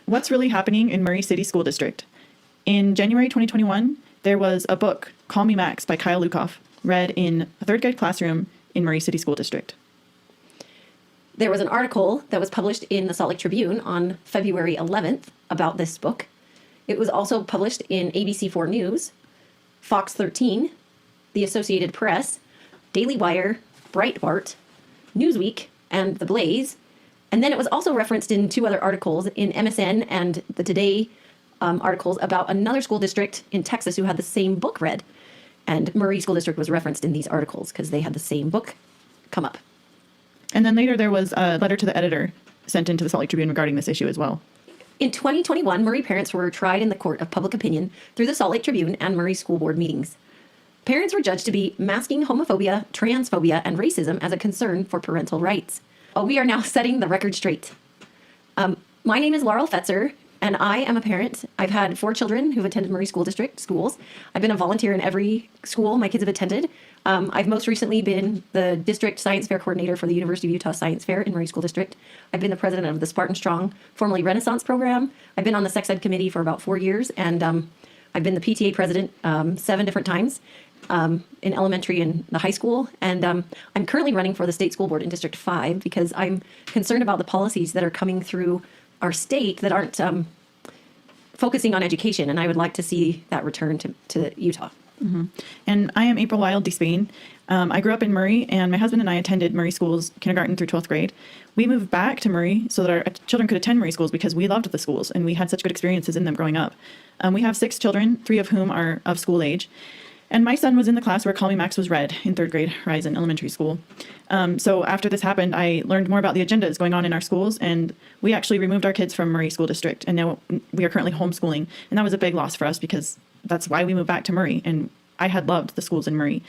What's really happening in Murray City School District? In January 2021, there was a book, Call Me Max by Kyle Lukoff, read in a third grade classroom in Murray City School District. There was an article that was published in the Salt Lake Tribune on February 11th about this book. It was also published in ABC4 News, Fox 13, the Associated Press, Daily Wire, Breitbart, Newsweek, and The Blaze. And then it was also referenced in two other articles in MSN and the Today articles about another school district in Texas who had the same book read. And Murray School District was referenced in these articles because they had the same book come up. And then later there was a letter to the editor sent into the Salt Lake Tribune regarding this issue as well. In 2021, Murray parents were tried in the court of public opinion through the Salt Lake Tribune and Murray School Board meetings. Parents were judged to be masking homophobia, transphobia, and racism as a concern for parental rights. We are now setting the record straight. My name is Laurel Fetzer, and I am a parent. I've had 4 children who've attended Murray School District schools. I've been a volunteer in every school my kids have attended. I've most recently been the district science fair coordinator for the University of Utah Science Fair in Murray School District. I've been the president of the Spartan Strong, formerly Renaissance program. I've been on the sex ed committee for about 4 years, and I've been the PTA president 7 different times in elementary and the high school. And I'm currently running for the state school board in District 5 because I'm concerned about the policies that are coming through our state that aren't focusing on education, and I would like to see that return to Utah. Mm-hmm. And I am April Wild DeSpain. I grew up in Murray, and my husband and I attended Murray schools, kindergarten through 12th grade. We moved back to Murray so that our children could attend Murray schools because we loved the schools, and we had such good experiences in them growing up. We have 6 children, 3 of whom are of school age. And my son was in the class where Call Me Max was read in 3rd grade Horizon Elementary School. So after this happened, I learned more about the agendas going on in our schools, and we actually removed our kids from Murray School District, and now we are currently homeschooling. And that was a big loss for us because that's why we moved back to Murray, and I had loved the schools in Murray.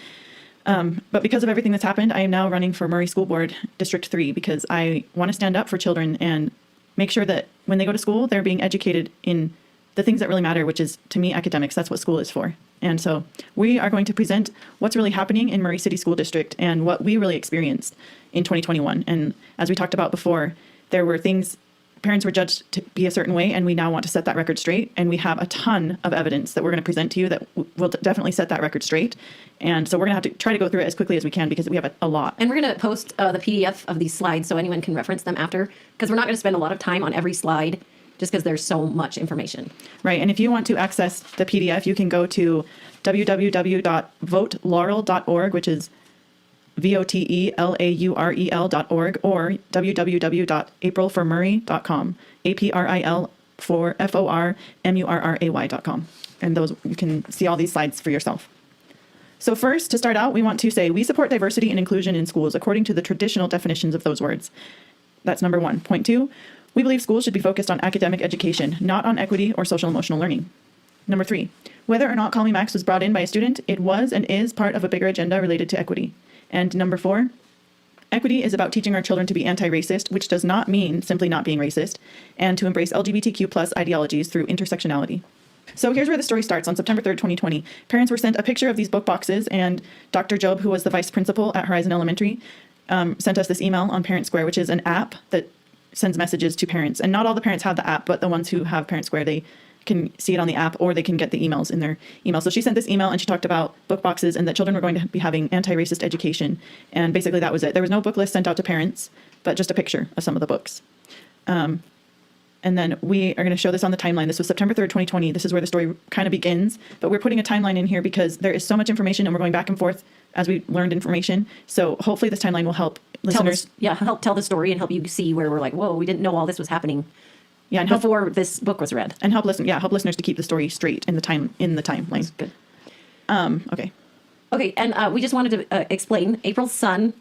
But because of everything that's happened, I am now running for Murray School Board District 3 because I want to stand up for children and make sure that when they go to school, they're being educated in the things that really matter, which is, to me, academics. That's what school is for. And so we are going to present what's really happening in Murray City School District and what we really experienced in 2021. And as we talked about before, there were things, parents were judged to be a certain way, and we now want to set that record straight. And we have a ton of evidence that we're going to present to you that will definitely set that record straight. And so we're going to have to try to go through it as quickly as we can because we have a lot. And we're going to post the PDF of these slides so anyone can reference them after, because we're not going to spend a lot of time on every slide just because there's so much information. Right. And if you want to access the PDF, you can go to www.votelaurel.org, which is VOTELAUREL.org, or www.aprilformurray.com, APRIL4FORMURRAY.com. And those, you can see all these slides for yourself. So first, to start out, we want to say we support diversity and inclusion in schools according to the traditional definitions of those words. That's number 1. Point 2, we believe schools should be focused on academic education, not on equity or social emotional learning. Number 3, whether or not Call Me Max was brought in by a student, it was and is part of a bigger agenda related to equity. And number 4, equity is about teaching our children to be anti-racist, which does not mean simply not being racist, and to embrace LGBTQ+ ideologies through intersectionality. So here's where the story starts. On September 3rd, 2020, parents were sent a picture of these book boxes, and Dr. Job, who was the vice principal at Horizon Elementary, sent us this email on Parent Square, which is an app that sends messages to parents. And not all the parents have the app, but the ones who have Parent Square, they can see it on the app, or they can get the emails in their email. So she sent this email, and she talked about book boxes and that children were going to be having anti-racist education. And basically that was it. There was no book list sent out to parents, but just a picture of some of the books. And then we are going to show this on the timeline. This was September 3rd, 2020. This is where the story kind of begins, but we're putting a timeline in here because there is so much information and we're going back and forth as we learned information. So hopefully this timeline will help listeners. Help tell the story and help you see where we're like, whoa, we didn't know all this was happening. Yeah, and before this book was read. And help listeners to keep the story straight in the timeline. That's good. Okay. Okay, and we just wanted to explain. April's son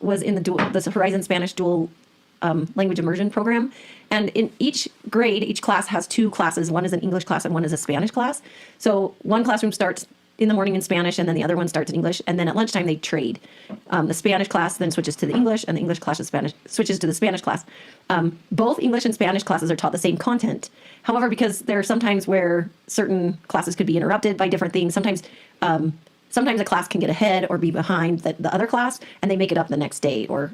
was in the Horizon Spanish dual language immersion program, and in each grade, each class has 2 classes. One is an English class and one is a Spanish class. So one classroom starts in the morning in Spanish, and then the other one starts in English, and then at lunchtime they trade. The Spanish class then switches to the English, and the English class switches to the Spanish class. Both English and Spanish classes are taught the same content. However, because there are sometimes where certain classes could be interrupted by different things, sometimes a class can get ahead or be behind the other class, and they make it up the next day or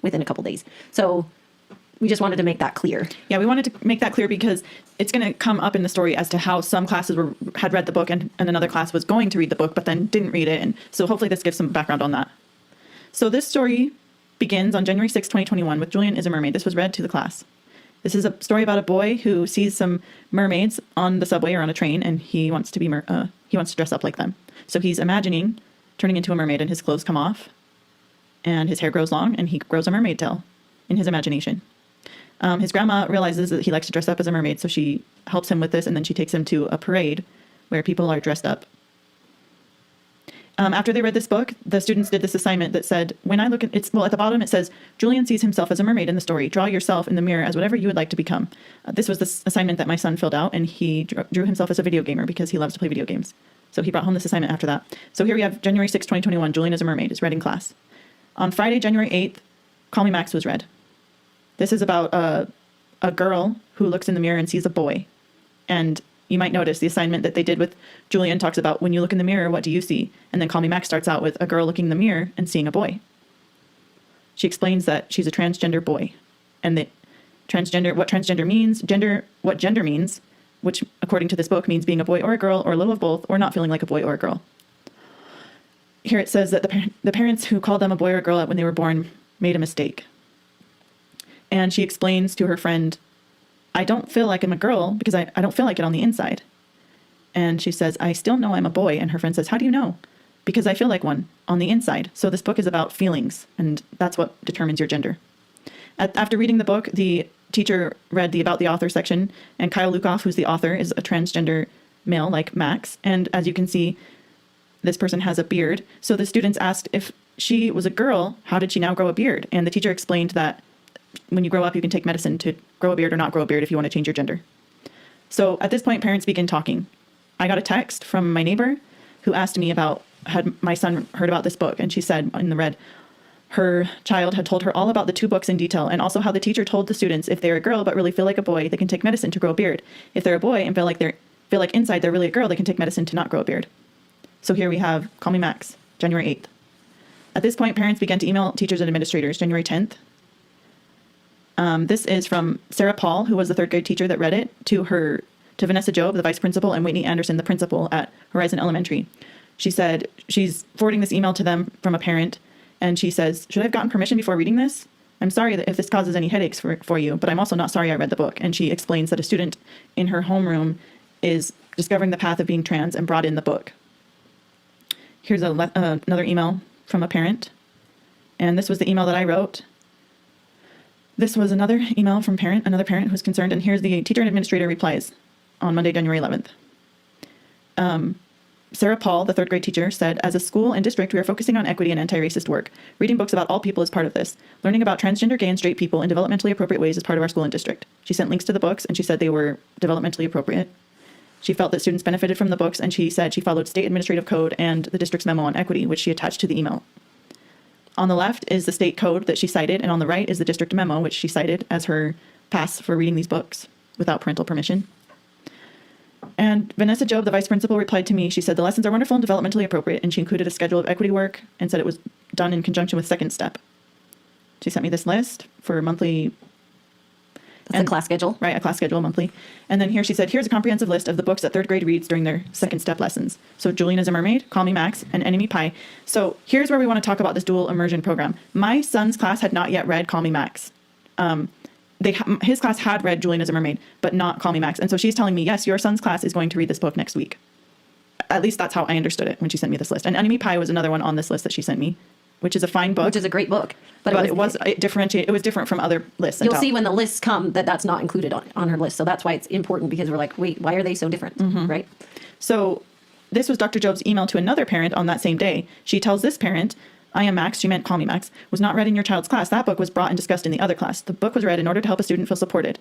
within a couple days. So We just wanted to make that clear. Yeah, we wanted to make that clear because it's going to come up in the story as to how some classes had read the book and another class was going to read the book, but then didn't read it. And so hopefully this gives some background on that. So this story begins on January 6, 2021 with Julian is a Mermaid. This was read to the class. This is a story about a boy who sees some mermaids on the subway or on a train, and he wants to he wants to dress up like them. So he's imagining turning into a mermaid, and his clothes come off, and his hair grows long, and he grows a mermaid tail in his imagination. His grandma realizes that he likes to dress up as a mermaid, so she helps him with this, and then she takes him to a parade where people are dressed up. After they read this book, the students did this assignment that said, when I look at it's, well, at the bottom it says, Julian sees himself as a mermaid in the story. Draw yourself in the mirror as whatever you would like to become. This was the assignment that my son filled out, and he drew himself as a video gamer because he loves to play video games. So he brought home this assignment after that. So here we have January 6, 2021, Julian is a Mermaid is read in class. On Friday, January 8th, Call Me Max was read. This is about a girl who looks in the mirror and sees a boy. And you might notice the assignment that they did with Julian talks about when you look in the mirror, what do you see? And then Call Me Max starts out with a girl looking in the mirror and seeing a boy. She explains that she's a transgender boy and that what transgender means, what gender means, which according to this book means being a boy or a girl or a little of both or not feeling like a boy or a girl. Here it says that the parents who called them a boy or a girl when they were born made a mistake. And she explains to her friend, I don't feel like I'm a girl because I don't feel like it on the inside. And she says, I still know I'm a boy. And her friend says, how do you know? Because I feel like one on the inside. So this book is about feelings, and that's what determines your gender. After reading the book, the teacher read the About the Author section, and Kyle Lukoff, who's the author, is a transgender male like Max. And as you can see, this person has a beard. So the students asked if she was a girl, how did she now grow a beard? And the teacher explained that when you grow up, you can take medicine to grow a beard or not grow a beard if you want to change your gender. So at this point, parents begin talking. I got a text from my neighbor who asked me about, had my son heard about this book? And she said in the read, her child had told her all about the two books in detail, and also how the teacher told the students if they're a girl but really feel like a boy, they can take medicine to grow a beard. If they're a boy and feel like inside they're really a girl, they can take medicine to not grow a beard. So here we have Call Me Max, January 8th. At this point, parents began to email teachers and administrators, January 10th. This is from Sarah Paul, who was the third grade teacher that read it, to Vanessa Job, the vice principal, and Whitney Anderson, the principal at Horizon Elementary. She said she's forwarding this email to them from a parent, and she says, should I have gotten permission before reading this? I'm sorry if this causes any headaches for you, but I'm also not sorry I read the book. And she explains that a student in her homeroom is discovering the path of being trans and brought in the book. Here's another email from a parent, and this was the email that I wrote. This was another email from another parent who's concerned, and here's the teacher and administrator replies on Monday, January 11th. Sarah Paul, the third grade teacher, said, as a school and district, we are focusing on equity and anti-racist work. Reading books about all people is part of this. Learning about transgender, gay, and straight people in developmentally appropriate ways is part of our school and district. She sent links to the books, and she said they were developmentally appropriate. She felt that students benefited from the books, and she said she followed state administrative code and the district's memo on equity, which she attached to the email. On the left is the state code that she cited, and on the right is the district memo, which she cited as her pass for reading these books without parental permission. And Vanessa Job, the vice principal, replied to me. She said the lessons are wonderful and developmentally appropriate, and she included a schedule of equity work and said it was done in conjunction with Second Step. She sent me this list for monthly. That's a class schedule. Right, a class schedule monthly. And then here she said, here's a comprehensive list of the books that third grade reads during their Second Step lessons. So Julian is a Mermaid, Call Me Max, and Enemy Pie. So here's where we want to talk about this dual immersion program. My son's class had not yet read Call Me Max. His class had read Julian is a Mermaid, but not Call Me Max. And so she's telling me, yes, your son's class is going to read this book next week. At least that's how I understood it when she sent me this list. And Enemy Pie was another one on this list that she sent me, which is a fine book. Which is a great book. But it was different from other lists. You'll see when the lists come that's not included on her list. So that's why it's important, because we're like, wait, why are they so different? Right? So this was Dr. Job's email to another parent on that same day. She tells this parent, I am Max, she meant Call Me Max, was not read in your child's class. That book was brought and discussed in the other class. The book was read in order to help a student feel supported.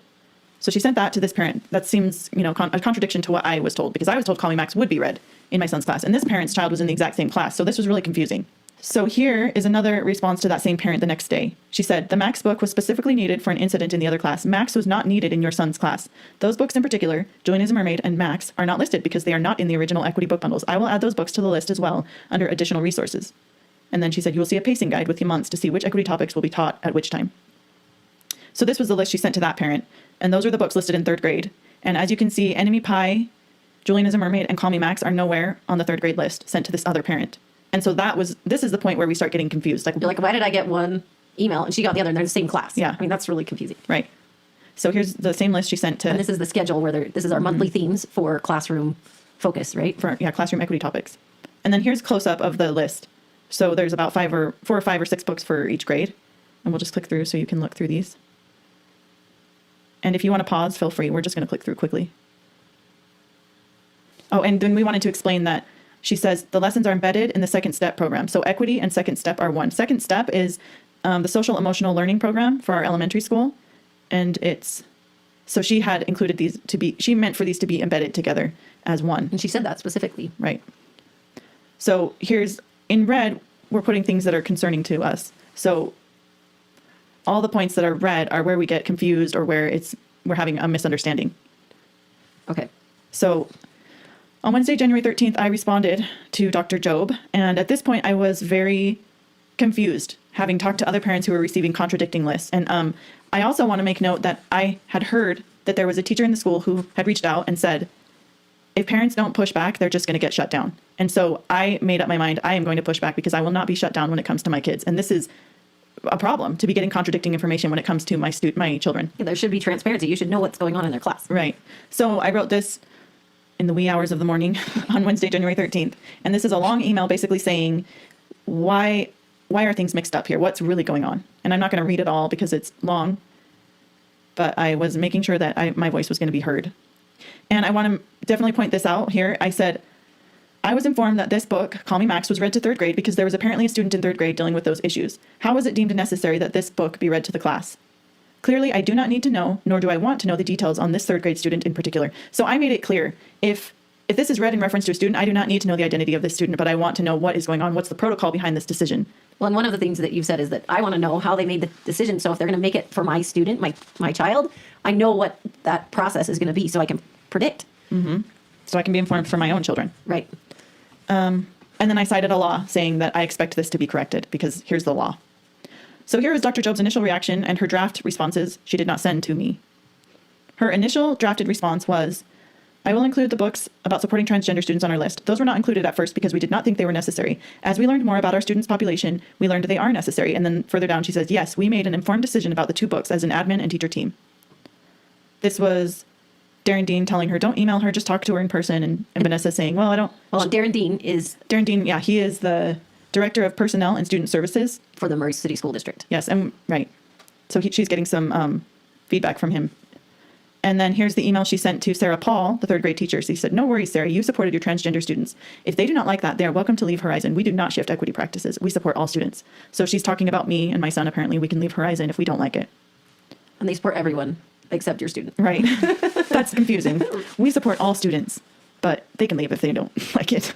So she sent that to this parent. That seems, a contradiction to what I was told, because I was told Call Me Max would be read in my son's class. And this parent's child was in the exact same class. So this was really confusing. So here is another response to that same parent the next day. She said, the Max book was specifically needed for an incident in the other class. Max was not needed in your son's class. Those books in particular, Julian is a Mermaid and Max, are not listed because they are not in the original equity book bundles. I will add those books to the list as well under additional resources. And then she said, you will see a pacing guide with the months to see which equity topics will be taught at which time. So this was the list she sent to that parent. And those are the books listed in third grade. And as you can see, Enemy Pie, Julian is a Mermaid, and Call Me Max are nowhere on the third grade list sent to this other parent. And so this is the point where we start getting confused. Like, You're like, why did I get one email and she got the other and they're the same class? Yeah. I mean, that's really confusing. right. So here's the same list she sent to And this is the schedule where this is our monthly themes for classroom focus, right? for classroom equity topics. And then here's close up of the list. So there's about 4 or 5 or 6 books for each grade. And we'll just click through so you can look through these. And if you want to pause, feel free. We're just going to click through quickly. Oh, and then we wanted to explain that she says the lessons are embedded in the Second Step program. So equity and Second Step are one. Second Step is the social emotional learning program for our elementary school. And so she had included these she meant for these to be embedded together as one. And she said that specifically. Right. So here's, in red, we're putting things that are concerning to us. So all the points that are red are where we get confused or where we're having a misunderstanding. Okay. So on Wednesday, January 13th, I responded to Dr. Job. And at this point, I was very confused, having talked to other parents who were receiving contradicting lists. And I also want to make note that I had heard that there was a teacher in the school who had reached out and said, if parents don't push back, they're just going to get shut down. And so I made up my mind, I am going to push back because I will not be shut down when it comes to my kids. And this is a problem, to be getting contradicting information when it comes to my children. Yeah, there should be transparency. You should know what's going on in their class. Right. So I wrote this in the wee hours of the morning on Wednesday, January 13th. And this is a long email basically saying, why are things mixed up here? What's really going on? And I'm not going to read it all because it's long, but I was making sure that my voice was going to be heard. And I want to definitely point this out here. I said, I was informed that this book, Call Me Max, was read to third grade because there was apparently a student in third grade dealing with those issues. How was it deemed necessary that this book be read to the class? Clearly, I do not need to know, nor do I want to know the details on this third grade student in particular. So I made it clear, if this is read in reference to a student, I do not need to know the identity of this student, but I want to know what is going on. What's the protocol behind this decision? Well, and one of the things that you've said is that I want to know how they made the decision. So if they're going to make it for my student, my child, I know what that process is going to be so I can predict. So I can be informed for my own children. Right. And then I cited a law saying that I expect this to be corrected because here's the law. So here is Dr. Job's initial reaction and her draft responses she did not send to me. Her initial drafted response was, I will include the books about supporting transgender students on our list. Those were not included at first because we did not think they were necessary. As we learned more about our students' population, we learned they are necessary. And then further down, she says, yes, we made an informed decision about the 2 books as an admin and teacher team. This was Darren Dean telling her, don't email her, just talk to her in person. And Vanessa saying, well, I don't. Well, Darren Dean is Darren Dean, yeah, he is the Director of Personnel and Student Services. for the Murray City School District. Yes, and right. So she's getting some feedback from him. And then here's the email she sent to Sarah Paul, the third grade teacher. She said, no worries, Sarah, you supported your transgender students. If they do not like that, they are welcome to leave Horizon. We do not shift equity practices. We support all students. So she's talking about me and my son. Apparently, we can leave Horizon if we don't like it. And they support everyone except your student. Right. That's confusing. We support all students, but they can leave if they don't like it.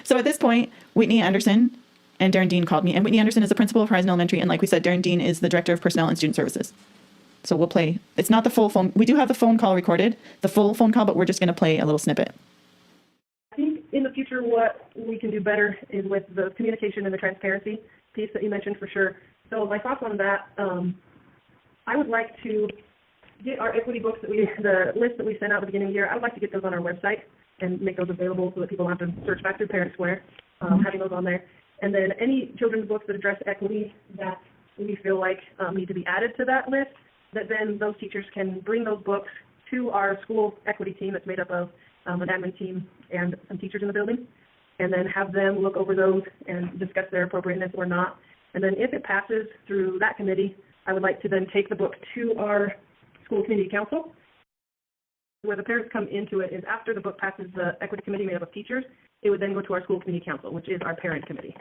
So at this point, Whitney Anderson and Darren Dean called me. And Whitney Anderson is the principal of Horizon Elementary. And like we said, Darren Dean is the Director of Personnel and Student Services. So we'll play. It's not the full phone. We do have the phone call recorded, the full phone call, but we're just going to play a little snippet. I think in the future what we can do better is with the communication and the transparency piece that you mentioned for sure. So my thoughts on that, I would like to get our equity books the list that we sent out at the beginning of the year, I would like to get those on our website and make those available so that people don't have to search back through Parent Square, having those on there. And then any children's books that address equity that we feel like need to be added to that list, that then those teachers can bring those books to our school equity team that's made up of an admin team and some teachers in the building, and then have them look over those and discuss their appropriateness or not. And then if it passes through that committee, I would like to then take the book to our school community council. Where the parents come into it is after the book passes the equity committee made up of teachers, it would then go to our school community council, which is our parent committee.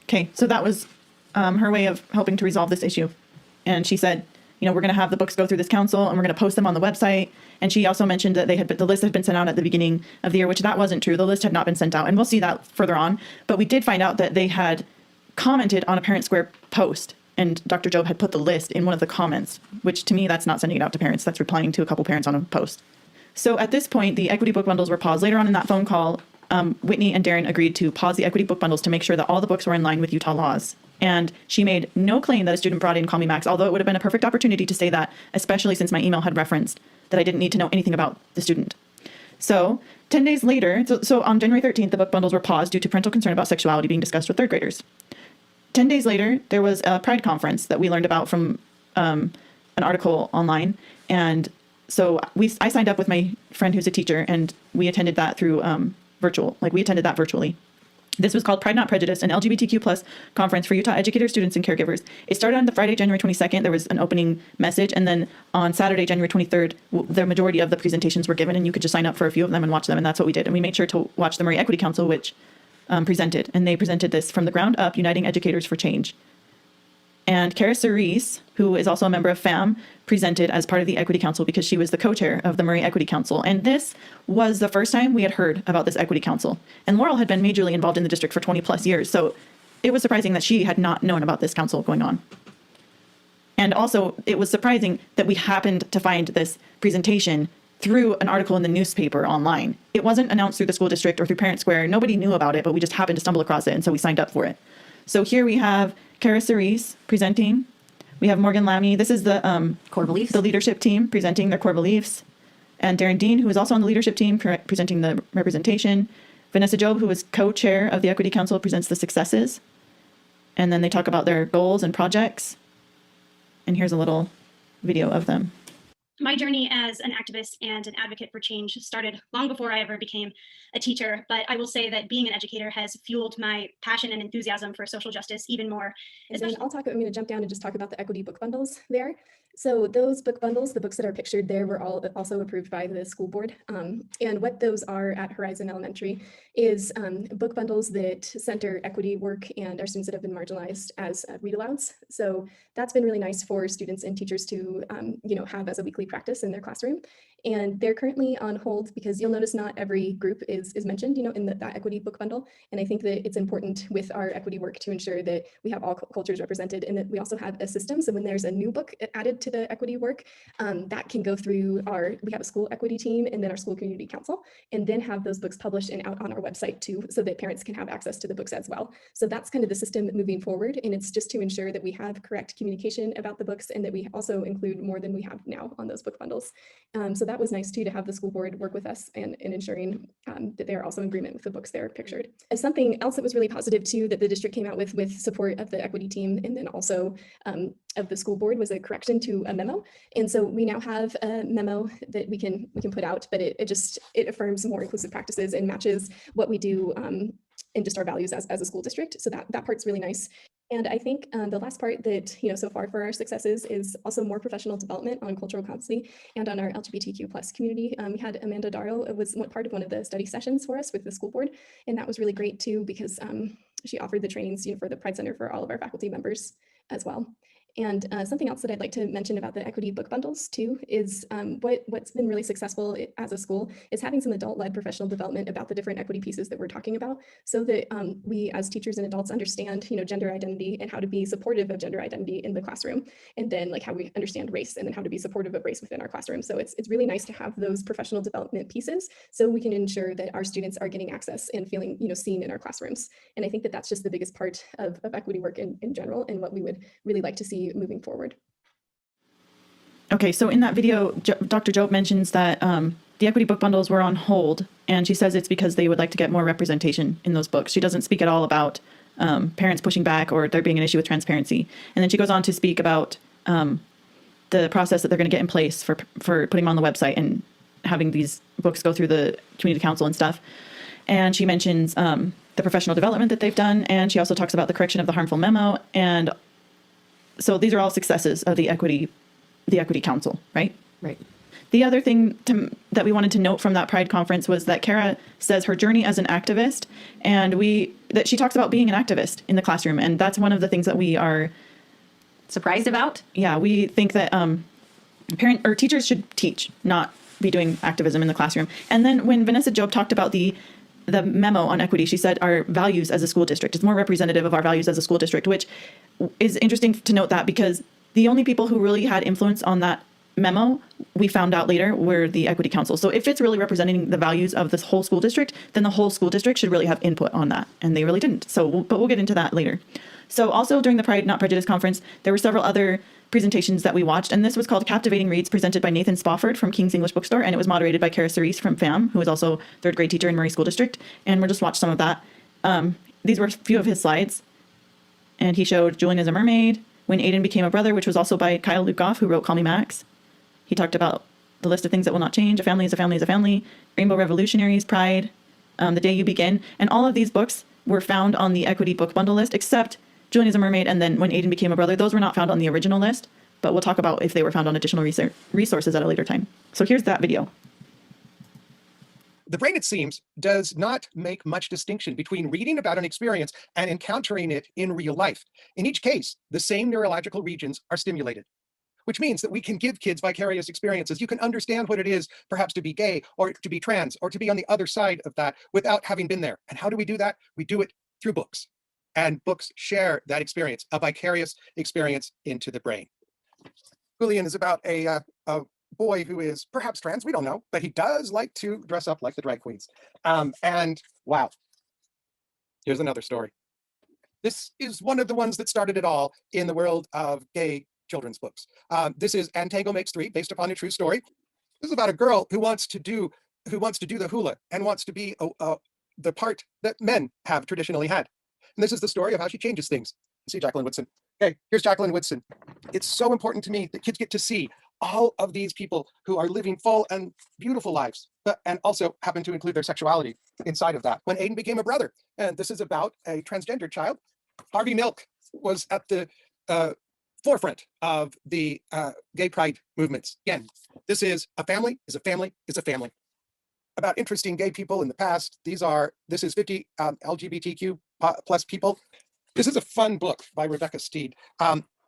Okay, so that was her way of helping to resolve this issue. And she said, you know, we're going to have the books go through this council and we're going to post them on the website. And she also mentioned that the list had been sent out at the beginning of the year, which that wasn't true. The list had not been sent out. And we'll see that further on. But we did find out that they had commented on a Parent Square post. And Dr. Job had put the list in one of the comments, which to me, that's not sending it out to parents. That's replying to a couple parents on a post. So at this point, the equity book bundles were paused. Later on in that phone call, Whitney and Darren agreed to pause the equity book bundles to make sure that all the books were in line with Utah laws. And she made no claim that a student brought in Call Me Max, although it would have been a perfect opportunity to say that, especially since my email had referenced that I didn't need to know anything about the student. So 10 days later, so on January 13th, the book bundles were paused due to parental concern about sexuality being discussed with third graders. 10 days later, there was a Pride conference that we learned about from an article online. And so I signed up with my friend who's a teacher, and we attended that through virtual, like we attended that virtually. This was called Pride Not Prejudice, an LGBTQ plus conference for Utah educators, students, and caregivers. It started on the Friday, January 22nd. There was an opening message. And then on Saturday, January 23rd, the majority of the presentations were given, and you could just sign up for a few of them and watch them. And that's what we did. And we made sure to watch the Murray Equity Council, which presented. And they presented this from the ground up, Uniting Educators for Change. And Kara Cerise, who is also a member of FAM, presented as part of the Equity Council because she was the co-chair of the Murray Equity Council. And this was the first time we had heard about this Equity Council. And Laurel had been majorly involved in the district for 20 plus years. So it was surprising that she had not known about this council going on. And also it was surprising that we happened to find this presentation through an article in the newspaper online. It wasn't announced through the school district or through Parent Square. Nobody knew about it, but we just happened to stumble across it. And so we signed up for it. So here we have Kara Cerise presenting. We have Morgan Lammy. This is the Core beliefs. the leadership team presenting their core beliefs. And Darren Dean, who is also on the leadership team, presenting the representation. Vanessa Job, who is co-chair of the Equity Council, presents the successes. And then they talk about their goals and projects. And here's a little video of them. My journey as an activist and an advocate for change started long before I ever became a teacher, but I will say that being an educator has fueled my passion and enthusiasm for social justice even more. And then I'm going to jump down and just talk about the equity book bundles there. So those book bundles, the books that are pictured there, were all also approved by the school board. And what those are at Horizon Elementary is book bundles that center equity work and our students that have been marginalized as read-alouds. So that's been really nice for students and teachers to have as a weekly practice in their classroom. And they're currently on hold because you'll notice not every group is mentioned, in that equity book bundle. And I think that it's important with our equity work to ensure that we have all cultures represented and that we also have a system. So when there's a new book added to the equity work, that can go through we have a school equity team and then our school community council, and then have those books published and out on our website too, so that parents can have access to the books as well. So that's kind of the system moving forward. And it's just to ensure that we have correct communication about the books and that we also include more than we have now on those book bundles. So that was nice too, to have the school board work with us and ensuring that they're also in agreement with the books they're pictured. As something else that was really positive too, that the district came out with support of the equity team and then also of the school board, was a correction to a memo. And so we now have a memo that we can put out, but it affirms more inclusive practices and matches what we do and just our values as a school district. So that part's really nice. And I think the last part that, so far for our successes is also more professional development on cultural competency and on our LGBTQ plus community. We had Amanda Darrow, was part of one of the study sessions for us with the school board. And that was really great too, because she offered the trainings for the Pride Center for all of our faculty members as well. And something else that I'd like to mention about the equity book bundles too is what's been really successful as a school is having some adult-led professional development about the different equity pieces that we're talking about, so that we as teachers and adults understand gender identity and how to be supportive of gender identity in the classroom, and then like how we understand race and then how to be supportive of race within our classroom. So it's really nice to have those professional development pieces so we can ensure that our students are getting access and feeling seen in our classrooms. And I think that that's just the biggest part of equity work in general, and what we would really like to see moving forward. Okay, so in that video, Dr. Job mentions that the equity book bundles were on hold, and she says it's because they would like to get more representation in those books. She doesn't speak at all about parents pushing back or there being an issue with transparency. And then she goes on to speak about the process that they're going to get in place for putting them on the website and having these books go through the community council and stuff. And she mentions the professional development that they've done, and she also talks about the correction of the harmful memo. And so these are all successes of the equity council, right? Right. The other thing that we wanted to note from that Pride conference was that Kara says her journey as an activist, and that she talks about being an activist in the classroom, and that's one of the things that we are Surprised about? Yeah, we think that teachers should teach, not be doing activism in the classroom. And then when Vanessa Job talked about the memo on equity, she said our values as a school district is more representative of our values as a school district, which is interesting to note that because the only people who really had influence on that memo, we found out later, were the equity council. So if it's really representing the values of this whole school district, then the whole school district should really have input on that. And they really didn't. But we'll get into that later. So also during the Pride Not Prejudice conference, there were several other presentations that we watched, and this was called Captivating Reads, presented by Nathan Spofford from King's English Bookstore, and it was moderated by Kara Cerise from FAM, who is also third grade teacher in Murray School District, and we'll just watch some of that. These were a few of his slides, and he showed Julian as a Mermaid, When Aiden Became a Brother, which was also by Kyle Lukoff, who wrote Call Me Max. He talked about the list of things that will not change, A Family is a Family is a Family, Rainbow Revolutionaries, Pride, The Day You Begin, and all of these books were found on the Equity Book Bundle list, except Julian is a Mermaid and then When Aiden Became a Brother. Those were not found on the original list, but we'll talk about if they were found on additional resources at a later time. So here's that video. The brain, it seems, does not make much distinction between reading about an experience and encountering it in real life. In each case, the same neurological regions are stimulated, which means that we can give kids vicarious experiences. You can understand what it is, perhaps, to be gay or to be trans or to be on the other side of that without having been there. And how do we do that? We do it through books. And books share that experience, a vicarious experience into the brain. Julian is about a boy who is perhaps trans, we don't know, but he does like to dress up like the drag queens. And wow, here's another story. This is one of the ones that started it all in the world of gay children's books. This is And Tango Makes Three, based upon a true story. This is about a girl who wants to do the hula and wants to be the part that men have traditionally had. And this is the story of how she changes things. See Jacqueline Woodson. Okay, here's Jacqueline Woodson. It's so important to me that kids get to see all of these people who are living full and beautiful lives, and also happen to include their sexuality inside of that. When Aiden Became a Brother, and this is about a transgender child. Harvey Milk was at the forefront of the gay pride movements. Again, this is A Family is a Family is a Family. About interesting gay people in the past. This is 50 LGBTQ plus people. This is a fun book by Rebecca Steed.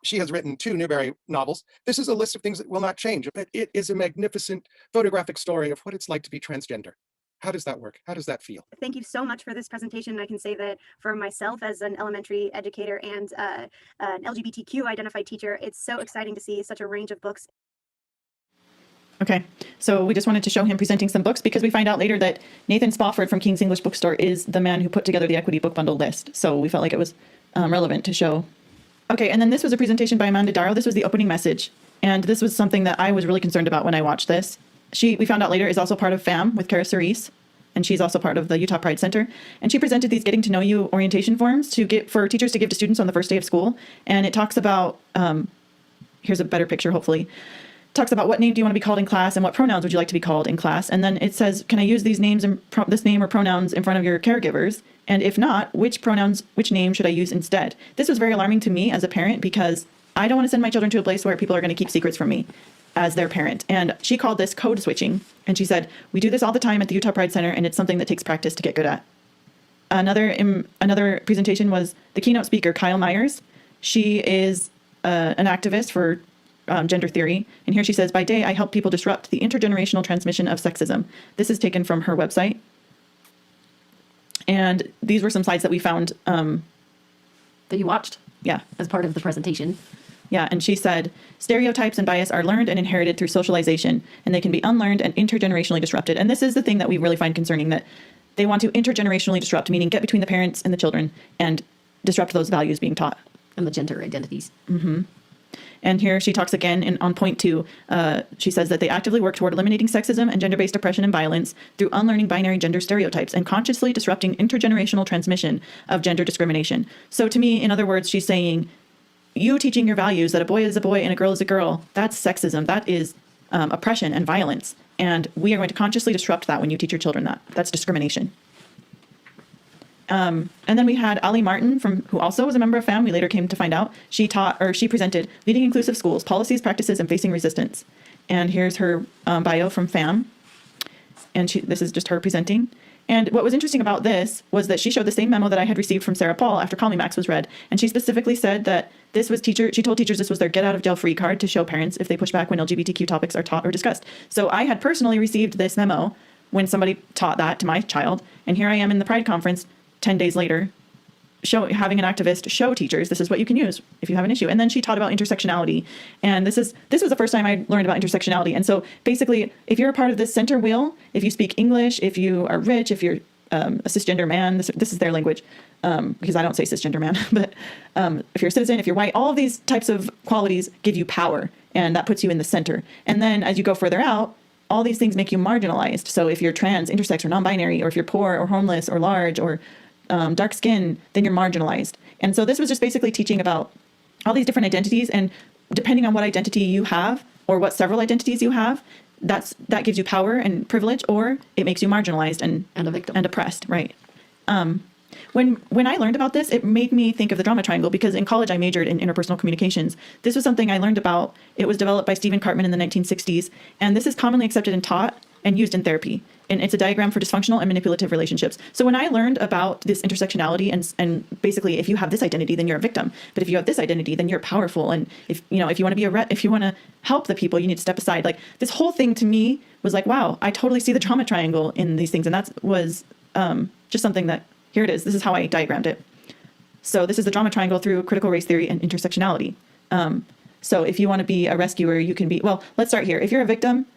She has written 2 Newbery novels. This is a list of things that will not change, but it is a magnificent photographic story of what it's like to be transgender. How does that work? How does that feel? Thank you so much for this presentation. I can say that for myself as an elementary educator and an LGBTQ identified teacher, it's so exciting to see such a range of books. Okay, so we just wanted to show him presenting some books because we find out later that Nathan Spofford from King's English Bookstore is the man who put together the Equity Book Bundle list. So we felt like it was relevant to show. Okay, and then this was a presentation by Amanda Darrow. This was the opening message. And this was something that I was really concerned about when I watched this. We found out later, is also part of FAM with Kara Cerise. And she's also part of the Utah Pride Center. And she presented these Getting to Know You orientation forms for teachers to give to students on the first day of school. And it talks about, here's a better picture, hopefully. Talks about what name do you want to be called in class and what pronouns would you like to be called in class. And then it says, can I use these names and this name or pronouns in front of your caregivers? And if not, which name should I use instead? This was very alarming to me as a parent because I don't want to send my children to a place where people are going to keep secrets from me as their parent. And she called this code switching. And she said, we do this all the time at the Utah Pride Center, and it's something that takes practice to get good at. Another presentation was the keynote speaker, Kyle Myers. She is an activist for gender theory. And here she says, by day, I help people disrupt the intergenerational transmission of sexism. This is taken from her website. And these were some slides that we found. That you watched Yeah. as part of the presentation. Yeah. And she said, stereotypes and bias are learned and inherited through socialization, and they can be unlearned and intergenerationally disrupted. And this is the thing that we really find concerning, that they want to intergenerationally disrupt, meaning get between the parents and the children and disrupt those values being taught. And the gender identities. And here she talks again on point 2. She says that they actively work toward eliminating sexism and gender-based oppression and violence through unlearning binary gender stereotypes and consciously disrupting intergenerational transmission of gender discrimination. So to me, in other words, she's saying, you teaching your values that a boy is a boy and a girl is a girl, that's sexism. That is oppression and violence. And we are going to consciously disrupt that when you teach your children that. That's discrimination. And then we had Ali Martin, who also was a member of FAM. We later came to find out. She presented Leading Inclusive Schools, Policies, Practices, and Facing Resistance. And here's her bio from FAM. And this is just her presenting. And what was interesting about this was that she showed the same memo that I had received from Sarah Paul after Call Me Max was read. And she specifically said that she told teachers this was their get out of jail free card to show parents if they push back when LGBTQ topics are taught or discussed. So I had personally received this memo when somebody taught that to my child. And here I am in the Pride conference 10 days later, having an activist show teachers, this is what you can use if you have an issue. And then she taught about intersectionality. And this was the first time I learned about intersectionality. And so basically, if you're a part of this center wheel, if you speak English, if you are rich, if you're a cisgender man. This is their language, because I don't say cisgender man. But if you're a citizen, if you're white, all of these types of qualities give you power, and that puts you in the center. And then as you go further out, all these things make you marginalized. So if you're trans, intersex, or non-binary, or if you're poor or homeless or large or dark skin, then you're marginalized. And so this was just basically teaching about all these different identities, and depending on what identity you have or what several identities you have, that gives you power and privilege, or it makes you marginalized and And a victim. and oppressed. Right. When I learned about this, it made me think of the drama triangle, because in college I majored in interpersonal communications. This was something I learned about. It was developed by Stephen Cartman in the 1960s, and this is commonly accepted and taught and used in therapy. And it's a diagram for dysfunctional and manipulative relationships. So when I learned about this intersectionality and basically, if you have this identity, then you're a victim. But if you have this identity, then you're powerful. And if you want to be if you want to help the people, you need to step aside. Like, this whole thing to me was like, wow, I totally see the trauma triangle in these things. And that was just something that, here it is. This is how I diagrammed it. So this is the drama triangle through critical race theory and intersectionality. So if you want to be a rescuer, you can be, well, let's start here. If you're a victim,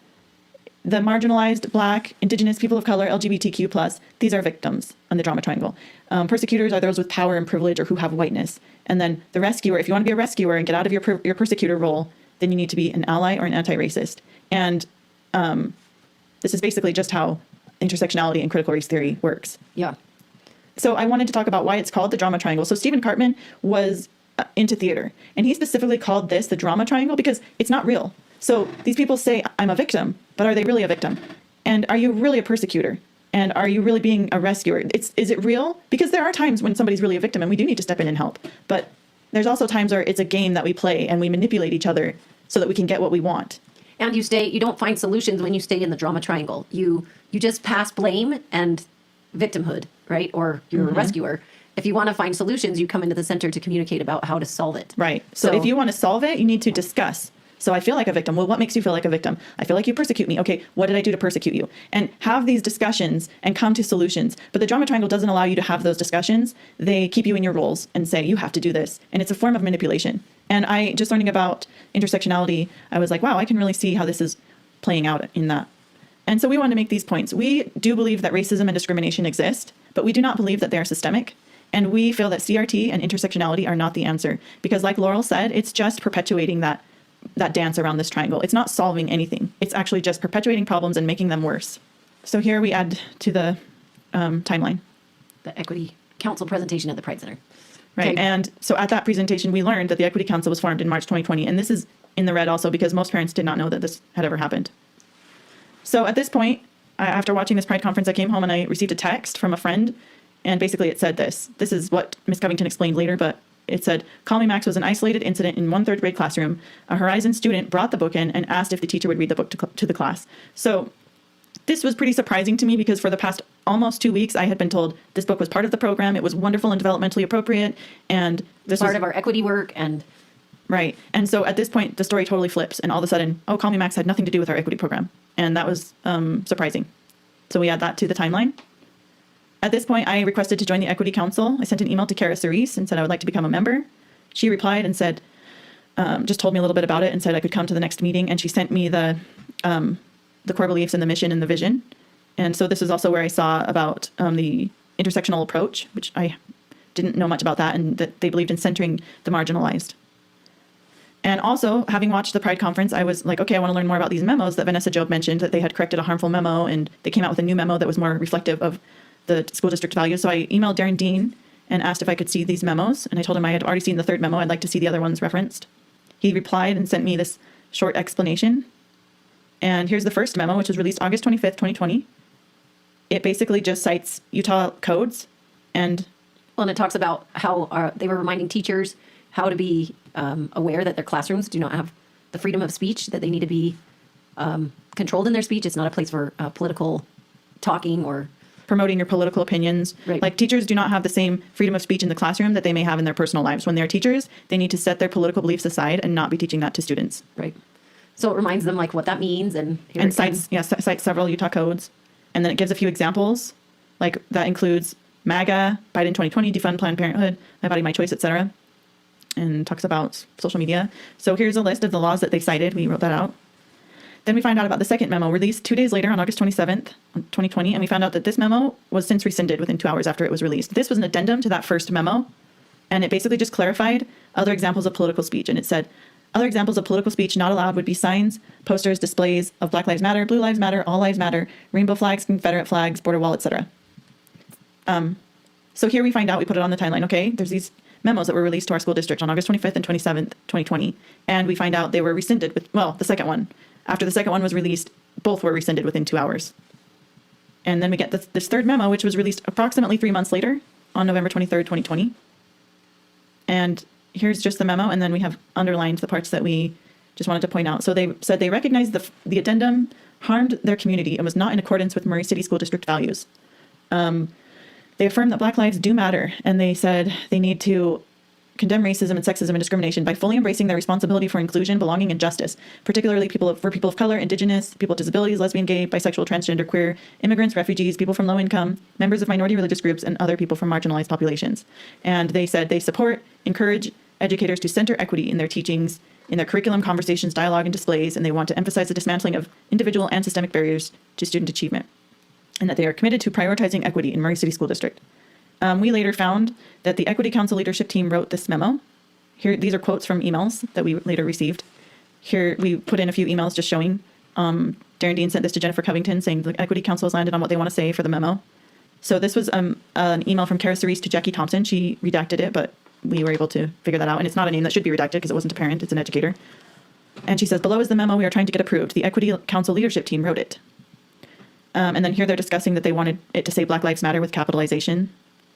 the marginalized, Black, Indigenous, people of color, LGBTQ+, these are victims on the drama triangle. Persecutors are those with power and privilege or who have whiteness. And then the rescuer, if you want to be a rescuer and get out of your persecutor role, then you need to be an ally or an anti-racist. And this is basically just how intersectionality and critical race theory works. Yeah. So I wanted to talk about why it's called the drama triangle. So Stephen Cartman was into theater, and he specifically called this the drama triangle because it's not real. So these people say, I'm a victim, but are they really a victim? And are you really a persecutor? And are you really being a rescuer? Is it real? Because there are times when somebody's really a victim and we do need to step in and help. But there's also times where it's a game that we play and we manipulate each other so that we can get what we want. And you don't find solutions when you stay in the drama triangle. You just pass blame and victimhood, right? Or you're a rescuer. If you want to find solutions, you come into the center to communicate about how to solve it. Right. So if you want to solve it, you need to discuss. So I feel like a victim. Well, what makes you feel like a victim? I feel like you persecute me. Okay, what did I do to persecute you? And have these discussions and come to solutions. But the drama triangle doesn't allow you to have those discussions. They keep you in your roles and say, you have to do this. And it's a form of manipulation. And I just learning about intersectionality, I was like, wow, I can really see how this is playing out in that. And so we want to make these points. We do believe that racism and discrimination exist, but we do not believe that they are systemic. And we feel that CRT and intersectionality are not the answer. Because like Laurel said, it's just perpetuating that dance around this triangle. It's not solving anything. It's actually just perpetuating problems and making them worse. So here we add to the timeline. The Equity Council presentation at the Pride Center. Right. Okay. And so at that presentation, we learned that the Equity Council was formed in March 2020. And this is in the red also because most parents did not know that this had ever happened. So at this point, after watching this Pride conference, I came home and I received a text from a friend. And basically it said this. This is what Ms. Covington explained later, but it said, Call Me Max was an isolated incident in one third grade classroom. A Horizon student brought the book in and asked if the teacher would read the book to the class. So this was pretty surprising to me because for the past almost 2 weeks, I had been told this book was part of the program. It was wonderful and developmentally appropriate. And this Part was of our equity work and right. And so at this point, the story totally flips. And all of a sudden, Call Me Max had nothing to do with our equity program. And that was surprising. So we add that to the timeline. At this point, I requested to join the Equity Council. I sent an email to Kara Cerise and said I would like to become a member. She replied and said, just told me a little bit about it and said I could come to the next meeting. And she sent me the core beliefs and the mission and the vision. And so this is also where I saw about the intersectional approach, which I didn't know much about that, and that they believed in centering the marginalized. And also, having watched the Pride conference, I was like, okay, I want to learn more about these memos that Vanessa Job mentioned, that they had corrected a harmful memo, and they came out with a new memo that was more reflective of the school district values. So I emailed Darren Dean and asked if I could see these memos. And I told him I had already seen the third memo. I'd like to see the other ones referenced. He replied and sent me this short explanation. And here's the first memo, which was released August 25th, 2020. It basically just cites Utah codes and it talks about how they were reminding teachers how to be aware that their classrooms do not have the freedom of speech, that they need to be controlled in their speech. It's not a place for political talking or promoting your political opinions. Right. Like teachers do not have the same freedom of speech in the classroom that they may have in their personal lives. When they're teachers, they need to set their political beliefs aside and not be teaching that to students. right. So it reminds them like what that means and Cites several Utah codes. And then it gives a few examples. Like that includes MAGA, Biden 2020, defund Planned Parenthood, My Body, My Choice, etc. And talks about social media. So here's a list of the laws that they cited. We wrote that out. Then we find out about the second memo released 2 days later on August 27th, 2020, and we found out that this memo was since rescinded within 2 hours after it was released. This was an addendum to that first memo, and it basically just clarified other examples of political speech. And it said, other examples of political speech not allowed would be signs, posters, displays of Black Lives Matter, Blue Lives Matter, All Lives Matter, rainbow flags, Confederate flags, border wall, etc. So here we find out, we put it on the timeline, okay, there's these memos that were released to our school district on August 25th and 27th, 2020, and we find out they were rescinded with, well, the second one. After the second one was released, both were rescinded within 2 hours. And then we get this third memo, which was released approximately 3 months later on November 23rd, 2020. And here's just the memo, and then we have underlined the parts that we just wanted to point out. So they said they recognized the addendum harmed their community and was not in accordance with Murray City School District values. They affirmed that Black lives do matter, and they said they need to condemn racism and sexism and discrimination by fully embracing their responsibility for inclusion, belonging, and justice, particularly for people of color, indigenous, people with disabilities, lesbian, gay, bisexual, transgender, queer, immigrants, refugees, people from low income, members of minority religious groups, and other people from marginalized populations. And they said they encourage educators to center equity in their teachings, in their curriculum, conversations, dialogue, and displays, and they want to emphasize the dismantling of individual and systemic barriers to student achievement, and that they are committed to prioritizing equity in Murray City School District. We later found that the Equity Council leadership team wrote this memo. Here, these are quotes from emails that we later received. Here, we put in a few emails just showing Darren Dean sent this to Jennifer Covington saying the Equity Council has landed on what they want to say for the memo. So this was an email from Kara Cerise to Jackie Thompson. She redacted it, but we were able to figure that out. And it's not a name that should be redacted because it wasn't a parent, it's an educator. And she says, below is the memo we are trying to get approved. The Equity Council leadership team wrote it. And then here they're discussing that they wanted it to say Black Lives Matter with capitalization.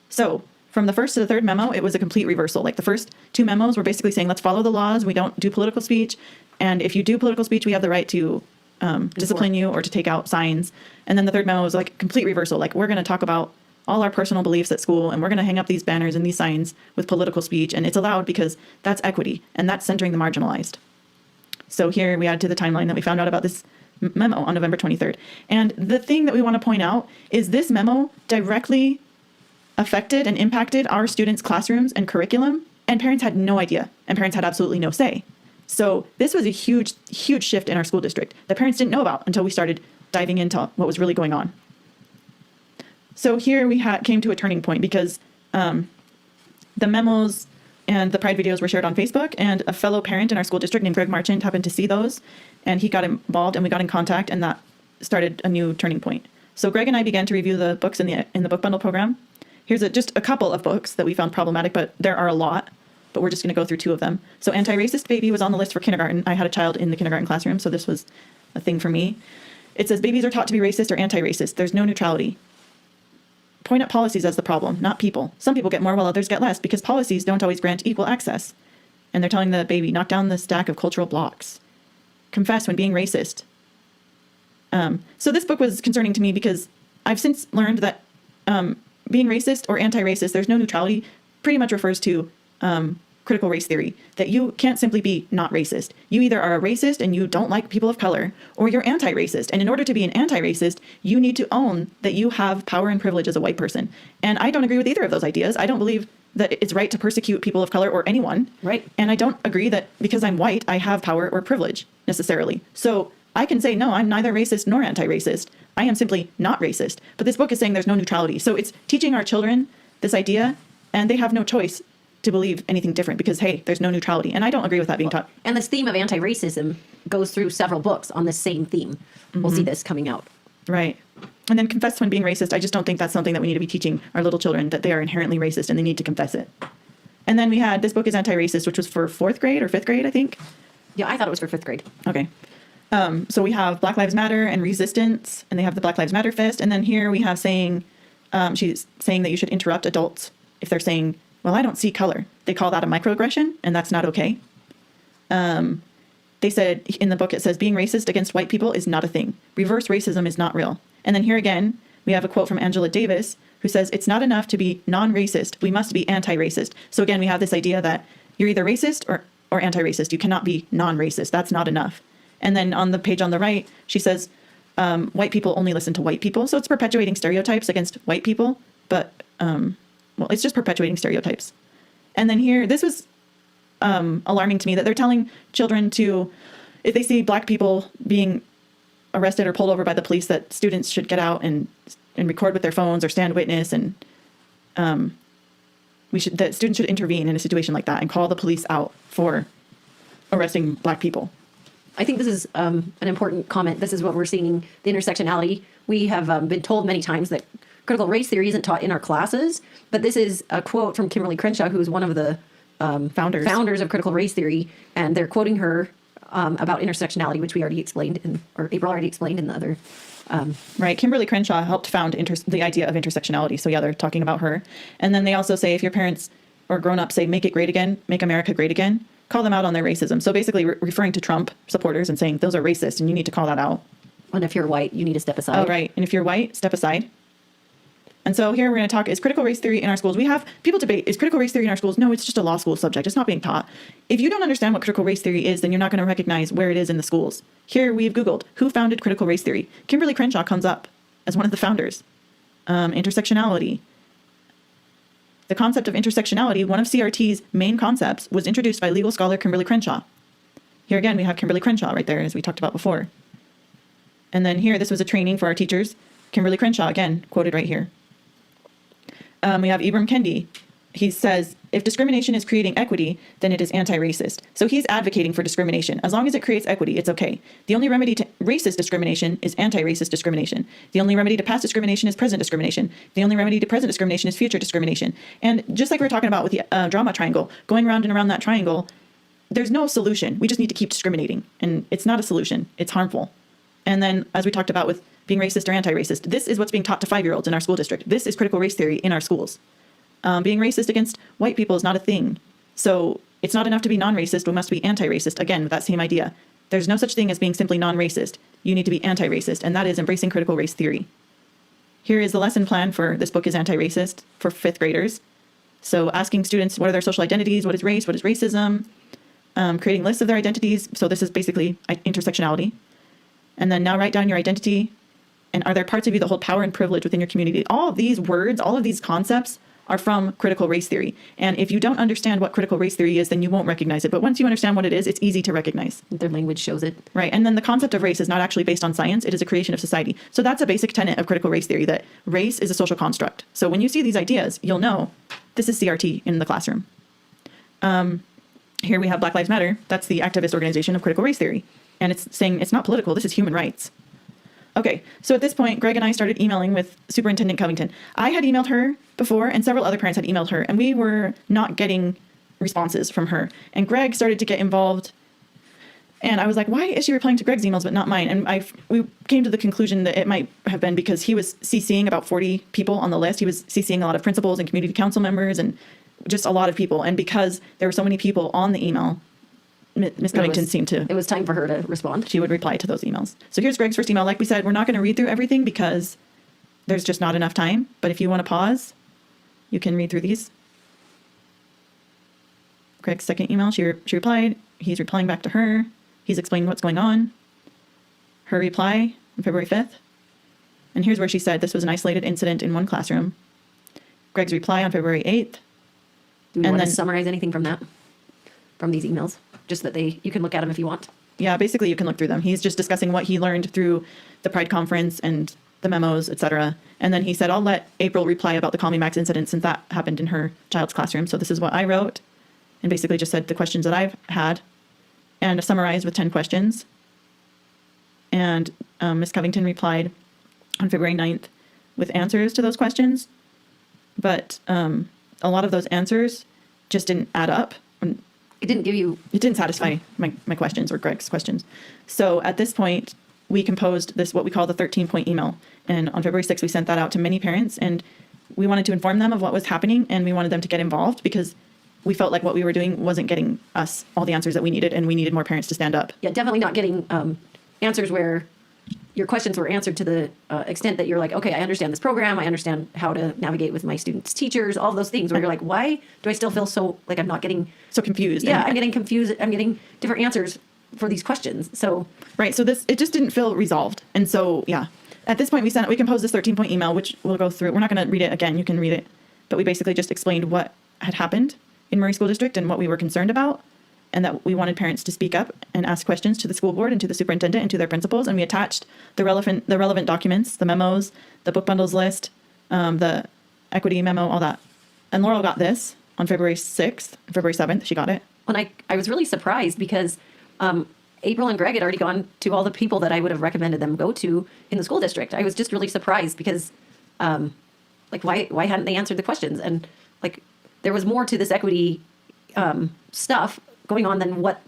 So from the first to the third memo, it was a complete reversal. Like the first two memos were basically saying, let's follow the laws. We don't do political speech. And if you do political speech, we have the right to discipline you or to take out signs. And then the third memo was like complete reversal. Like we're going to talk about all our personal beliefs at school and we're going to hang up these banners and these signs with political speech. And it's allowed because that's equity and that's centering the marginalized. So here we add to the timeline that we found out about this memo on November 23rd. And the thing that we want to point out is this memo directly affected and impacted our students' classrooms and curriculum, and parents had no idea, and parents had absolutely no say. So this was a huge, huge shift in our school district that parents didn't know about until we started diving into what was really going on. So here we came to a turning point because the memos and the Pride videos were shared on Facebook, and a fellow parent in our school district named Greg Marchant happened to see those, and he got involved, and we got in contact, and that started a new turning point. So Greg and I began to review the books in the book bundle program. Here's just a couple of books that we found problematic, but there are a lot, but we're just going to go through two of them. So Anti-Racist Baby was on the list for kindergarten. I had a child in the kindergarten classroom, so this was a thing for me. It says babies are taught to be racist or anti-racist. There's no neutrality. Point at policies as the problem, not people. Some people get more while others get less because policies don't always grant equal access. And they're telling the baby, knock down the stack of cultural blocks. Confess when being racist. So this book was concerning to me because I've since learned that being racist or anti-racist, there's no neutrality, pretty much refers to critical race theory, that you can't simply be not racist. You either are a racist and you don't like people of color, or you're anti-racist. And in order to be an anti-racist, you need to own that you have power and privilege as a white person. And I don't agree with either of those ideas. I don't believe that it's right to persecute people of color or anyone. Right. And I don't agree that because I'm white, I have power or privilege necessarily. So I can say, no, I'm neither racist nor anti-racist. I am simply not racist. But this book is saying there's no neutrality. So it's teaching our children this idea, and they have no choice to believe anything different because, hey, there's no neutrality. And I don't agree with that being taught. And this theme of anti-racism goes through several books on the same theme. We'll see this coming out. Right. And then confess when being racist. I just don't think that's something that we need to be teaching our little children, that they are inherently racist and they need to confess it. And then we had this book is Anti-Racist, which was for 4th grade or 5th grade, I think. Yeah, I thought it was for 5th grade. Okay. So we have Black Lives Matter and Resistance, and they have the Black Lives Matter fist. And then here we have saying, she's saying that you should interrupt adults if they're saying, well, I don't see color. They call that a microaggression, and that's not okay. They said in the book, it says being racist against white people is not a thing. Reverse racism is not real. And then here again, we have a quote from Angela Davis, who says, it's not enough to be non-racist. We must be anti-racist. So again, we have this idea that you're either racist or anti-racist. You cannot be non-racist. That's not enough. And then on the page on the right, she says, white people only listen to white people. So it's perpetuating stereotypes against white people. But, well, it's just perpetuating stereotypes. And then here, this was alarming to me that they're telling children to, if they see black people being arrested or pulled over by the police, that students should get out and record with their phones or stand witness, and that students should intervene in a situation like that and call the police out for arresting Black people. I think this is an important comment. This is what we're seeing, the intersectionality. We have been told many times that critical race theory isn't taught in our classes, but this is a quote from Kimberly Crenshaw, who is one of the founders of critical race theory, and they're quoting her about intersectionality, which we already explained, or April already explained in the other. Right. Kimberly Crenshaw helped found the idea of intersectionality. So yeah, they're talking about her. And then they also say, if your parents or grown-ups say, make it great again, make America great again, call them out on their racism. So basically referring to Trump supporters and saying, those are racist and you need to call that out. And if you're white, you need to step aside. Oh, right. And if you're white, step aside. And so here we're going to talk, is critical race theory in our schools? We have people debate, is critical race theory in our schools? No, it's just a law school subject. It's not being taught. If you don't understand what critical race theory is, then you're not going to recognize where it is in the schools. Here we've Googled, who founded critical race theory? Kimberly Crenshaw comes up as one of the founders. Intersectionality. The concept of intersectionality, one of CRT's main concepts, was introduced by legal scholar Kimberly Crenshaw. Here again, we have Kimberly Crenshaw right there, as we talked about before. And then here, this was a training for our teachers. Kimberly Crenshaw, again, quoted right here. We have Ibram Kendi. He says, if discrimination is creating equity, then it is anti-racist. So he's advocating for discrimination. As long as it creates equity, it's okay. The only remedy to racist discrimination is anti-racist discrimination. The only remedy to past discrimination is present discrimination. The only remedy to present discrimination is future discrimination. And just like we were talking about with the drama triangle, going round and around that triangle, there's no solution. We just need to keep discriminating. And it's not a solution. It's harmful. And then, as we talked about with being racist or anti-racist, this is what's being taught to 5-year-olds in our school district. This is critical race theory in our schools. Being racist against white people is not a thing. So it's not enough to be non-racist. We must be anti-racist. Again, with that same idea. There's no such thing as being simply non-racist. You need to be anti-racist, and that is embracing critical race theory. Here is the lesson plan for this book is anti-racist for 5th graders. So asking students, what are their social identities? What is race? What is racism? Creating lists of their identities. So this is basically intersectionality. And then now write down your identity. And are there parts of you that hold power and privilege within your community? All of these words, all of these concepts are from critical race theory. And if you don't understand what critical race theory is, then you won't recognize it. But once you understand what it is, it's easy to recognize. Their language shows it. Right. And then the concept of race is not actually based on science. It is a creation of society. So that's a basic tenet of critical race theory, that race is a social construct. So when you see these ideas, you'll know this is CRT in the classroom. Here we have Black Lives Matter. That's the activist organization of critical race theory. And it's saying it's not political. This is human rights. Okay, so at this point, Greg and I started emailing with Superintendent Covington. I had emailed her before, and several other parents had emailed her, and we were not getting responses from her. And Greg started to get involved, and I was like, why is she replying to Greg's emails but not mine? And we came to the conclusion that it might have been because he was CCing about 40 people on the list. He was CCing a lot of principals and community council members and just a lot of people. And because there were so many people on the email, Ms. Covington seemed to... It was time for her to respond. She would reply to those emails. So here's Greg's first email. Like we said, we're not going to read through everything because there's just not enough time. But if you want to pause, you can read through these. Greg's second email, she replied. He's replying back to her. He's explaining what's going on. Her reply on February 5th. And here's where she said this was an isolated incident in one classroom. Greg's reply on February 8th. Do we want to summarize anything from that? From these emails? Just that you can look at them if you want. Yeah, basically you can look through them. He's just discussing what he learned through the Pride conference and the memos, etc. And then he said, I'll let April reply about the Call Me Max incident since that happened in her child's classroom. So this is what I wrote, and basically just said the questions that I've had and summarized with 10 questions. And Ms. Covington replied on February 9th with answers to those questions. But a lot of those answers just didn't add up. It didn't give you... It didn't satisfy my questions or Greg's questions. So at this point, we composed this, what we call the 13-point email. And on February 6th, we sent that out to many parents. And we wanted to inform them of what was happening. And we wanted them to get involved because we felt like what we were doing wasn't getting us all the answers that we needed. And we needed more parents to stand up. Yeah, definitely not getting answers where your questions were answered to the extent that you're like, okay, I understand this program. I understand how to navigate with my students' teachers, all those things where you're like, why do I still feel so like I'm not getting... So confused. Yeah, I'm getting confused. I'm getting different answers for these questions. So... Right. So it just didn't feel resolved. And so, yeah, at this point we composed this 13-point email, which we'll go through. We're not going to read it again. You can read it. But we basically just explained what had happened in Murray School District and what we were concerned about. and that we wanted parents to speak up and ask questions to the school board and to the superintendent and to their principals. And we attached the relevant documents, the memos, the book bundles list, the equity memo, all that. And Laurel got this on February 6th, February 7th, she got it. When I was really surprised because April and Greg had already gone to all the people that I would have recommended them go to in the school district. I was just really surprised because, like, why hadn't they answered the questions? And like, there was more to this equity stuff going on than what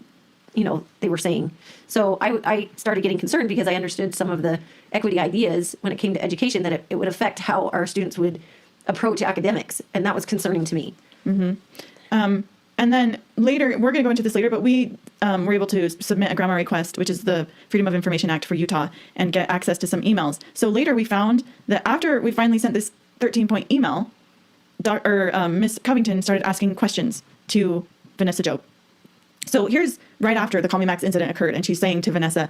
they were saying. So I started getting concerned because I understood some of the equity ideas when it came to education, that it would affect how our students would approach academics, and that was concerning to me. And then later, we're going to go into this later, but we were able to submit a GRAMA request, which is the Freedom of Information Act for Utah, and get access to some emails. So later we found that after we finally sent this 13-point email, Ms. Covington started asking questions to Vanessa Jobe. So here's right after the Call Me Max incident occurred, and she's saying to Vanessa,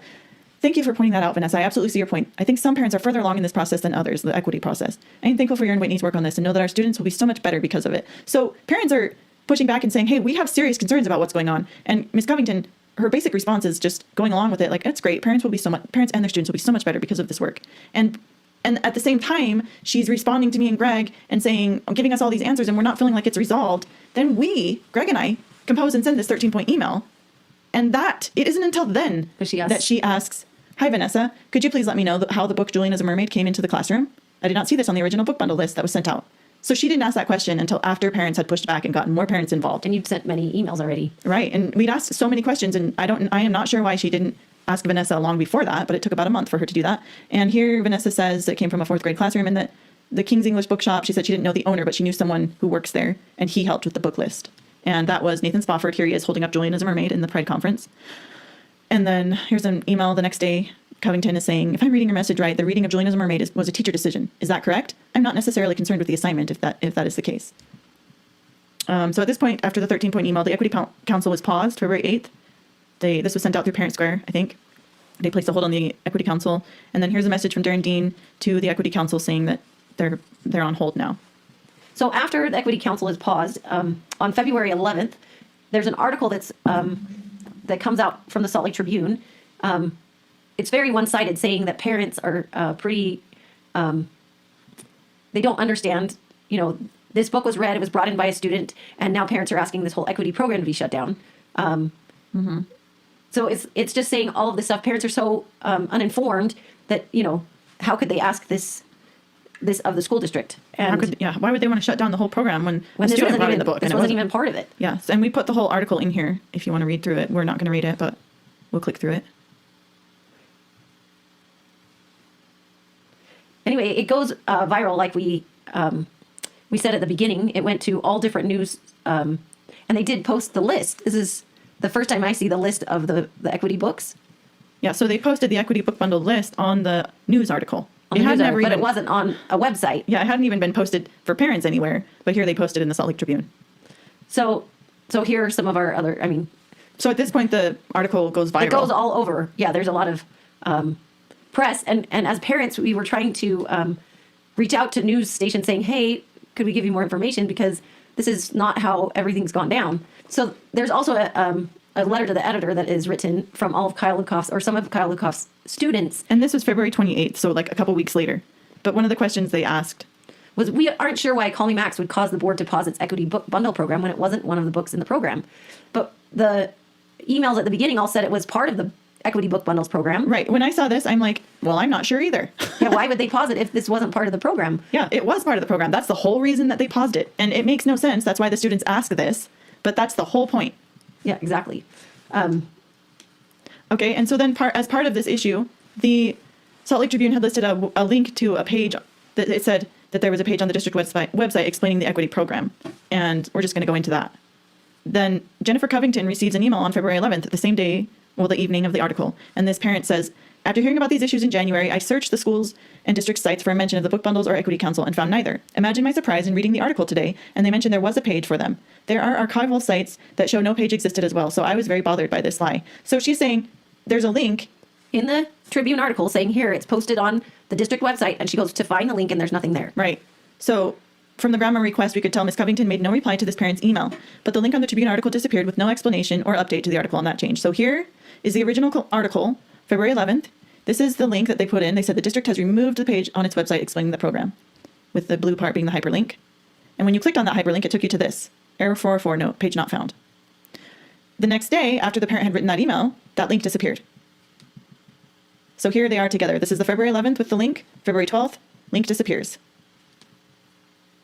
"Thank you for pointing that out, Vanessa. I absolutely see your point. I think some parents are further along in this process than others, the equity process. I am thankful for your and Whitney's work on this and know that our students will be so much better because of it." So parents are pushing back and saying, hey, we have serious concerns about what's going on. And Ms. Covington, her basic response is just going along with it. Like, it's great. Parents and their students will be so much better because of this work. And at the same time, she's responding to me and Greg and saying, giving us all these answers, and we're not feeling like it's resolved. Then we, Greg and I, compose and send this 13-point email. And that, it isn't until then that she asks, "Hi, Vanessa, could you please let me know how the book Julian as a Mermaid came into the classroom? I did not see this on the original book bundle list that was sent out." So she didn't ask that question until after parents had pushed back and gotten more parents involved. And you'd sent many emails already. Right. And we'd asked so many questions, and I am not sure why she didn't ask Vanessa long before that, but it took about a month for her to do that. And here Vanessa says it came from a 4th grade classroom, and that the King's English Bookshop, she said she didn't know the owner, but she knew someone who works there, and he helped with the book list. And that was Nathan Spofford. Here he is holding up Julian as a Mermaid in the Pride conference. And then here's an email the next day. Covington is saying, "If I'm reading your message right, the reading of Julian as a Mermaid was a teacher decision. Is that correct? I'm not necessarily concerned with the assignment if that is the case." So at this point, after the 13-point email, the Equity Council was paused February 8th. This was sent out through Parent Square, I think. They placed a hold on the Equity Council. And then here's a message from Darren Dean to the Equity Council saying that they're on hold now. So after the Equity Council is paused, on February 11th, there's an article that comes out from the Salt Lake Tribune. It's very one-sided, saying that parents are pretty, they don't understand, this book was read, it was brought in by a student, and now parents are asking this whole equity program to be shut down. So it's just saying all of this stuff. Parents are so uninformed that, how could they ask this of the school district? And why would they want to shut down the whole program when a this student wasn't brought in even the book? This wasn't even part of it. Yes, and we put the whole article in here if you want to read through it. We're not going to read it, but we'll click through it. Anyway, it goes viral, like we said at the beginning. It went to all different news, and they did post the list. This is the first time I see the list of the equity books. Yeah, so they posted the equity book bundle list on the news article. But it wasn't on a website. Yeah, it hadn't even been posted for parents anywhere, but here they posted in the Salt Lake Tribune. So here are some of our other, So at this point, the article goes viral. It goes all over. Yeah, there's a lot of press. And as parents, we were trying to reach out to news stations saying, hey, could we give you more information? Because this is not how everything's gone down. So there's also a letter to the editor that is written from all of Kyle Lukoff's, or some of Kyle Lukoff's students. And this was February 28th, so like a couple weeks later. But one of the questions they asked was, we aren't sure why Call Me Max would cause the board to pause its equity book bundle program when it wasn't one of the books in the program. But the emails at the beginning all said it was part of the equity book bundles program. Right. When I saw this, I'm like, well, I'm not sure either. Yeah, why would they pause it if this wasn't part of the program? Yeah, it was part of the program. That's the whole reason that they paused it. And it makes no sense. That's why the students ask this. But that's the whole point. Yeah, exactly. Okay, and so then as part of this issue, the Salt Lake Tribune had listed a link to a page that it said that there was a page on the district website explaining the equity program. And we're just going to go into that. Then Jennifer Covington receives an email on February 11th, the same day, well, the evening of the article. And this parent says, after hearing about these issues in January, I searched the schools and district sites for a mention of the book bundles or equity council and found neither. Imagine my surprise in reading the article today, and they mentioned there was a page for them. There are archival sites that show no page existed as well, so I was very bothered by this lie. So she's saying there's a link in the Tribune article saying here it's posted on the district website, and she goes to find the link and there's nothing there. Right. So from the grammar request, we could tell Ms. Covington made no reply to this parent's email, but the link on the Tribune article disappeared with no explanation or update to the article on that change. So here is the original article, February 11th. This is the link that they put in. They said the district has removed the page on its website explaining the program, with the blue part being the hyperlink. And when you clicked on that hyperlink, it took you to this, error 404 note, page not found. The next day, after the parent had written that email, that link disappeared. So here they are together. This is the February 11th with the link, February 12th, link disappears.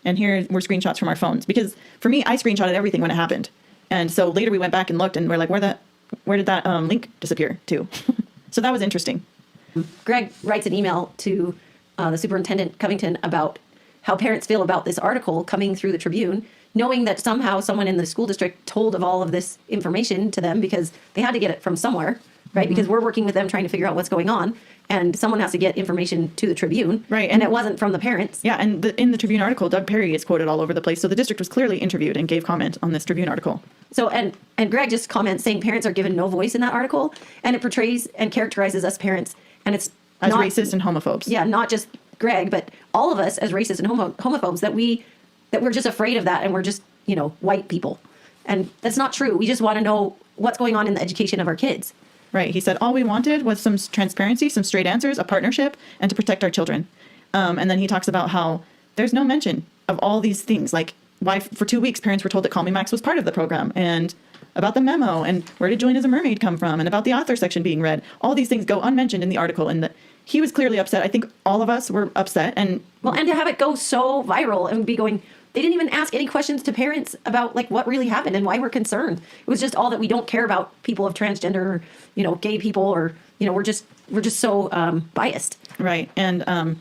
And here were screenshots from our phones, because for me, I screenshotted everything when it happened. And so later we went back and looked and we're like, where did that link disappear to? So that was interesting. Greg writes an email to the superintendent Covington about how parents feel about this article coming through the Tribune, knowing that somehow someone in the school district told of all of this information to them because they had to get it from somewhere, right? Because we're working with them trying to figure out what's going on, and someone has to get information to the Tribune, Right, And and- it wasn't from the parents. Yeah, and in the Tribune article, Doug Perry is quoted all over the place. So the district was clearly interviewed and gave comment on this Tribune article. So and Greg just comments saying parents are given no voice in that article, and it portrays and characterizes us parents, and it's As not racist and homophobes. Yeah, not just Greg, but all of us as racist and homophobes that we're just afraid of that, and we're just white people, and that's not true. We just want to know what's going on in the education of our kids. Right. He said, all we wanted was some transparency, some straight answers, a partnership, and to protect our children. And then he talks about how there's no mention of all these things, like why for 2 weeks parents were told that Call Me Max was part of the program, and about the memo, and where did Join as a Mermaid come from, and about the author section being read. All these things go unmentioned in the article, and he was clearly upset. I think all of us were upset. And Well, and to have it go so viral and be going, they didn't even ask any questions to parents about like what really happened and why we're concerned. It was just all that we don't care about people of transgender, or, gay people, or we're just so biased. right. And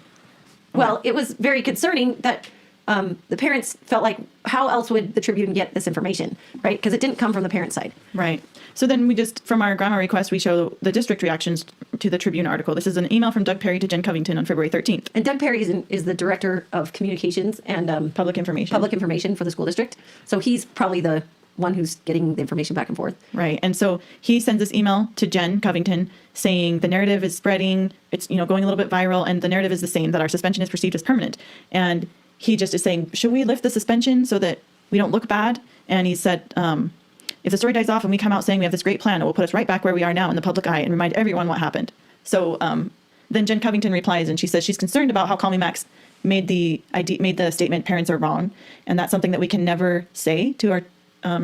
Well, it was very concerning that the parents felt like, how else would the Tribune get this information, right? Because it didn't come from the parent side. right. So then we just, from our grammar request, we show the district reactions to the Tribune article. This is an email from Doug Perry to Jen Covington on February 13th. And Doug Perry is the director of communications and Public information. public information for the school district. So he's probably the one who's getting the information back and forth. Right. And so he sends this email to Jen Covington saying the narrative is spreading, it's going a little bit viral, and the narrative is the same, that our suspension is perceived as permanent. And he just is saying, should we lift the suspension so that we don't look bad? And he said, if the story dies off and we come out saying we have this great plan, it will put us right back where we are now in the public eye and remind everyone what happened. So then Jen Covington replies, and she says she's concerned about how Call Me Max made the statement parents are wrong, and that's something that we can never say to our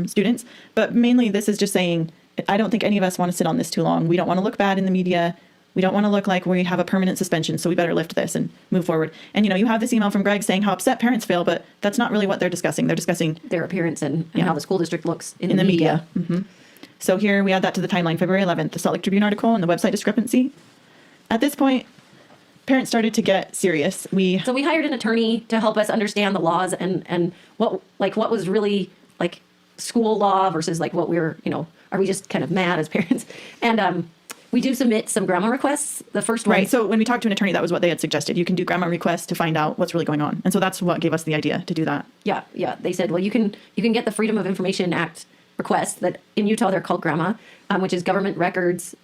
students. But mainly this is just saying, I don't think any of us want to sit on this too long. We don't want to look bad in the media. We don't want to look like we have a permanent suspension, so we better lift this and move forward. And you have this email from Greg saying how upset parents feel, but that's not really what they're discussing. They're discussing Their appearance and Yeah. how the school district looks in in the media. So here we add that to the timeline, February 11th, the Salt Lake Tribune article and the website discrepancy. At this point, parents started to get serious. So we hired an attorney to help us understand the laws and what was really like school law versus like what we're, are we just kind of mad as parents? And we do submit some grammar requests. The first one. Right. So when we talked to an attorney, that was what they had suggested. You can do grammar requests to find out what's really going on. And so that's what gave us the idea to do that. Yeah. They said, well, you can get the Freedom of Information Act requests that in Utah they're called GRAMA, which is government records,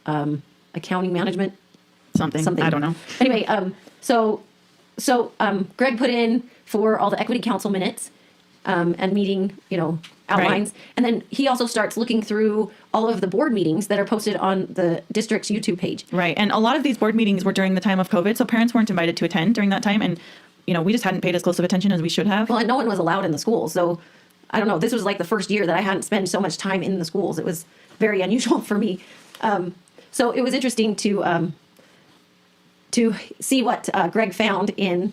accounting management. Something. I don't know. Anyway, so Greg put in for all the Equity Council minutes and meeting, outlines. Right. And then he also starts looking through all of the board meetings that are posted on the district's YouTube page. Right. And a lot of these board meetings were during the time of COVID, so parents weren't invited to attend during that time. And, we just hadn't paid as close of attention as we should have. Well, and no one was allowed in the school. So I don't know. This was like the first year that I hadn't spent so much time in the schools. It was very unusual for me. So it was interesting to see what Greg found in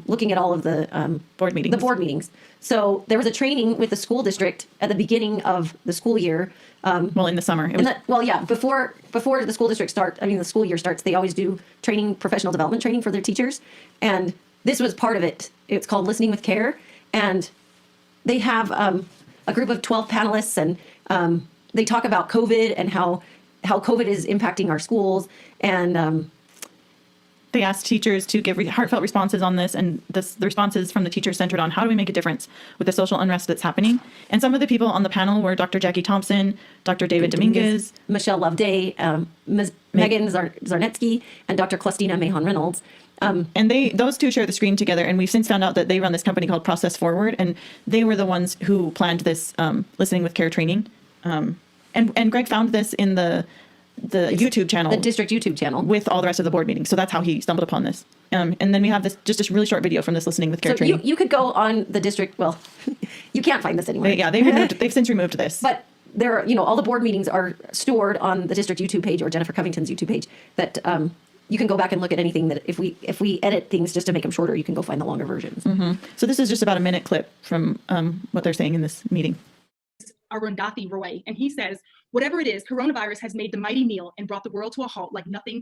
looking at all of the Board meetings. The board meetings. So there was a training with the school district at the beginning of the school year. Well, in the summer. It was, Before the school district the school year starts, they always do training, professional development training for their teachers. And this was part of it. It's called Listening with Care. And they have a group of 12 panelists, and they talk about COVID and how COVID is impacting our schools. And they asked teachers to give heartfelt responses on this, and the responses from the teachers centered on how do we make a difference with the social unrest that's happening. And some of the people on the panel were Dr. Jackie Thompson, Dr. David Dominguez, Michelle Loveday, Megan Zarnetsky, and Dr. Clustina Mahon Reynolds. And those two share the screen together. And we've since found out that they run this company called Process Forward, and they were the ones who planned this listening with care training. And Greg found this in the YouTube channel, The district YouTube channel. with all the rest of the board meetings. So that's how he stumbled upon this. And then we have this just a really short video from this listening with care So training. you could go on the district. Well, you can't find this anywhere. They've since removed this. But there are, all the board meetings are stored on the district YouTube page or Jennifer Covington's YouTube page that you can go back and look at anything that if we edit things just to make them shorter, you can go find the longer versions. So this is just about a minute clip from what they're saying in this meeting. Arundhati Roy, and he says, whatever it is, coronavirus has made the mighty meal and brought the world to a halt like nothing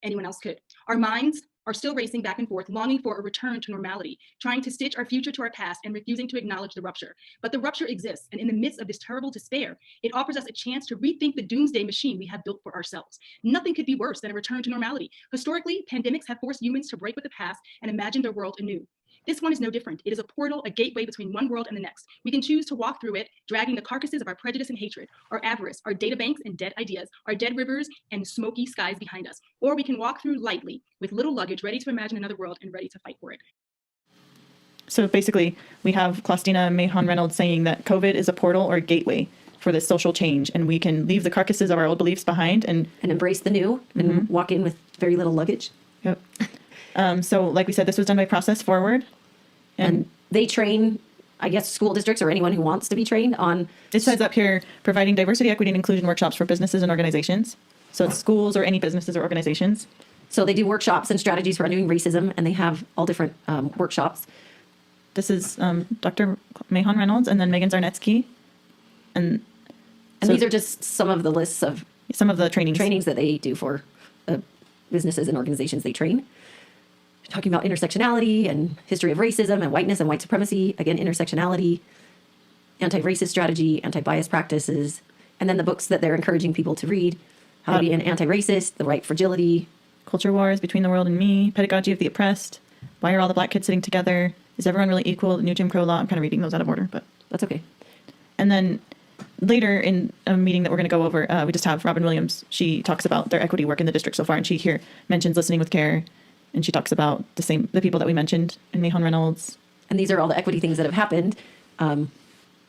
anyone else could. Our minds are still racing back and forth, longing for a return to normality, trying to stitch our future to our past and refusing to acknowledge the rupture. But the rupture exists, and in the midst of this terrible despair, it offers us a chance to rethink the doomsday machine we have built for ourselves. Nothing could be worse than a return to normality. Historically, pandemics have forced humans to break with the past and imagine their world anew. This one is no different. It is a portal, a gateway between one world and the next. We can choose to walk through it, dragging the carcasses of our prejudice and hatred, our avarice, our data banks and dead ideas, our dead rivers and smoky skies behind us. Or we can walk through lightly with little luggage, ready to imagine another world and ready to fight for it. So basically, we have Clastina Mahon Reynolds saying that COVID is a portal or a gateway for this social change, and we can leave the carcasses of our old beliefs behind and embrace the new and walk in with very little luggage. Yep. So like we said, this was done by Process Forward. And they train, I guess, school districts or anyone who wants to be trained on. It says up here, providing diversity, equity, and inclusion workshops for businesses and organizations. So it's schools or any businesses or organizations. So they do workshops and strategies for undoing racism, and they have all different workshops. This is Dr. Mahon Reynolds and then Megan Zarnetsky. And so these are just some of the lists of some of the trainings that they do for businesses and organizations they train. Talking about intersectionality and history of racism and whiteness and white supremacy. Again, intersectionality, anti-racist strategy, anti-bias practices, and then the books that they're encouraging people to read. How to be an anti-racist, The Right Fragility. Culture Wars, Between the World and Me, Pedagogy of the Oppressed, Why Are All the Black Kids Sitting Together, Is Everyone Really Equal, The New Jim Crow Law. I'm kind of reading those out of order, but that's okay. And then later in a meeting that we're going to go over, we just have Robin Williams. She talks about their equity work in the district so far, and she here mentions listening with care. And she talks about the people that we mentioned in Mahon Reynolds. And these are all the equity things that have happened.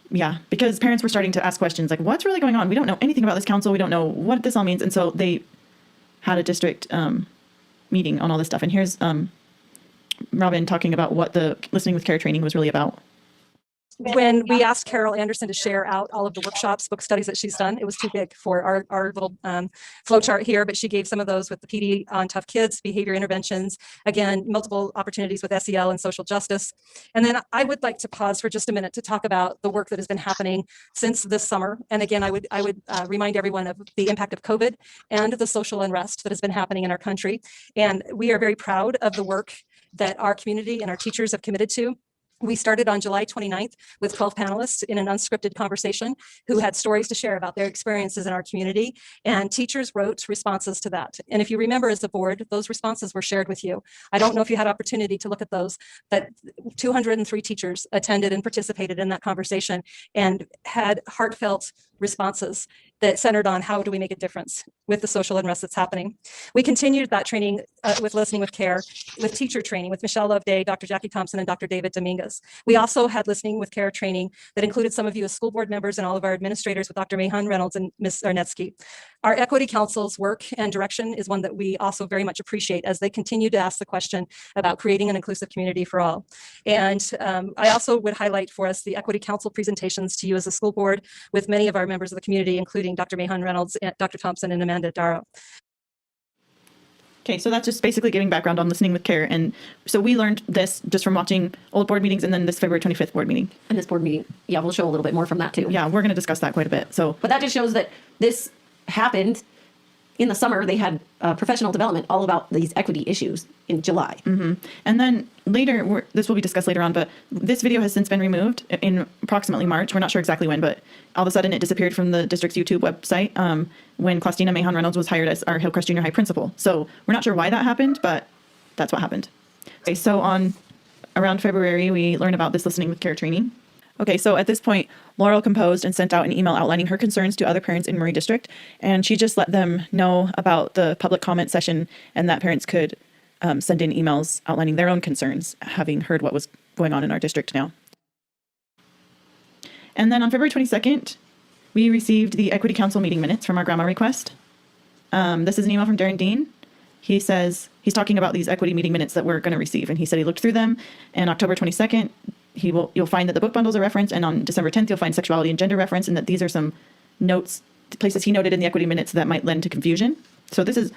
Yeah, because parents were starting to ask questions like, what's really going on? We don't know anything about this council. We don't know what this all means. And so they had a district meeting on all this stuff. And here's Robin talking about what the listening with care training was really about. When we asked Carol Anderson to share out all of the workshops, book studies that she's done, it was too big for our little flow chart here, but she gave some of those with the PD on tough kids, behavior interventions, again, multiple opportunities with SEL and social justice. And then I would like to pause for just a minute to talk about the work that has been happening since this summer. And again, I would remind everyone of the impact of COVID and the social unrest that has been happening in our country. And we are very proud of the work that our community and our teachers have committed to. We started on July 29th with 12 panelists in an unscripted conversation who had stories to share about their experiences in our community, and teachers wrote responses to that. And if you remember as a board, those responses were shared with you. I don't know if you had opportunity to look at those, but 203 teachers attended and participated in that conversation and had heartfelt responses that centered on how do we make a difference with the social unrest that's happening. We continued that training with listening with care, with teacher training with Michelle Loveday, Dr. Jackie Thompson, and Dr. David Dominguez. We also had listening with care training that included some of you as school board members and all of our administrators with Dr. Mahon Reynolds and Ms. Zarnetsky. Our Equity Council's work and direction is one that we also very much appreciate as they continue to ask the question about creating an inclusive community for all. And I also would highlight for us the Equity Council presentations to you as a school board with many of our members of the community, including Dr. Mahon Reynolds, Dr. Thompson, and Amanda Darrow. Okay, so that's just basically giving background on listening with care. And so we learned this just from watching old board meetings and then this February 25th board meeting. And this board meeting, yeah, we'll show a little bit more from that too. Yeah, we're going to discuss that quite a bit. So, but that just shows that this happened in the summer. They had professional development all about these equity issues in July. Mm-hmm. And then later, this will be discussed later on, but this video has since been removed in approximately March. We're not sure exactly when, but all of a sudden it disappeared from the district's YouTube website when Clastina Mahon Reynolds was hired as our Hillcrest Junior High principal. So we're not sure why that happened, but that's what happened. Okay, so around February, we learned about this listening with care training. Okay, so at this point, Laurel composed and sent out an email outlining her concerns to other parents in Murray District, and she just let them know about the public comment session and that parents could send in emails outlining their own concerns, having heard what was going on in our district now. And then on February 22nd, we received the Equity Council meeting minutes from our grandma request. This is an email from Darren Dean. He says he's talking about these equity meeting minutes that we're going to receive, and he said he looked through them. And October 22nd, you'll find that the book bundles are referenced, and on December 10th, you'll find sexuality and gender reference, and that these are some notes, places he noted in the equity minutes that might lend to confusion. So this is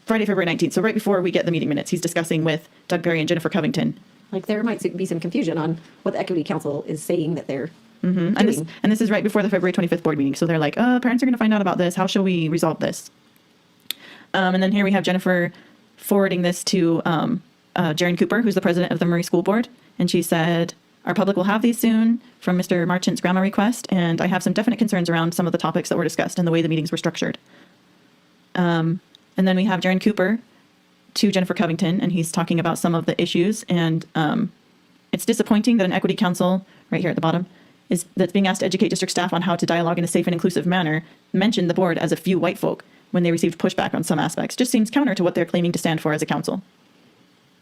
Friday, February 19th. So right before we get the meeting minutes, he's discussing with Doug Perry and Jennifer Covington. Like there might be some confusion on what the Equity Council is saying that they're And this is right before the February 25th board meeting. So they're like, parents are going to find out about this. How shall we resolve this? And then here we have Jennifer forwarding this to Jaren Cooper, who's the president of the Murray School Board. And she said, our public will have these soon from Mr. Marchant's grandma request. And I have some definite concerns around some of the topics that were discussed and the way the meetings were structured. And then we have Jaren Cooper to Jennifer Covington, and he's talking about some of the issues. And it's disappointing that an equity council, right here at the bottom, that's being asked to educate district staff on how to dialogue in a safe and inclusive manner, mentioned the board as a few white folk when they received pushback on some aspects. Just seems counter to what they're claiming to stand for as a council.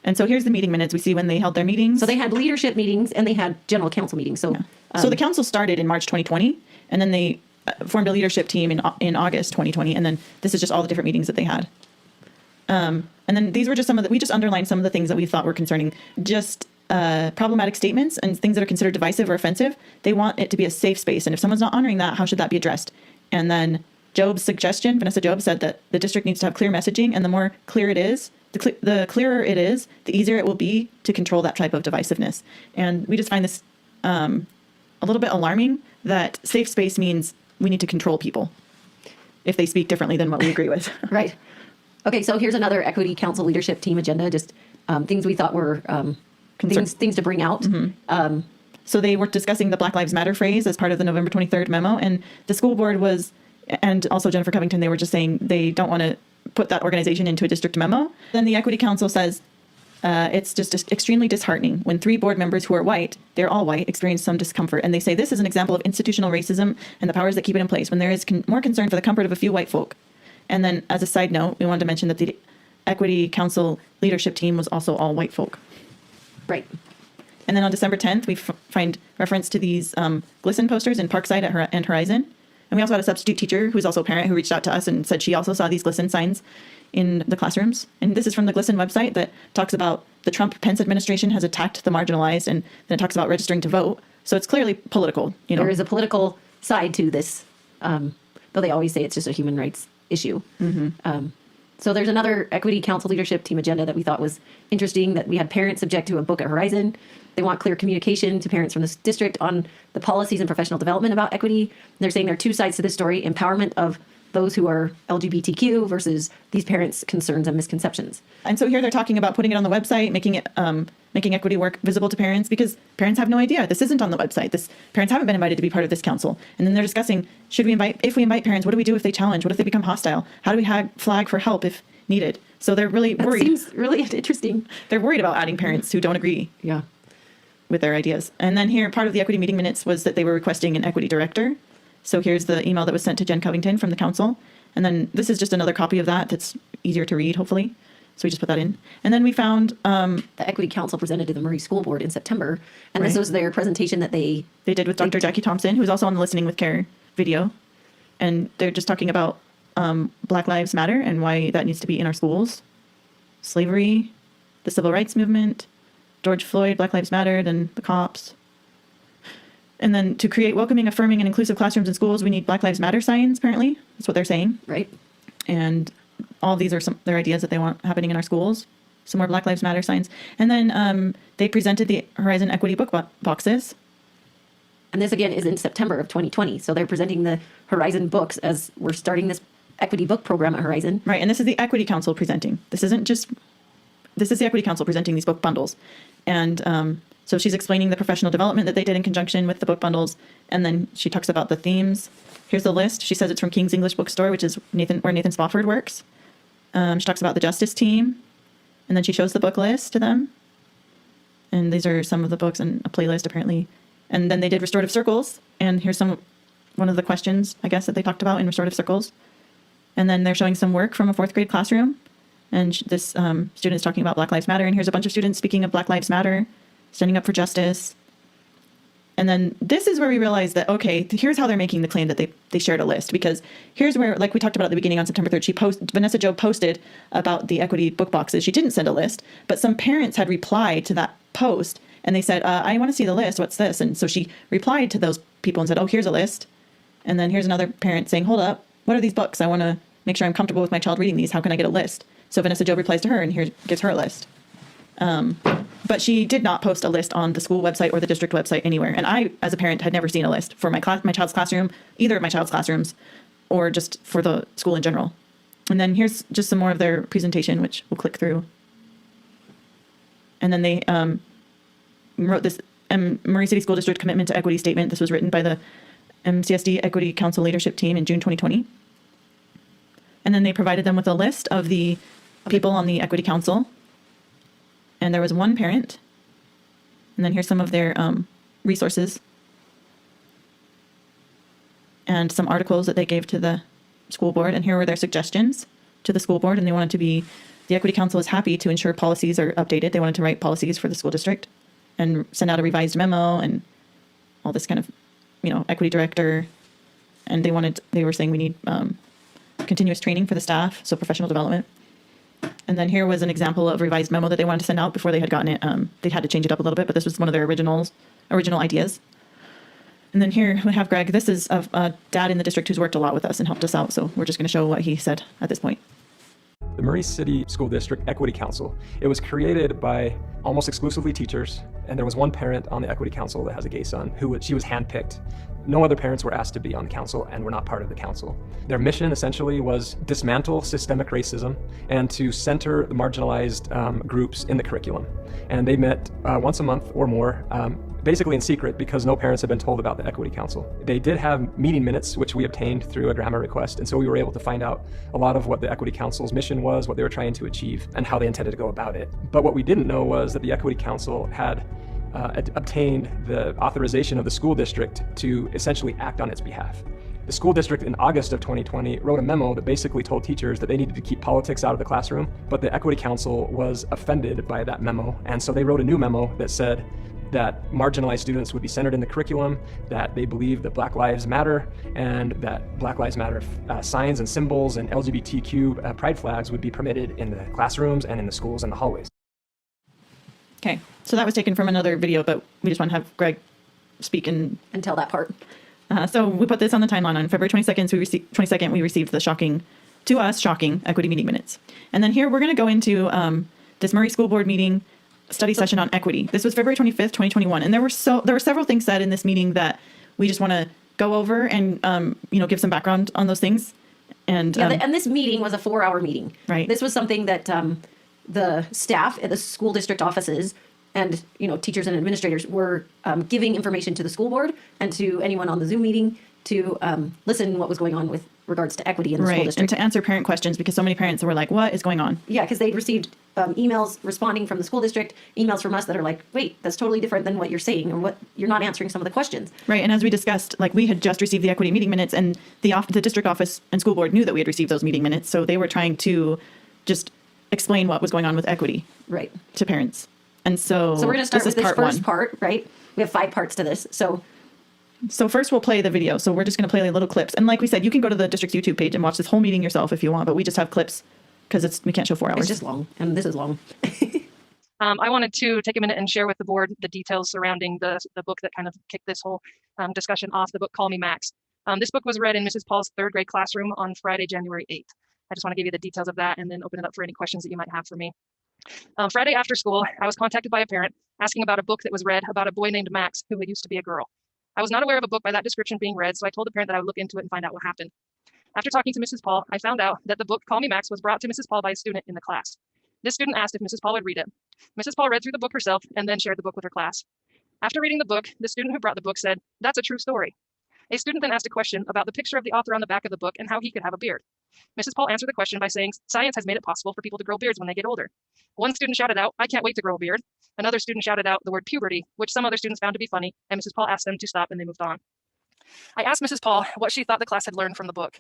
And so here's the meeting minutes. We see when they held their meetings. So they had leadership meetings and they had general council meetings. So, So the council started in March 2020, and then they formed a leadership team in August 2020, and then this is just all the different meetings that they had. And then these were just we just underlined some of the things that we thought were concerning, just problematic statements and things that are considered divisive or offensive. They want it to be a safe space, and if someone's not honoring that, how should that be addressed? And then Job's suggestion, Vanessa Job, said that the district needs to have clear messaging, and the more clear it is, the clearer it is, the easier it will be to control that type of divisiveness. And we just find this a little bit alarming that safe space means we need to control people if they speak differently than what we agree with. right. Okay, so here's another Equity Council leadership team agenda, just things we thought were things to bring out. So they were discussing the Black Lives Matter phrase as part of the November 23rd memo, and the school board was, and also Jennifer Covington, they were just saying they don't want to put that organization into a district memo. Then the Equity Council says it's just extremely disheartening when 3 board members who are white, they're all white, experience some discomfort. And they say this is an example of institutional racism and the powers that keep it in place when there is more concern for the comfort of a few white folk. And then as a side note, we wanted to mention that the Equity Council leadership team was also all white folk. Right. And then on December 10th, we find reference to these GLSEN posters in Parkside and Horizon. And we also had a substitute teacher who's also a parent who reached out to us and said she also saw these GLSEN signs in the classrooms. And this is from the GLSEN website that talks about the Trump-Pence administration has attacked the marginalized, and then it talks about registering to vote. So it's clearly political. There is a political side to this, though they always say it's just a human rights issue. So there's another Equity Council leadership team agenda that we thought was interesting, that we had parents subject to a book at Horizon. They want clear communication to parents from this district on the policies and professional development about equity. They're saying there are 2 sides to this story: empowerment of those who are LGBTQ versus these parents' concerns and misconceptions. And so here they're talking about putting it on the website, making equity work visible to parents, because parents have no idea. This isn't on the website. Parents haven't been invited to be part of this council. And then they're discussing, if we invite parents, what do we do if they challenge? What if they become hostile? How do we flag for help if needed? So they're really worried. That seems really interesting. They're worried about adding parents who don't agree with their ideas. And then here, part of the equity meeting minutes was that they were requesting an equity director. So here's the email that was sent to Jen Covington from the council. And then this is just another copy of that's easier to read, hopefully. So we just put that in. And then we found the Equity Council presented to the Murray School Board in September. And this was their presentation that they did with Dr. Jackie Thompson, who's also on the Listening with Care video. And they're just talking about Black Lives Matter and why that needs to be in our schools. Slavery, the civil rights movement, George Floyd, Black Lives Matter, then the cops. And then to create welcoming, affirming, and inclusive classrooms and schools, we need Black Lives Matter signs, apparently. That's what they're saying. Right. And all these are their ideas that they want happening in our schools. Some more Black Lives Matter signs. And then they presented the Horizon Equity book boxes. And this, again, is in September of 2020. So they're presenting the Horizon books as we're starting this equity book program at Horizon. Right. And this is the Equity Council presenting. This is the Equity Council presenting these book bundles. And so she's explaining the professional development that they did in conjunction with the book bundles. And then she talks about the themes. Here's the list. She says it's from King's English Bookstore, which is where Nathan Spofford works. She talks about the Justice Team. And then she shows the book list to them. And these are some of the books and a playlist, apparently. And then they did Restorative Circles. And here's one of the questions, I guess, that they talked about in Restorative Circles. And then they're showing some work from a 4th grade classroom. And this student is talking about Black Lives Matter. And here's a bunch of students speaking of Black Lives Matter, standing up for justice. And then this is where we realize that, okay, here's how they're making the claim that they shared a list. Because here's where, like we talked about at the beginning on September 3rd, Vanessa Jobe posted about the equity book boxes. She didn't send a list, but some parents had replied to that post and they said, I want to see the list. What's this? And so she replied to those people and said, oh, here's a list. And then here's another parent saying, hold up, what are these books? I want to make sure I'm comfortable with my child reading these. How can I get a list? So Vanessa Jobe replies to her and here gives her a list. But she did not post a list on the school website or the district website anywhere. And I, as a parent, had never seen a list for my child's classroom, either of my child's classrooms, or just for the school in general. And then here's just some more of their presentation, which we'll click through. And then they wrote this Murray City School District Commitment to Equity Statement. This was written by the MCSD Equity Council Leadership Team in June 2020. And then they provided them with a list of the people on the Equity Council. And there was one parent. And then here's some of their resources and some articles that they gave to the school board. And here were their suggestions to the school board. And they wanted to be, the Equity Council is happy to ensure policies are updated. They wanted to write policies for the school district and send out a revised memo and all this kind of, equity director. And they were saying we need continuous training for the staff, so professional development. And then here was an example of revised memo that they wanted to send out before they had gotten it. They had to change it up a little bit, but this was one of their original ideas. And then here we have Greg. This is a dad in the district who's worked a lot with us and helped us out. So we're just going to show what he said at this point. The Murray City School District Equity Council. It was created by almost exclusively teachers, and there was one parent on the Equity Council that has a gay son she was handpicked. No other parents were asked to be on the council and were not part of the council. Their mission essentially was dismantle systemic racism and to center the marginalized groups in the curriculum. And they met once a month or more, basically in secret because no parents had been told about the Equity Council. They did have meeting minutes, which we obtained through a grammar request. And so we were able to find out a lot of what the Equity Council's mission was, what they were trying to achieve, and how they intended to go about it. But what we didn't know was that the Equity Council had obtained the authorization of the school district to essentially act on its behalf. The school district in August of 2020 wrote a memo that basically told teachers that they needed to keep politics out of the classroom, but the Equity Council was offended by that memo. And so they wrote a new memo that said that marginalized students would be centered in the curriculum, that they believe that Black Lives Matter, and that Black Lives Matter signs and symbols and LGBTQ pride flags would be permitted in the classrooms and in the schools and the hallways. Okay, so that was taken from another video, but we just want to have Greg speak and tell that part. So we put this on the timeline on February 22nd. We received the shocking equity meeting minutes. And then here we're going to go into this Murray School Board meeting study session on equity. This was February 25th, 2021. And there were several things said in this meeting that we just want to go over and, give some background on those things. And and this meeting was a 4-hour meeting. Right. This was something that the staff at the school district offices and teachers and administrators were giving information to the school board and to anyone on the Zoom meeting to listen what was going on with regards to equity in the school district. And to answer parent questions because so many parents were like, what is going on? Yeah, because they'd received emails responding from the school district, emails from us that are like, wait, that's totally different than what you're saying or what you're not answering some of the questions. Right. And as we discussed, we had just received the equity meeting minutes and the district office and school board knew that we had received those meeting minutes. So they were trying to just explain what was going on with equity to parents. And so we're going to start with this first one. part, right? We have 5 parts to this. So first we'll play the video. So we're just going to play little clips. And like we said, you can go to the district's YouTube page and watch this whole meeting yourself if you want, but we just have clips because we can't show 4 hours. It's just long, and this is long. I wanted to take a minute and share with the board the details surrounding the book that kind of kicked this whole discussion off, the book Call Me Max. This book was read in Mrs. Paul's 3rd grade classroom on Friday, January 8th. I just want to give you the details of that and then open it up for any questions that you might have for me. Friday after school, I was contacted by a parent asking about a book that was read about a boy named Max who used to be a girl. I was not aware of a book by that description being read, so I told the parent that I would look into it and find out what happened. After talking to Mrs. Paul, I found out that the book Call Me Max was brought to Mrs. Paul by a student in the class. This student asked if Mrs. Paul would read it. Mrs. Paul read through the book herself and then shared the book with her class. After reading the book, the student who brought the book said, "That's a true story." A student then asked a question about the picture of the author on the back of the book and how he could have a beard. Mrs. Paul answered the question by saying, "Science has made it possible for people to grow beards when they get older." One student shouted out, "I can't wait to grow a beard." Another student shouted out the word puberty, which some other students found to be funny, and Mrs. Paul asked them to stop and they moved on. I asked Mrs. Paul what she thought the class had learned from the book.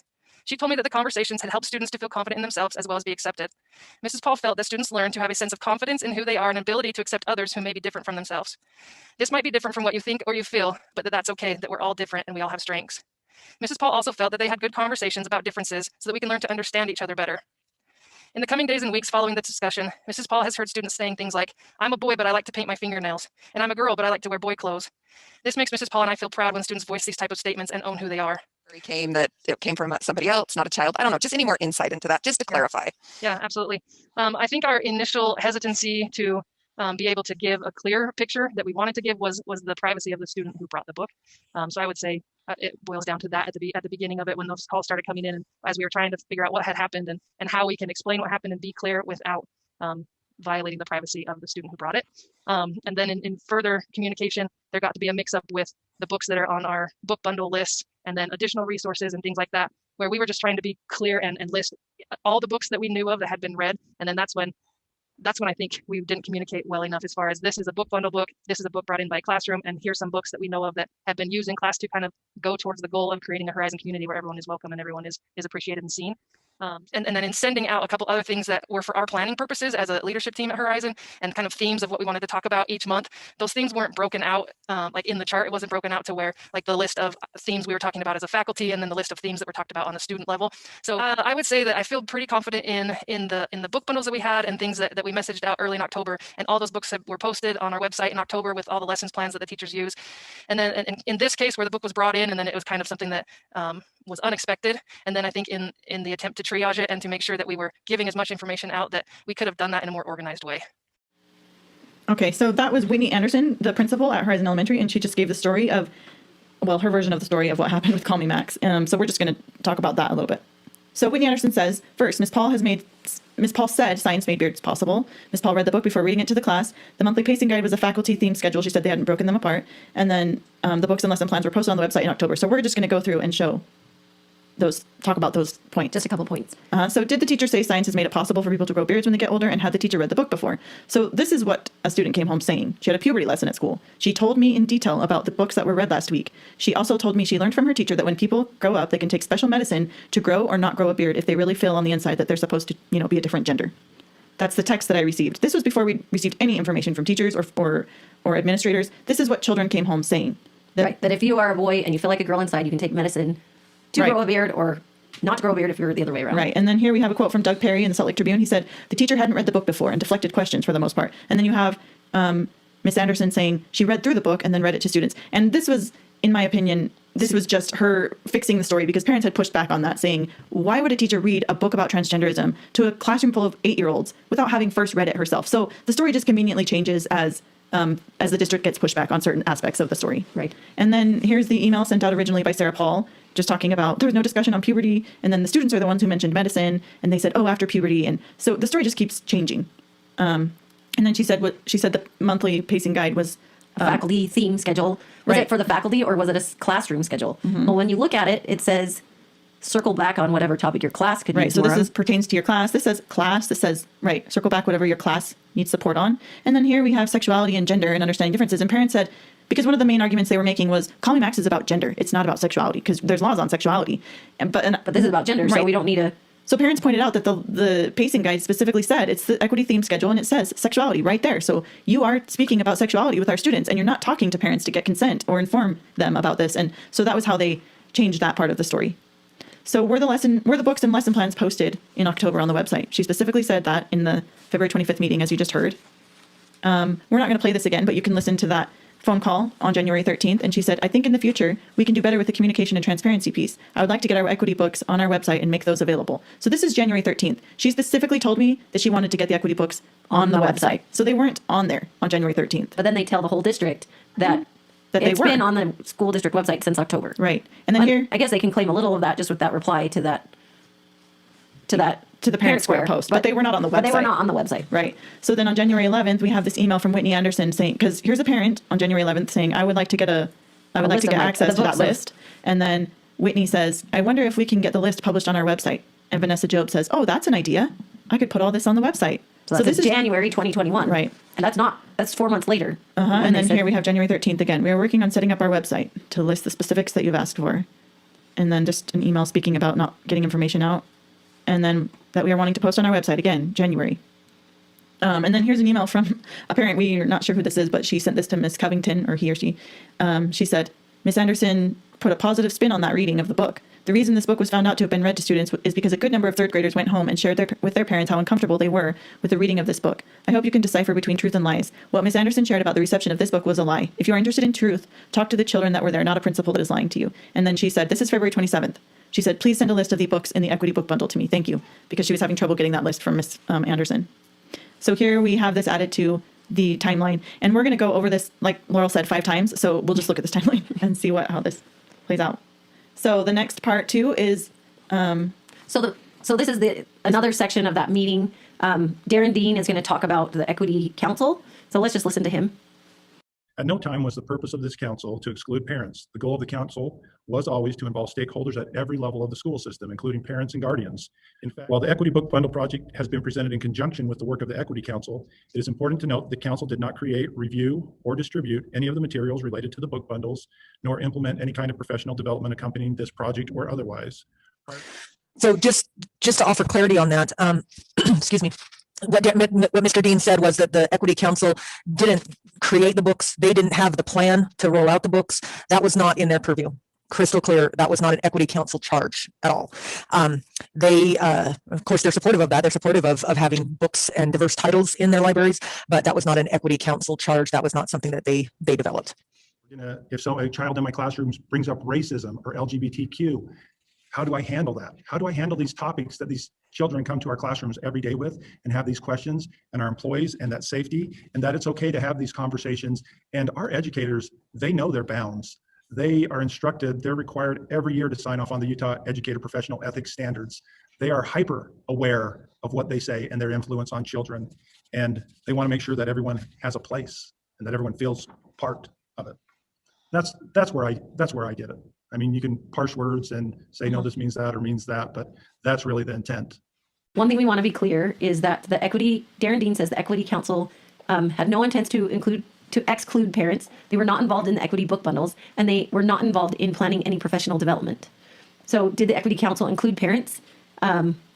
She told me that the conversations had helped students to feel confident in themselves as well as be accepted. Mrs. Paul felt that students learn to have a sense of confidence in who they are and ability to accept others who may be different from themselves. This might be different from what you think or you feel, but that's okay, that we're all different and we all have strengths. Mrs. Paul also felt that they had good conversations about differences so that we can learn to understand each other better. In the coming days and weeks following the discussion, Mrs. Paul has heard students saying things like, "I'm a boy, but I like to paint my fingernails," and "I'm a girl, but I like to wear boy clothes." This makes Mrs. Paul and I feel proud when students voice these type of statements and own who they are. Came that it came from somebody else, not a child. I don't know, just any more insight into that, just to clarify. Yeah, absolutely. I think our initial hesitancy to be able to give a clear picture that we wanted to give was the privacy of the student who brought the book. So I would say it boils down to that at the beginning of it, when those calls started coming in, and as we were trying to figure out what had happened and how we can explain what happened and be clear without violating the privacy of the student who brought it. And then in further communication, there got to be a mix up with the books that are on our book bundle list, and then additional resources and things like that, where we were just trying to be clear and list all the books that we knew of that had been read. And then that's when I think we didn't communicate well enough, as far as this is a book bundle book, this is a book brought in by a classroom, and here's some books that we know of that have been used in class to kind of go towards the goal of creating a Horizon community where everyone is welcome and everyone is appreciated and seen. And then in sending out a couple other things that were for our planning purposes as a leadership team at Horizon, and kind of themes of what we wanted to talk about each month, those things weren't broken out like in the chart. It wasn't broken out to where like the list of themes we were talking about as a faculty, and then the list of themes that were talked about on the student level. So I would say that I feel pretty confident in the book bundles that we had and things that we messaged out early in October, and all those books that were posted on our website in October with all the lessons plans that the teachers use. And then in this case, where the book was brought in, and then it was kind of something that was unexpected. And then I think in the attempt to triage it and to make sure that we were giving as much information out, that we could have done that in a more organized way. Okay, so that was Whitney Anderson, the principal at Horizon Elementary, and she just gave the story of, well, her version of the story of what happened with Call Me Max. So we're just going to talk about that a little bit. So Whitney Anderson says, first, Ms. Paul said science made beards possible. Ms. Paul read the book before reading it to the class. The monthly pacing guide was a faculty themed schedule. She said they hadn't broken them apart. And then the books and lesson plans were posted on the website in October. So we're just going to go through and talk about those points. Just a couple points. So did the teacher say science has made it possible for people to grow beards when they get older, and had the teacher read the book before? So this is what a student came home saying. She had a puberty lesson at school. She told me in detail about the books that were read last week. She also told me she learned from her teacher that when people grow up, they can take special medicine to grow or not grow a beard if they really feel on the inside that they're supposed to, be a different gender. That's the text that I received. This was before we received any information from teachers or administrators. This is what children came home saying. That if you are a boy and you feel like a girl inside, you can take medicine to grow a beard, or not to grow a beard if you're the other way around. Right. And then here we have a quote from Doug Perry in the Salt Lake Tribune. He said, the teacher hadn't read the book before and deflected questions for the most part. And then you have Miss Anderson saying she read through the book and then read it to students. And this was, in my opinion, this was just her fixing the story, because parents had pushed back on that, saying, why would a teacher read a book about transgenderism to a classroom full of 8-year-olds without having first read it herself? So the story just conveniently changes as the district gets pushed back on certain aspects of the story. Right. And then here's the email sent out originally by Sarah Paul, just talking about there was no discussion on puberty. And then the students are the ones who mentioned medicine, and they said, oh, after puberty. And so the story just keeps changing. And then she said the monthly pacing guide was a faculty theme schedule. Was it for the faculty, or was it a classroom schedule? Well, when you look at it, it says circle back on whatever topic your class could use so more this of. pertains to your class. This says class. This says, circle back whatever your class needs support on. And then here we have sexuality and gender and understanding differences. And parents said, because one of the main arguments they were making was Call Me Max is about gender. It's not about sexuality, because there's laws on sexuality. But this is about gender, so we don't need a... So parents pointed out that the pacing guide specifically said it's the equity theme schedule, and it says sexuality right there. So you are speaking about sexuality with our students, and you're not talking to parents to get consent or inform them about this. And so that was how they changed that part of the story. So were the books and lesson plans posted in October on the website? She specifically said that in the February 25th meeting, as you just heard. We're not going to play this again, but you can listen to that phone call on January 13th. And she said, I think in the future, we can do better with the communication and transparency piece. I would like to get our equity books on our website and make those available. So this is January 13th. She specifically told me that she wanted to get the equity books on the website. So they weren't on there on January 13th. But then they tell the whole district that it's been on the school district website since October. Right. And then I guess they can claim a little of that just with that reply to the Parent Square post, but they were not on the website. But they were not on the website. Right. So then on January 11th, we have this email from Whitney Anderson saying, because here's a parent on January 11th saying, I would like to get access to that list. And then Whitney says, I wonder if we can get the list published on our website. And Vanessa Job says, oh, that's an idea. I could put all this on the website. So this is January 2021. Right. And that's 4 months later. And then here we have January 13th again. We are working on setting up our website to list the specifics that you've asked for. and then just an email speaking about not getting information out, and then that we are wanting to post on our website again, January. And then here's an email from a parent. We're not sure who this is, but she sent this to Miss Covington, or he or she. She said, Miss Anderson put a positive spin on that reading of the book. The reason this book was found out to have been read to students is because a good number of third graders went home and shared with their parents how uncomfortable they were with the reading of this book. I hope you can decipher between truth and lies. What Miss Anderson shared about the reception of this book was a lie. If you are interested in truth, talk to the children that were there, not a principal that is lying to you. And then she said, this is February 27th. She said, please send a list of the books in the equity book bundle to me. Thank you. Because she was having trouble getting that list from Miss Anderson. So here we have this added to the timeline, and we're going to go over this, like Laurel said, 5 times. So we'll just look at this timeline and see how this plays out. So the next part too is, So this is another section of that meeting. Darren Dean is going to talk about the Equity Council. So let's just listen to him. At no time was the purpose of this council to exclude parents. The goal of the council was always to involve stakeholders at every level of the school system, including parents and guardians. In fact, while the Equity Book Bundle project has been presented in conjunction with the work of the Equity Council, it is important to note that the council did not create, review, or distribute any of the materials related to the book bundles, nor implement any kind of professional development accompanying this project or otherwise. So just to offer clarity on that, excuse me, what Mr. Dean said was that the Equity Council didn't create the books. They didn't have the plan to roll out the books. That was not in their purview. Crystal clear, that was not an Equity Council charge at all. They, of course, they're supportive of that. They're supportive of having books and diverse titles in their libraries, but that was not an Equity Council charge. That was not something that they developed. If a child in my classroom brings up racism or LGBTQ, how do I handle that? How do I handle these topics that these children come to our classrooms every day with and have these questions, and our employees, and that safety, and that it's okay to have these conversations? And our educators, they know their bounds. They are instructed, they're required every year to sign off on the Utah Educator Professional Ethics Standards. They are hyper aware of what they say and their influence on children. And they want to make sure that everyone has a place and that everyone feels part of it. That's where I get it. I mean, you can parse words and say, no, this means that or means that, but that's really the intent. One thing we want to be clear is that Darren Dean says the Equity Council had no intent to exclude parents. They were not involved in the equity book bundles, and they were not involved in planning any professional development. So did the Equity Council include parents?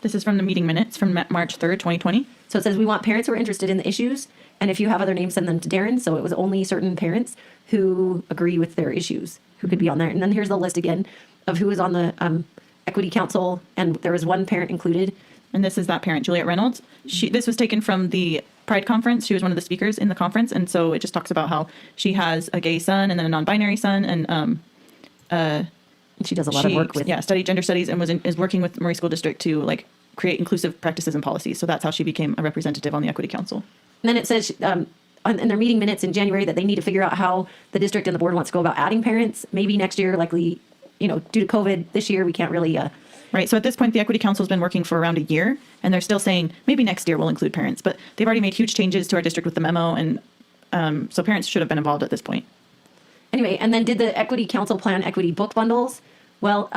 this is from the meeting minutes from March 3rd, 2020. So it says we want parents who are interested in the issues, and if you have other names, send them to Darren. So it was only certain parents who agree with their issues who could be on there. And then here's the list again of who was on the Equity Council, and there was one parent included. And this is that parent, Juliet Reynolds. This was taken from the Pride conference. She was one of the speakers in the conference, and so it just talks about how she has a gay son and then a non-binary son, and she does a lot of work with studied gender studies and is working with Murray School District to like create inclusive practices and policies. So that's how she became a representative on the Equity Council. And then it says in their meeting minutes in January that they need to figure out how the district and the board wants to go about adding parents. Maybe next year, likely, due to COVID this year, we can't really. Right. So at this point, the Equity Council has been working for around a year, and they're still saying maybe next year we'll include parents. But they've already made huge changes to our district with the memo, and so parents should have been involved at this point. Anyway, and then did the Equity Council plan equity book bundles? Well,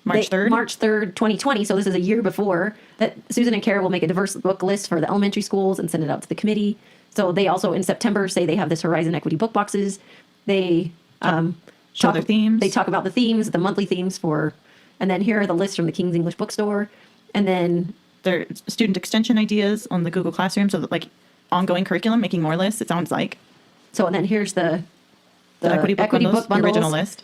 March 3rd? March 3rd, 2020. So this is a year before that. Susan and Kara will make a diverse book list for the elementary schools and send it out to the committee. So they also in September say they have this Horizon Equity book boxes. They show their themes. They talk about the themes, the monthly themes for, and then here are the lists from the King's English Bookstore, and then their student extension ideas on the Google Classroom. So that, like ongoing curriculum, making more lists. It sounds like. So and then here's the Equity book bundles, the original list.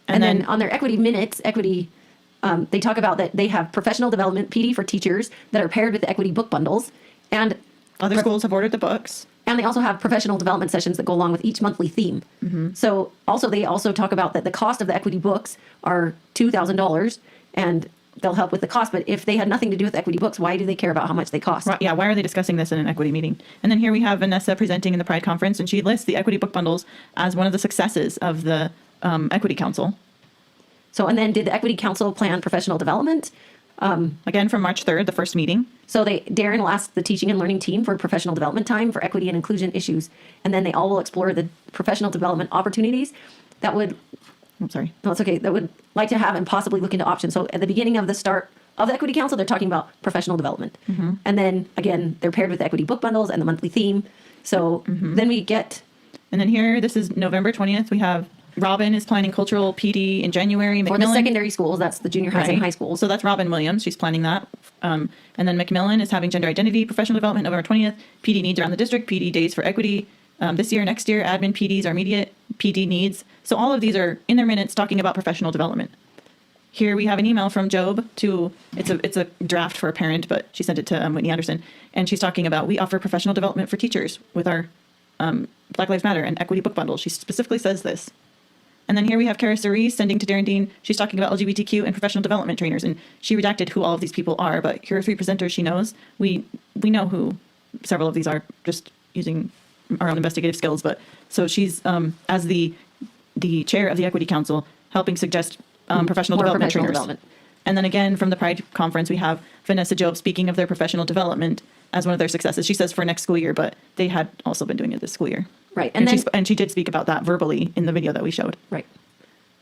And then on their equity minutes, they talk about that they have professional development PD for teachers that are paired with the equity book bundles, and other schools have ordered the books. And they also have professional development sessions that go along with each monthly theme. Mm-hmm. So they also talk about that the cost of the equity books are $2,000, and they'll help with the cost. But if they had nothing to do with equity books, why do they care about how much they cost? Right, yeah, why are they discussing this in an equity meeting? And then here we have Vanessa presenting in the Pride conference, and she lists the equity book bundles as one of the successes of the Equity Council. So, and then did the Equity Council plan professional development? Again, from March 3rd, the first meeting. So Darren will ask the teaching and learning team for professional development time for equity and inclusion issues. And then they all will explore the professional development opportunities that would, that would like to have and possibly look into options. So at the beginning of the start of the Equity Council, they're talking about professional development. Mm-hmm. And then again, they're paired with the equity book bundles and the monthly theme. So then we get. And then here, this is November 20th. We have Robin is planning cultural PD in January. For the Macmillan- secondary schools, that's the junior highs and Right. high schools. So that's Robin Williams. She's planning that. And then Macmillan is having gender identity, professional development, November 20th. PD needs around the district, PD days for equity. This year, next year, admin PDs are immediate PD needs. So all of these are in their minutes talking about professional development. Here we have an email from Job to, it's a draft for a parent, but she sent it to Whitney Anderson. And she's talking about, we offer professional development for teachers with our Black Lives Matter and equity book bundle. She specifically says this. And then here we have Kara Cerise sending to Darren Dean. She's talking about LGBTQ and professional development trainers. And she redacted who all of these people are, but here are 3 presenters she knows. We know who several of these are, just using our own investigative skills. But so she's, as the chair of the Equity Council, helping suggest professional More development professional trainers. development. And then again, from the Pride Conference, we have Vanessa Job speaking of their professional development as one of their successes. She says for next school year, but they had also been doing it this school year. Right. And, And then, she did speak about that verbally in the video that we showed. right.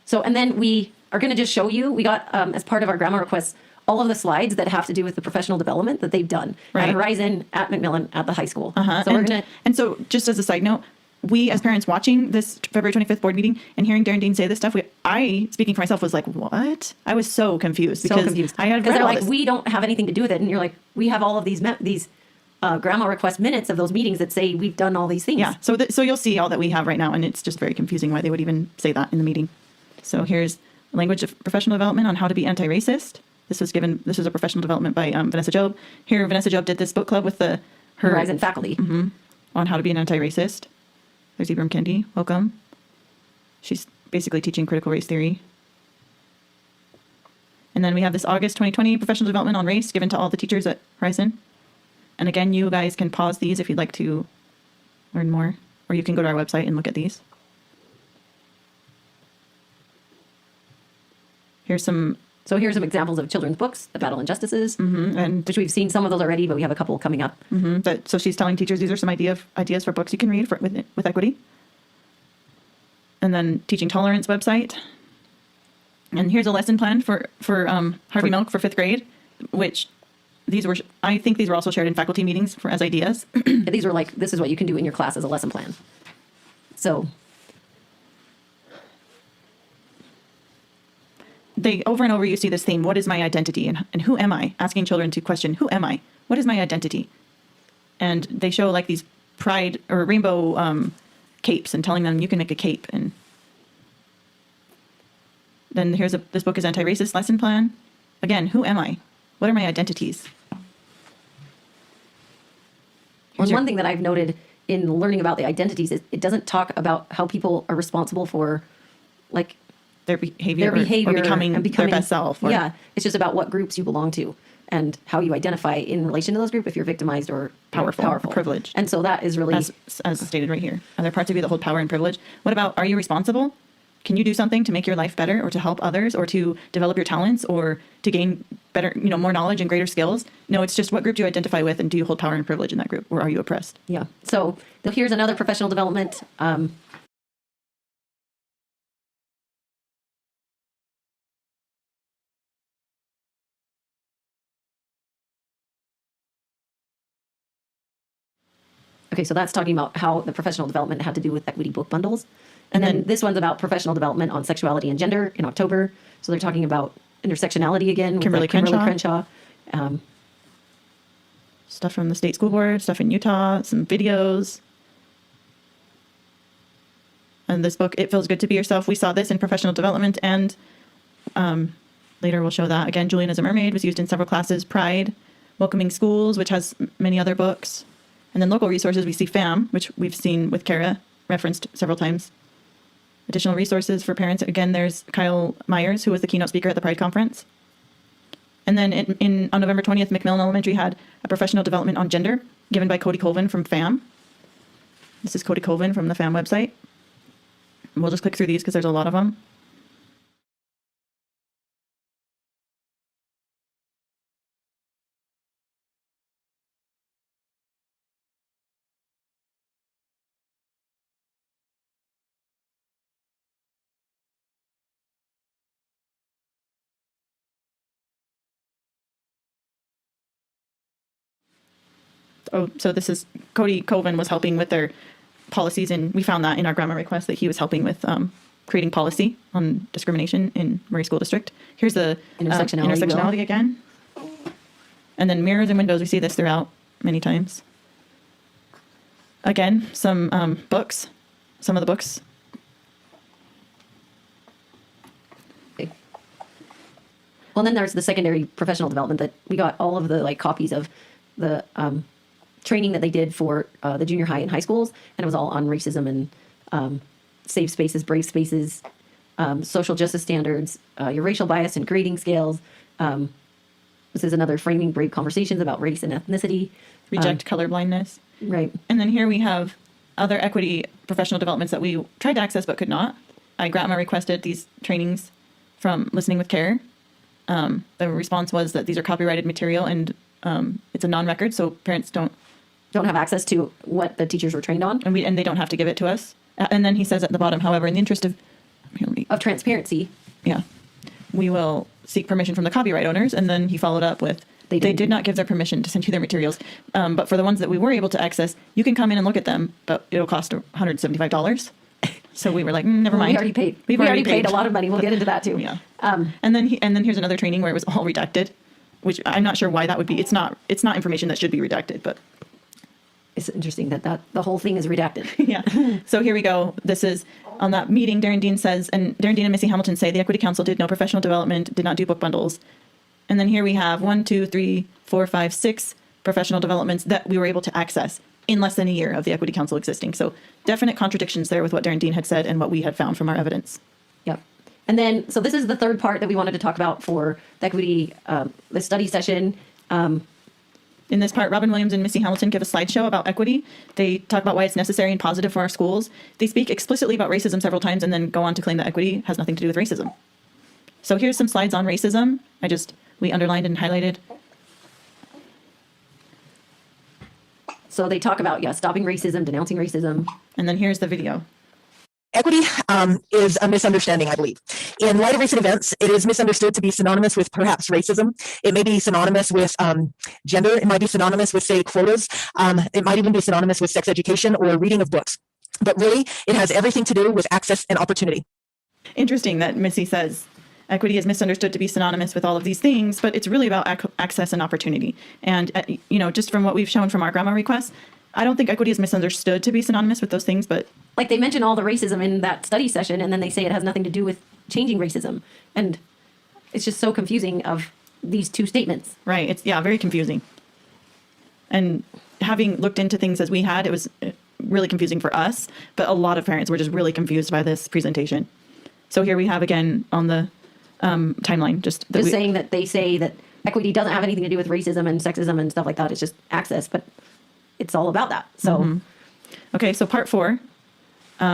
So, and then we are going to just show you, we got, as part of our grandma requests, all of the slides that have to do with the professional development that they've done Right. at Horizon, at Macmillan, at the high school. Uh-huh. So we're going to, And so just as a side note, we as parents watching this February 25th board meeting and hearing Darren Dean say this stuff, I, speaking for myself, was like, what? I was so confused so because confused. I had Because read they're all like, this. we don't have anything to do with it. And you're like, we have all of these, grandma request minutes of those meetings that say we've done all these things. Yeah, so so you'll see all that we have right now, and it's just very confusing why they would even say that in the meeting. So here's language of professional development on how to be anti-racist. This was a professional development by Vanessa Job. Here, Vanessa Job did this book club with her Horizon faculty. on how to be an anti-racist. There's Ibram Kendi, welcome. She's basically teaching critical race theory. And then we have this August 2020 professional development on race given to all the teachers at Horizon. And again, you guys can pause these if you'd like to learn more, or you can go to our website and look at these. Here's some examples of children's books, The Battle Injustices, and which we've seen some of those already, but we have a couple coming up. so she's telling teachers these are some ideas for books you can read with equity. And then Teaching Tolerance website. And here's a lesson plan for Harvey Milk for 5th grade, which I think these were also shared in faculty meetings as ideas. These were like, this is what you can do in your class as a lesson plan. So They over and over you see this theme, what is my identity and who am I? Asking children to question, who am I? What is my identity? And they show like these pride or rainbow capes and telling them you can make a cape. And then this book is anti-racist lesson plan. Again, who am I? What are my identities? one thing that I've noted in learning about the identities is it doesn't talk about how people are responsible for like Their behavior, their or becoming their best self. Or, yeah, it's just about what groups you belong to and how you identify in relation to those groups, if you're victimized or Powerful, or privileged. And so that is really, as stated right here. Are there parts of you that hold power and privilege? What about, are you responsible? Can you do something to make your life better or to help others or to develop your talents or to gain better, more knowledge and greater skills? No, it's just what group do you identify with and do you hold power and privilege in that group or are you oppressed? yeah. So here's another professional development. Okay, so that's talking about how the professional development had to do with equity book bundles. And then this one's about professional development on sexuality and gender in October. So they're talking about intersectionality again with Kimberly Crenshaw. Stuff from the state school board, stuff in Utah, some videos. And this book, It Feels Good to Be Yourself. We saw this in professional development and later we'll show that. Again, Julian as a Mermaid was used in several classes. Pride, Welcoming Schools, which has many other books. And then local resources, we see FAM, which we've seen with Kara referenced several times. Additional resources for parents. Again, there's Kyle Myers, who was the keynote speaker at the Pride Conference. And then on November 20th, Macmillan Elementary had a professional development on gender given by Cody Colvin from FAM. This is Cody Colvin from the FAM website. And we'll just click through these because there's a lot of them. Oh, so this is Cody Colvin was helping with their policies, and we found that in our grandma request that he was helping with creating policy on discrimination in Murray School District. Here's the Intersectionality again. And then mirrors and windows, we see this throughout many times. Again, some books, some of the books. Well, then there's the secondary professional development that we got all of the like copies of the training that they did for the junior high and high schools, and it was all on racism and safe spaces, brave spaces, social justice standards, your racial bias and grading scales. This is another framing brave conversations about race and ethnicity. Reject colorblindness. Right. And then here we have other equity professional developments that we tried to access but could not. GRATMA requested these trainings from Listening with Care. The response was that these are copyrighted material and it's a non-record, so parents don't have access to what the teachers were trained on, and they don't have to give it to us. And then he says at the bottom, however, in the interest of transparency, we will seek permission from the copyright owners. And then he followed up with, they did not give their permission to send you their materials. But for the ones that we were able to access, you can come in and look at them, but it'll cost $175. So we were like, never mind. We already paid. We already paid a lot of money. We'll get into that too. Yeah. And then here's another training where it was all redacted, which I'm not sure why that would be. It's not information that should be redacted, but it's interesting that the whole thing is redacted. Yeah. So here we go. This is on that meeting. Darren Dean says, and Darren Dean and Missy Hamilton say the Equity Council did no professional development, did not do book bundles. And then here we have 1, 2, 3, 4, 5, 6 professional developments that we were able to access in less than a year of the Equity Council existing. So definite contradictions there with what Darren Dean had said and what we had found from our evidence. Yep. And then, so this is the third part that we wanted to talk about for the equity, the study session. In this part, Robin Williams and Missy Hamilton give a slideshow about equity. They talk about why it's necessary and positive for our schools. They speak explicitly about racism several times and then go on to claim that equity has nothing to do with racism. So here's some slides on racism. We underlined and highlighted. So they talk about, stopping racism, denouncing racism. And then here's the video. Equity is a misunderstanding, I believe. In light of recent events, it is misunderstood to be synonymous with perhaps racism. It may be synonymous with gender. It might be synonymous with, say, quotas. It might even be synonymous with sex education or reading of books. But really, it has everything to do with access and opportunity. Interesting that Missy says equity is misunderstood to be synonymous with all of these things, but it's really about access and opportunity. And, just from what we've shown from our GRATMA requests, I don't think equity is misunderstood to be synonymous with those things, but like they mention all the racism in that study session, and then they say it has nothing to do with changing racism. And it's just so confusing of these two statements. Right. It's very confusing. And having looked into things as we had, it was really confusing for us, but a lot of parents were just really confused by this presentation. So here we have again on the timeline, just saying that they say that equity doesn't have anything to do with racism and sexism and stuff like that. It's just access, but it's all about that. So, Okay. So part 4,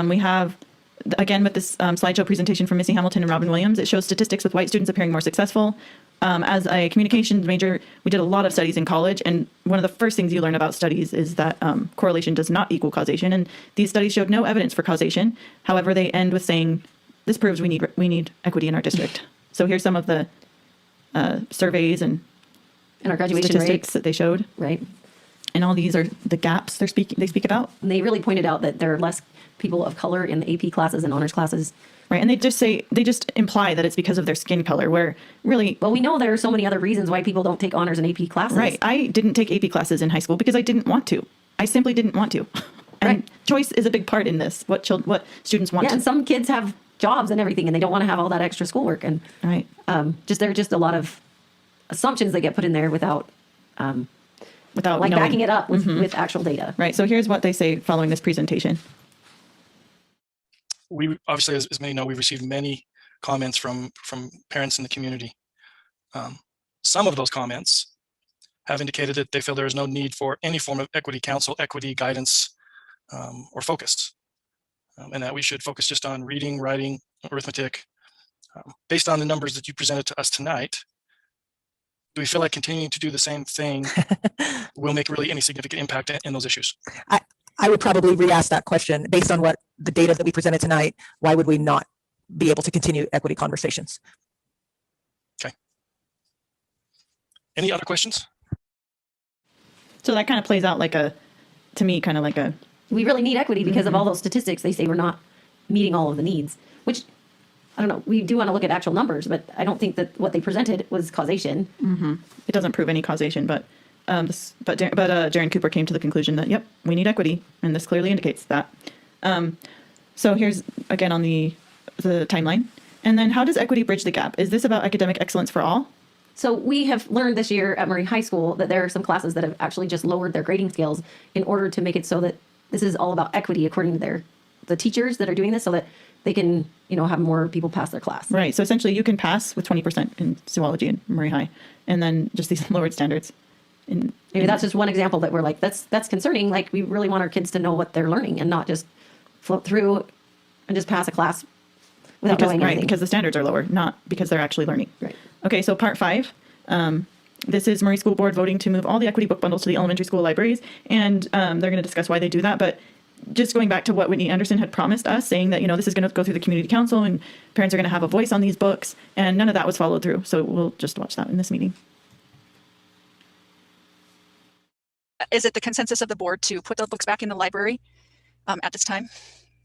we have again with this slideshow presentation from Missy Hamilton and Robin Williams. It shows statistics with white students appearing more successful. As a communications major, we did a lot of studies in college, and one of the first things you learn about studies is that correlation does not equal causation, and these studies showed no evidence for causation. However, they end with saying this proves we need equity in our district. So here's some of the surveys and our graduation statistics rates that they showed. Right. And all these are the gaps they speak about. And they really pointed out that there are less people of color in the AP classes and honors classes. Right. And they just imply that it's because of their skin color, where really... Well, we know there are so many other reasons why people don't take honors and AP classes. Right. I didn't take AP classes in high school because I didn't want to. I simply didn't want to. And choice is a big part in this, what students want to. And some kids have jobs and everything, and they don't want to have all that extra schoolwork. And right. There are just a lot of assumptions that get put in there without knowing. backing it up with actual data. Right. So here's what they say following this presentation. We obviously, as many know, we've received many comments from parents in the community. Some of those comments have indicated that they feel there is no need for any form of equity council, equity guidance, or focus, and that we should focus just on reading, writing, arithmetic. Based on the numbers that you presented to us tonight, do we feel like continuing to do the same thing will make really any significant impact in those issues? I would probably re-ask that question based on what the data that we presented tonight. Why would we not be able to continue equity conversations? Okay. Any other questions? So that kind of plays out to me, kind of like a... We really need equity because of all those statistics. They say we're not meeting all of the needs, which I don't know. We do want to look at actual numbers, but I don't think that what they presented was causation. It doesn't prove any causation, but Jaren Cooper came to the conclusion that, yep, we need equity, and this clearly indicates that. So here's, again, on the timeline. And then how does equity bridge the gap? Is this about academic excellence for all? So we have learned this year at Murray High School that there are some classes that have actually just lowered their grading scales in order to make it so that this is all about equity according to the teachers that are doing this, so that they can, have more people pass their class. Right. So essentially you can pass with 20% in zoology in Murray High, and then just these lowered standards. Maybe that's just one example that we're like, that's concerning. Like, we really want our kids to know what they're learning and not just float through and just pass a class without knowing anything. Because the standards are lower, not because they're actually learning. Right. Okay, so part 5. This is Murray School Board voting to move all the equity book bundles to the elementary school libraries, and they're going to discuss why they do that. But just going back to what Whitney Anderson had promised us, saying that, this is going to go through the community council and parents are going to have a voice on these books, and none of that was followed through. So we'll just watch that in this meeting. Is it the consensus of the board to put the books back in the library at this time?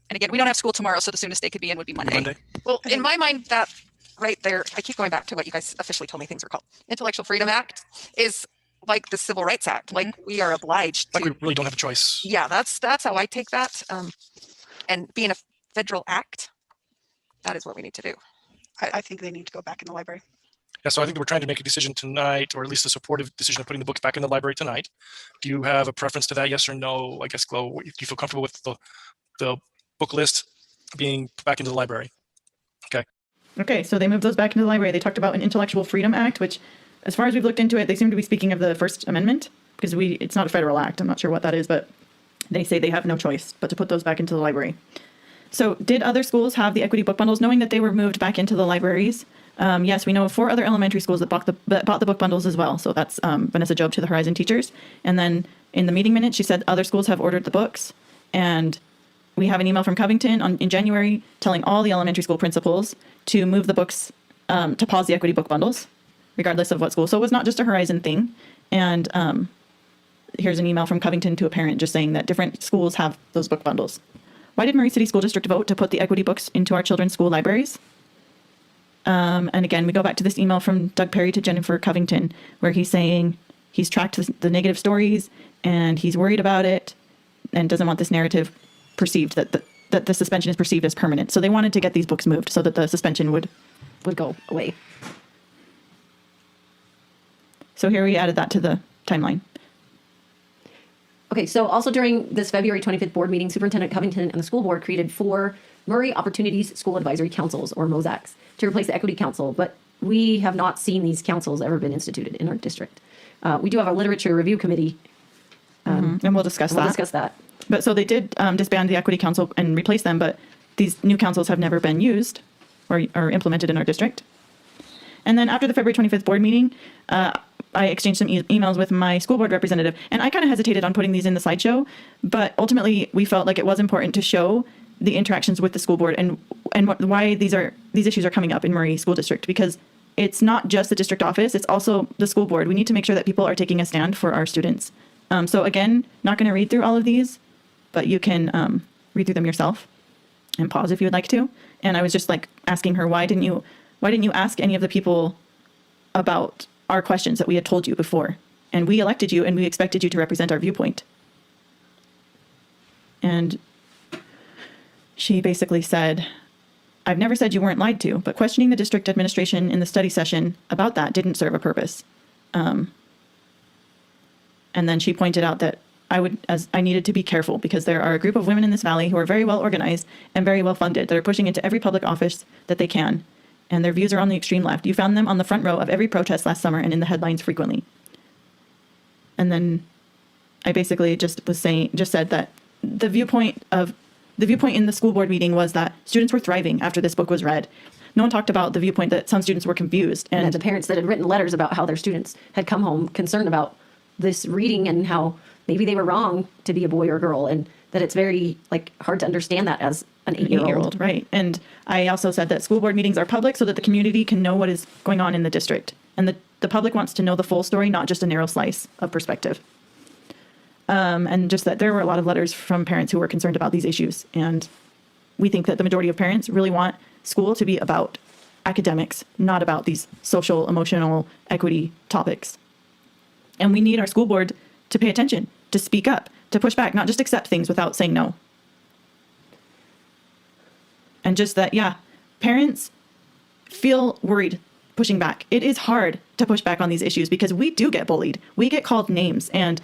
And again, we don't have school tomorrow, so the soonest they could be in would be Monday. Well, in my mind, that right there, I keep going back to what you guys officially told me things are called. Intellectual Freedom Act is like the Civil Rights Act. Like, we are obliged to. Like, we really don't have a choice. Yeah, that's how I take that. And being a federal act, that is what we need to do. I think they need to go back in the library. Yeah, so I think we're trying to make a decision tonight, or at least a supportive decision of putting the books back in the library tonight. Do you have a preference to that, yes or no? I guess, Glo, do you feel comfortable with the book list being put back into the library? Okay, so they moved those back into the library. They talked about an Intellectual Freedom Act, which, as far as we've looked into it, they seem to be speaking of the First Amendment, because it's not a federal act. I'm not sure what that is, but they say they have no choice but to put those back into the library. So did other schools have the equity book bundles, knowing that they were moved back into the libraries? Yes, we know of 4 other elementary schools that bought the book bundles as well. So that's Vanessa Job to the Horizon teachers. And then in the meeting minutes, she said other schools have ordered the books. And we have an email from Covington in January telling all the elementary school principals to move the books, to pause the equity book bundles, regardless of what school. So it was not just a Horizon thing. And here's an email from Covington to a parent just saying that different schools have those book bundles. Why did Murray City School District vote to put the equity books into our children's school libraries? And again, we go back to this email from Doug Perry to Jennifer Covington, where he's saying he's tracked the negative stories and he's worried about it and doesn't want this narrative perceived that the suspension is perceived as permanent. So they wanted to get these books moved so that the suspension would go away. So here we added that to the timeline. Okay, so also during this February 25th board meeting, Superintendent Covington and the school board created 4 Murray Opportunities School Advisory Councils, or MOSACs, to replace the Equity Council, but we have not seen these councils ever been instituted in our district. We do have a literature review committee. And we'll discuss that. But so they did disband the Equity Council and replace them, but these new councils have never been used or implemented in our district. And then after the February 25th board meeting, I exchanged some emails with my school board representative, and I kind of hesitated on putting these in the slideshow, but ultimately we felt like it was important to show the interactions with the school board and why these issues are coming up in Murray School District, because it's not just the district office, it's also the school board. We need to make sure that people are taking a stand for our students. So again, not going to read through all of these, but you can read through them yourself and pause if you would like to. And I was just like asking her, why didn't you ask any of the people about our questions that we had told you before? And we elected you and we expected you to represent our viewpoint. And she basically said, I've never said you weren't lied to, but questioning the district administration in the study session about that didn't serve a purpose. And then she pointed out that I needed to be careful because there are a group of women in this valley who are very well organized and very well funded that are pushing into every public office that they can. And their views are on the extreme left. You found them on the front row of every protest last summer and in the headlines frequently. And then I basically just said that the viewpoint in the school board meeting was that students were thriving after this book was read. No one talked about the viewpoint that some students were confused. And the parents that had written letters about how their students had come home concerned about this reading and how maybe they were wrong to be a boy or girl, and that it's very hard to understand that as an 8-year-old. Right. And I also said that school board meetings are public so that the community can know what is going on in the district. And the public wants to know the full story, not just a narrow slice of perspective. And just that there were a lot of letters from parents who were concerned about these issues. And we think that the majority of parents really want school to be about academics, not about these social, emotional, equity topics. And we need our school board to pay attention, to speak up, to push back, not just accept things without saying no. And just that, yeah, parents feel worried pushing back. It is hard to push back on these issues because we do get bullied. We get called names, and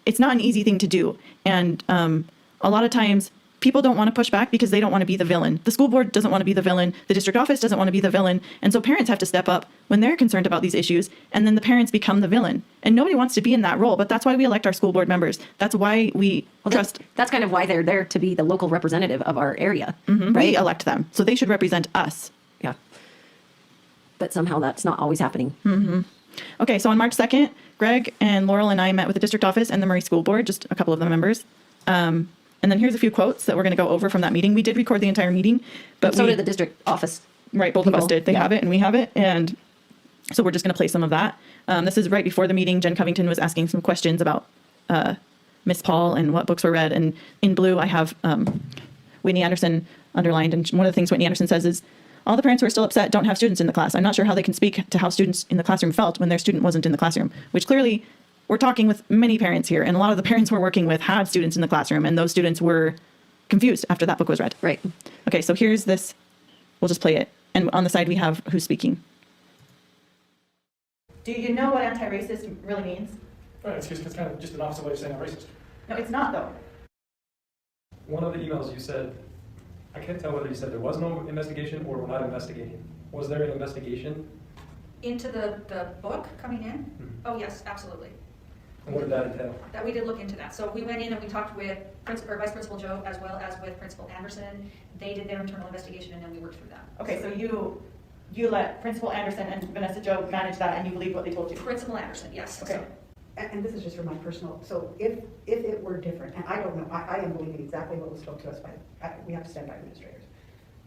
it's not an easy thing to do. And a lot of times people don't want to push back because they don't want to be the villain. The school board doesn't want to be the villain. The district office doesn't want to be the villain. And so parents have to step up when they're concerned about these issues, and then the parents become the villain. And nobody wants to be in that role, but that's why we elect our school board members. That's why we trust. That's kind of why they're there, to be the local representative of our area, right? right? We elect them. So they should represent us. Yeah. But somehow that's not always happening. Okay, so on March 2nd, Greg and Laurel and I met with the district office and the Murray School Board, just a couple of the members. And then here's a few quotes that we're going to go over from that meeting. We did record the entire meeting, but so did the district office. Right, both of us people. did. They Yeah. have it and we have it. And so we're just going to play some of that. This is right before the meeting. Jen Covington was asking some questions about Miss Paul and what books were read. And in blue, I have Whitney Anderson underlined. And one of the things Whitney Anderson says is, all the parents who are still upset don't have students in the class. I'm not sure how they can speak to how students in the classroom felt when their student wasn't in the classroom, which clearly we're talking with many parents here. And a lot of the parents we're working with had students in the classroom, and those students were confused after that book was read. Right. Okay, so here's this. We'll just play it. And on the side, we have who's speaking. Do you know what anti-racist really means? Right, it's kind of just an opposite way of saying I'm racist. No, it's not, though. One of the emails you said, I can't tell whether you said there was no investigation or we're not investigating. Was there an investigation? Into the book coming in? Oh, yes, absolutely. And what did that entail? That we did look into that. So we went in and we talked with Vice Principal Joe as well as with Principal Anderson. They did their internal investigation and then we worked through that. Okay, so you let Principal Anderson and Vanessa Joe manage that, and you believe what they told you? Principal Anderson, yes. Okay. So- And this is just for my personal, so if it were different, and I don't know, I am believing exactly what was told to us by, we have to stand by administrators.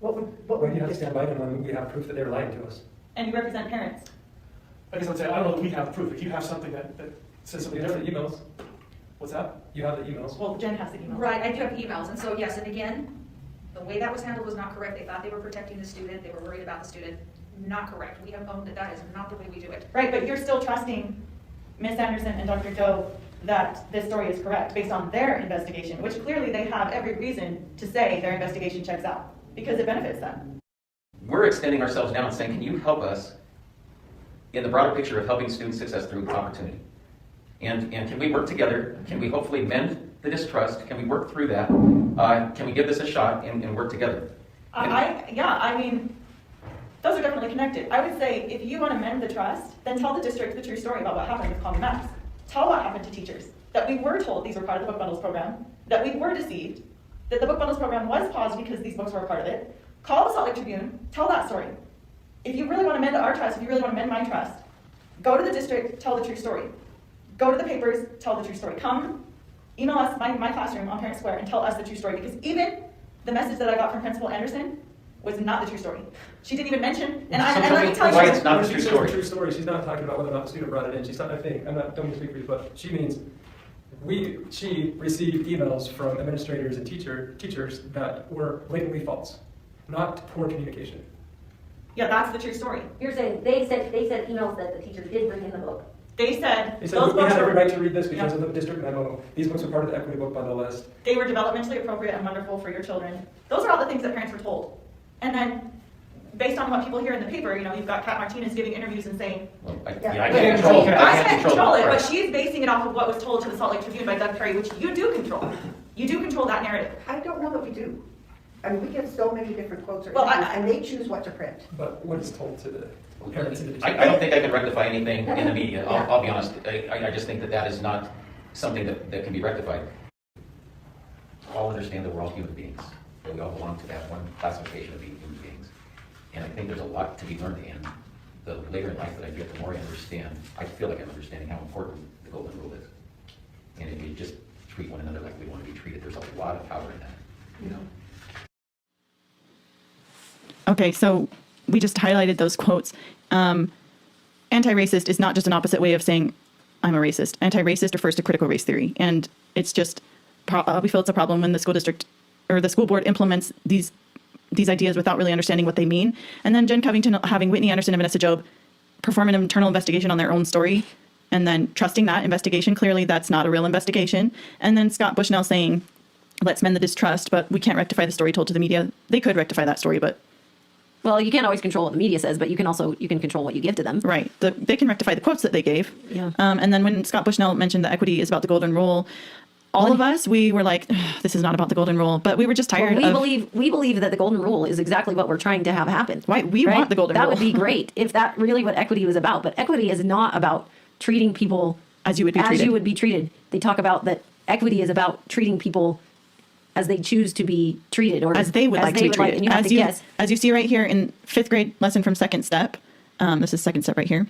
What would Why do you have to stand by them when we have proof that they're lying to us? And you represent parents. I guess I would say, I don't know if we have proof. If you have something that says something different, emails. What's that? You have the emails. Well, Jen has the email. Right, I do have emails. And so, yes, and again, the way that was handled was not correct. They thought they were protecting the student. They were worried about the student. Not correct. We have owned that that is not the way we do it. Right, but you're still trusting Ms. Anderson and Dr. Joe that this story is correct based on their investigation, which clearly they have every reason to say their investigation checks out because it benefits them. We're extending ourselves now and saying, can you help us in the broader picture of helping student success through opportunity? And can we work together? Can we hopefully mend the distrust? Can we work through that? Can we give this a shot and work together? I mean, those are definitely connected. I would say if you want to mend the trust, then tell the district the true story about what happened with Common Maps. Tell what happened to teachers, that we were told these were part of the Book Bundles program, that we were deceived, that the Book Bundles program was paused because these books were a part of it. Call the Salt Lake Tribune, tell that story. If you really want to mend our trust, if you really want to mend my trust, go to the district, tell the true story. Go to the papers, tell the true story. Come, email us, my classroom on Parent Square, and tell us the true story, because even the message that I got from Principal Anderson was not the true story. She didn't even mention, and let me tell you. Why it's not the When true she says story. the true story, she's not talking about whether or not the student brought it in. She's not, I think, don't mean to speak for you, but she means she received emails from administrators and teachers that were blatantly false, not poor communication. Yeah, that's the true story. You're saying they sent emails that the teacher did bring in the book. They said They those said we books had every were, right to read this because of the district memo. These books are part of the equity book bundle list. they were developmentally appropriate and wonderful for your children. Those are all the things that parents were told. And then, based on what people hear in the paper, you've got Kat Martinez giving interviews and saying, I but can't control. I can't control it, right. but she's basing it off of what was told to the Salt Lake Tribune by Doug Perry, which you do control. You do control that narrative. I don't know that we do. I mean, we get so many different quotes or Well, interviews, and they choose what to print. But what is told to the parents and the teachers? I don't think I can rectify anything in the media. I'll be honest. I just think that is not something that can be rectified. All understand that we're all human beings. That we all belong to that one classification of being human beings. And I think there's a lot to be learned. And the later in life that I get, the more I understand. I feel like I'm understanding how important the golden rule is. And if you just treat one another like we want to be treated, there's a lot of power in that. Okay, so we just highlighted those quotes. Anti-racist is not just an opposite way of saying I'm a racist. Anti-racist refers to critical race theory, and it's just we feel it's a problem when the school district or the school board implements these these ideas without really understanding what they mean. And then Jen Covington having Whitney Anderson and Vanessa Job perform an internal investigation on their own story and then trusting that investigation. Clearly, that's not a real investigation. And then Scott Bushnell saying, let's mend the distrust, but we can't rectify the story told to the media. They could rectify that story, but Well, you can't always control what the media says, but you can control what you give to them. right. They can rectify the quotes that they gave. Yeah. And then when Scott Bushnell mentioned that equity is about the golden rule, all of us, we were like, this is not about the golden rule, but we were just tired Well, of. we believe that the golden rule is exactly what we're trying to have happen. Right. We want the golden That rule. would be great if that really what equity was about. But equity is not about treating people as you would be treated. They talk about that equity is about treating people as they choose to be treated, or as they would like to be treated. and you have to guess. As you see right here in 5th grade lesson from Second Step, this is Second Step right here.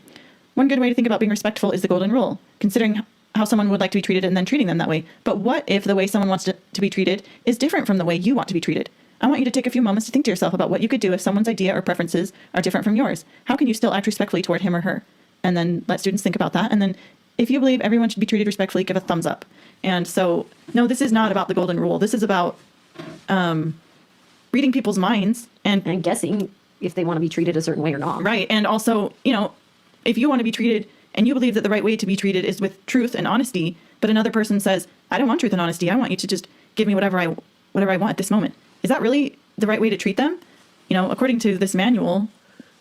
One good way to think about being respectful is the golden rule, considering how someone would like to be treated and then treating them that way. But what if the way someone wants to be treated is different from the way you want to be treated? I want you to take a few moments to think to yourself about what you could do if someone's idea or preferences are different from yours. How can you still act respectfully toward him or her? And then let students think about that. And then if you believe everyone should be treated respectfully, give a thumbs up. And so, no, this is not about the golden rule. This is about reading people's minds and guessing if they want to be treated a certain way or not. Right. And also, if you want to be treated and you believe that the right way to be treated is with truth and honesty, but another person says, I don't want truth and honesty. I want you to just give me whatever I want at this moment. Is that really the right way to treat them? According to this manual,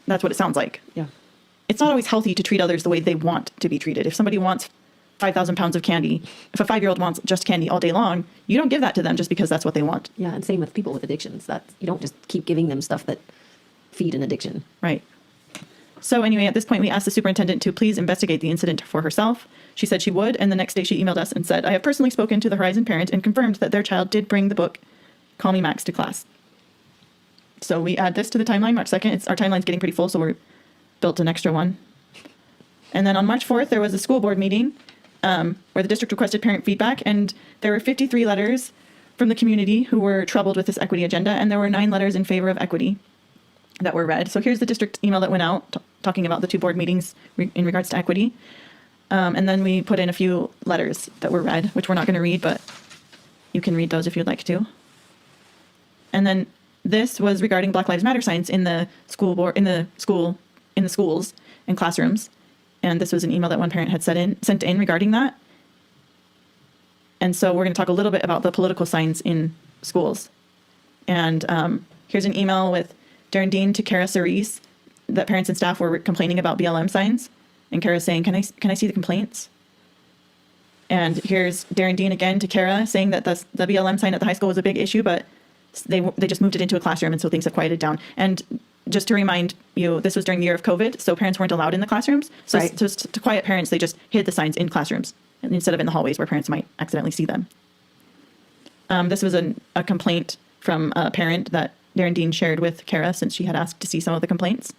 that's what it sounds like. Yeah. It's not always healthy to treat others the way they want to be treated. If somebody wants 5,000 pounds of candy, if a 5-year-old wants just candy all day long, you don't give that to them just because that's what they want. Yeah, and same with people with addictions. That you don't just keep giving them stuff that feed an addiction. Right. So anyway, at this point, we asked the superintendent to please investigate the incident for herself. She said she would, and the next day she emailed us and said, I have personally spoken to the Horizon parent and confirmed that their child did bring the book, Call Me Max, to class. So we add this to the timeline, March 2nd. Our timeline's getting pretty full, so we built an extra one. And then on March 4th, there was a school board meeting where the district requested parent feedback, and there were 53 letters from the community who were troubled with this equity agenda, and there were 9 letters in favor of equity that were read. So here's the district email that went out talking about the 2 board meetings in regards to equity. And then we put in a few letters that were read, which we're not going to read, but you can read those if you'd like to. And then this was regarding Black Lives Matter signs in the school board, in the schools and classrooms. And this was an email that one parent had sent in regarding that. And so we're going to talk a little bit about the political signs in schools. And here's an email with Darren Dean to Kara Cerise that parents and staff were complaining about BLM signs. And Kara's saying, can I see the complaints? And here's Darren Dean again to Kara saying that the BLM sign at the high school was a big issue, but they just moved it into a classroom, and so things have quieted down. And just to remind you, this was during the year of COVID, so parents weren't allowed in the classrooms. So Right. just to quiet parents, they just hid the signs in classrooms instead of in the hallways where parents might accidentally see them. This was a complaint from a parent that Darren Dean shared with Kara since she had asked to see some of the complaints.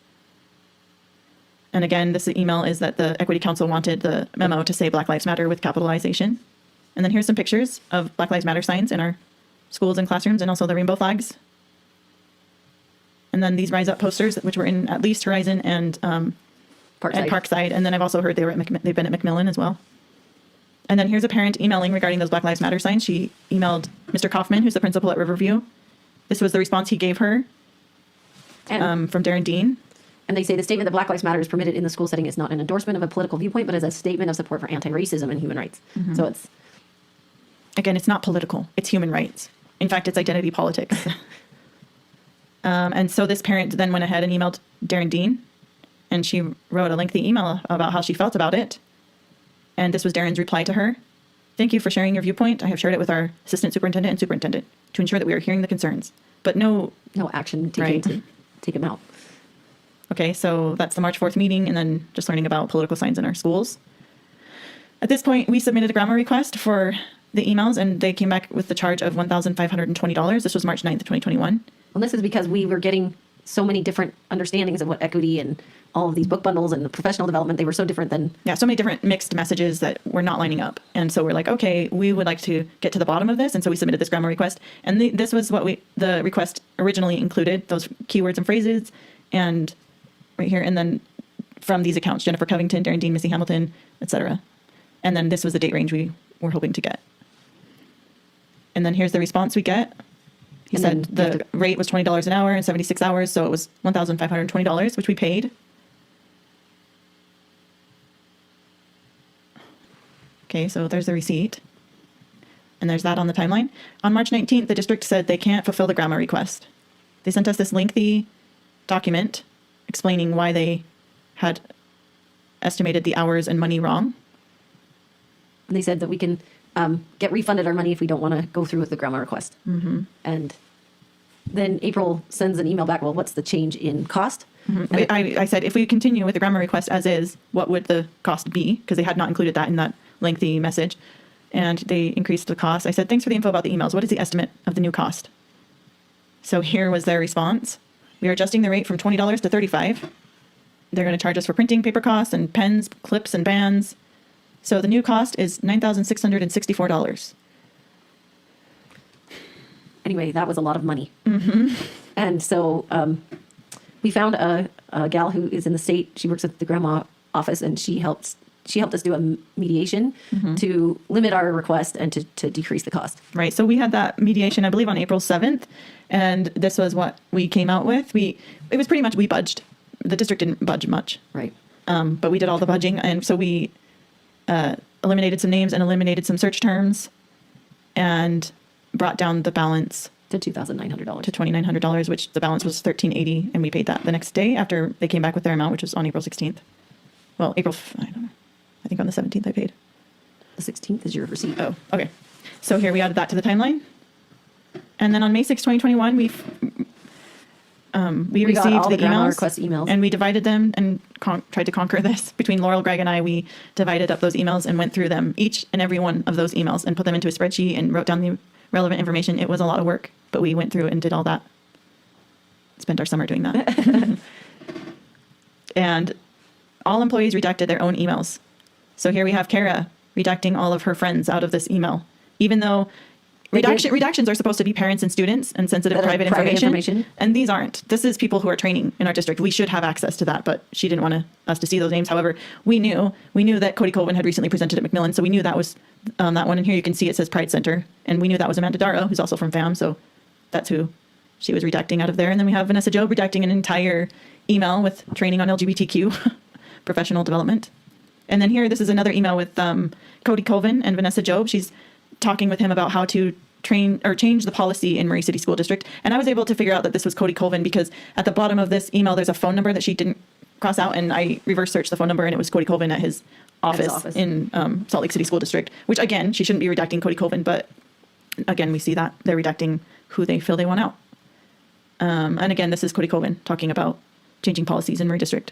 And again, this email is that the Equity Council wanted the memo to say Black Lives Matter with capitalization. And then here's some pictures of Black Lives Matter signs in our schools and classrooms, and also the rainbow flags. And then these Rise Up posters, which were in at least Horizon and Parkside. And then I've also heard they've been at McMillan as well. And then here's a parent emailing regarding those Black Lives Matter signs. She emailed Mr. Kaufman, who's the principal at Riverview. This was the response he gave her from Darren Dean. And they say the statement that Black Lives Matter is permitted in the school setting is not an endorsement of a political viewpoint, but is a statement of support for anti-racism and human rights. Mhm. So it's not political. It's human rights. In fact, it's identity politics. And so this parent then went ahead and emailed Darren Dean, and she wrote a lengthy email about how she felt about it. And this was Darren's reply to her. Thank you for sharing your viewpoint. I have shared it with our assistant superintendent and superintendent to ensure that we are hearing the concerns. But no action taken to take them out. Okay, so that's the March 4th meeting, and then just learning about political signs in our schools. At this point, we submitted a grammar request for the emails, and they came back with the charge of $1,520. This was March 9th, 2021. Well, this is because we were getting so many different understandings of what equity and all of these book bundles and the professional development, they were so different than... Yeah, so many different mixed messages that were not lining up. And so we're like, okay, we would like to get to the bottom of this. And so we submitted this grammar request. And this was what the request originally included, those keywords and phrases, and right here. And then from these accounts, Jennifer Covington, Darren Dean, Missy Hamilton, etc. And then this was the date range we were hoping to get. And then here's the response we get. He And said then you have the rate was $20 an hour and 76 hours, so it was $1,520, which we paid. Okay, so there's the receipt. And there's that on the timeline. On March 19th, the district said they can't fulfill the grandma request. They sent us this lengthy document explaining why they had estimated the hours and money wrong. And they said that we can get refunded our money if we don't want to go through with the grandma request. Mm-hmm. And then April sends an email back, well, what's the change in cost? Mm-hmm. And I said, if we continue with the grandma request as is, what would the cost be? Because they had not included that in that lengthy message. And they increased the cost. I said, thanks for the info about the emails. What is the estimate of the new cost? So here was their response. We are adjusting the rate from $20 to $35. They're going to charge us for printing, paper costs, and pens, clips, and bands. So the new cost is $9,664. Anyway, that was a lot of money. Mm-hmm. And so we found a gal who is in the state. She works at the grandma office, and she helped us do a mediation to limit our request and to decrease the cost. Right. So we had that mediation, I believe, on April 7th. And this was what we came out with. It was pretty much, we budged. The district didn't budge much. Right. But we did all the budging. And so we eliminated some names and eliminated some search terms and brought down the balance to $2,900. To $2,900, which the balance was $1,380. And we paid that the next day after they came back with their amount, which was on April 16th. Well, I don't know. I think on the 17th I paid. The 16th is your receipt. Oh, okay. So here we added that to the timeline. And then on May 6, 2021, we We got received all the the grandma emails, request emails. and we divided them and tried to conquer this. Between Laurel, Greg, and I, we divided up those emails and went through them, each and every one of those emails, and put them into a spreadsheet and wrote down the relevant information. It was a lot of work, but we went through and did all that. Spent our summer doing that. And all employees redacted their own emails. So here we have Kara redacting all of her friends out of this email, even though redactions are supposed to be parents and students and sensitive That are private private information. information. And these aren't. This is people who are training in our district. We should have access to that, but she didn't want us to see those names. However, we knew that Cody Colvin had recently presented at Macmillan, so we knew that was that one. And here you can see it says Pride Center, and we knew that was Amanda Darrow, who's also from FAM, so that's who she was redacting out of there. And then we have Vanessa Job redacting an entire email with training on LGBTQ professional development. And then here, this is another email with Cody Colvin and Vanessa Job. She's talking with him about how to train or change the policy in Murray City School District. And I was able to figure out that this was Cody Colvin because at the bottom of this email, there's a phone number that she didn't cross out. And I reverse searched the phone number and it was Cody Colvin at his office in Salt Lake City School District, which again, she shouldn't be redacting Cody Colvin, but again, we see that they're redacting who they feel they want out. And again, this is Cody Colvin talking about changing policies in Murray District.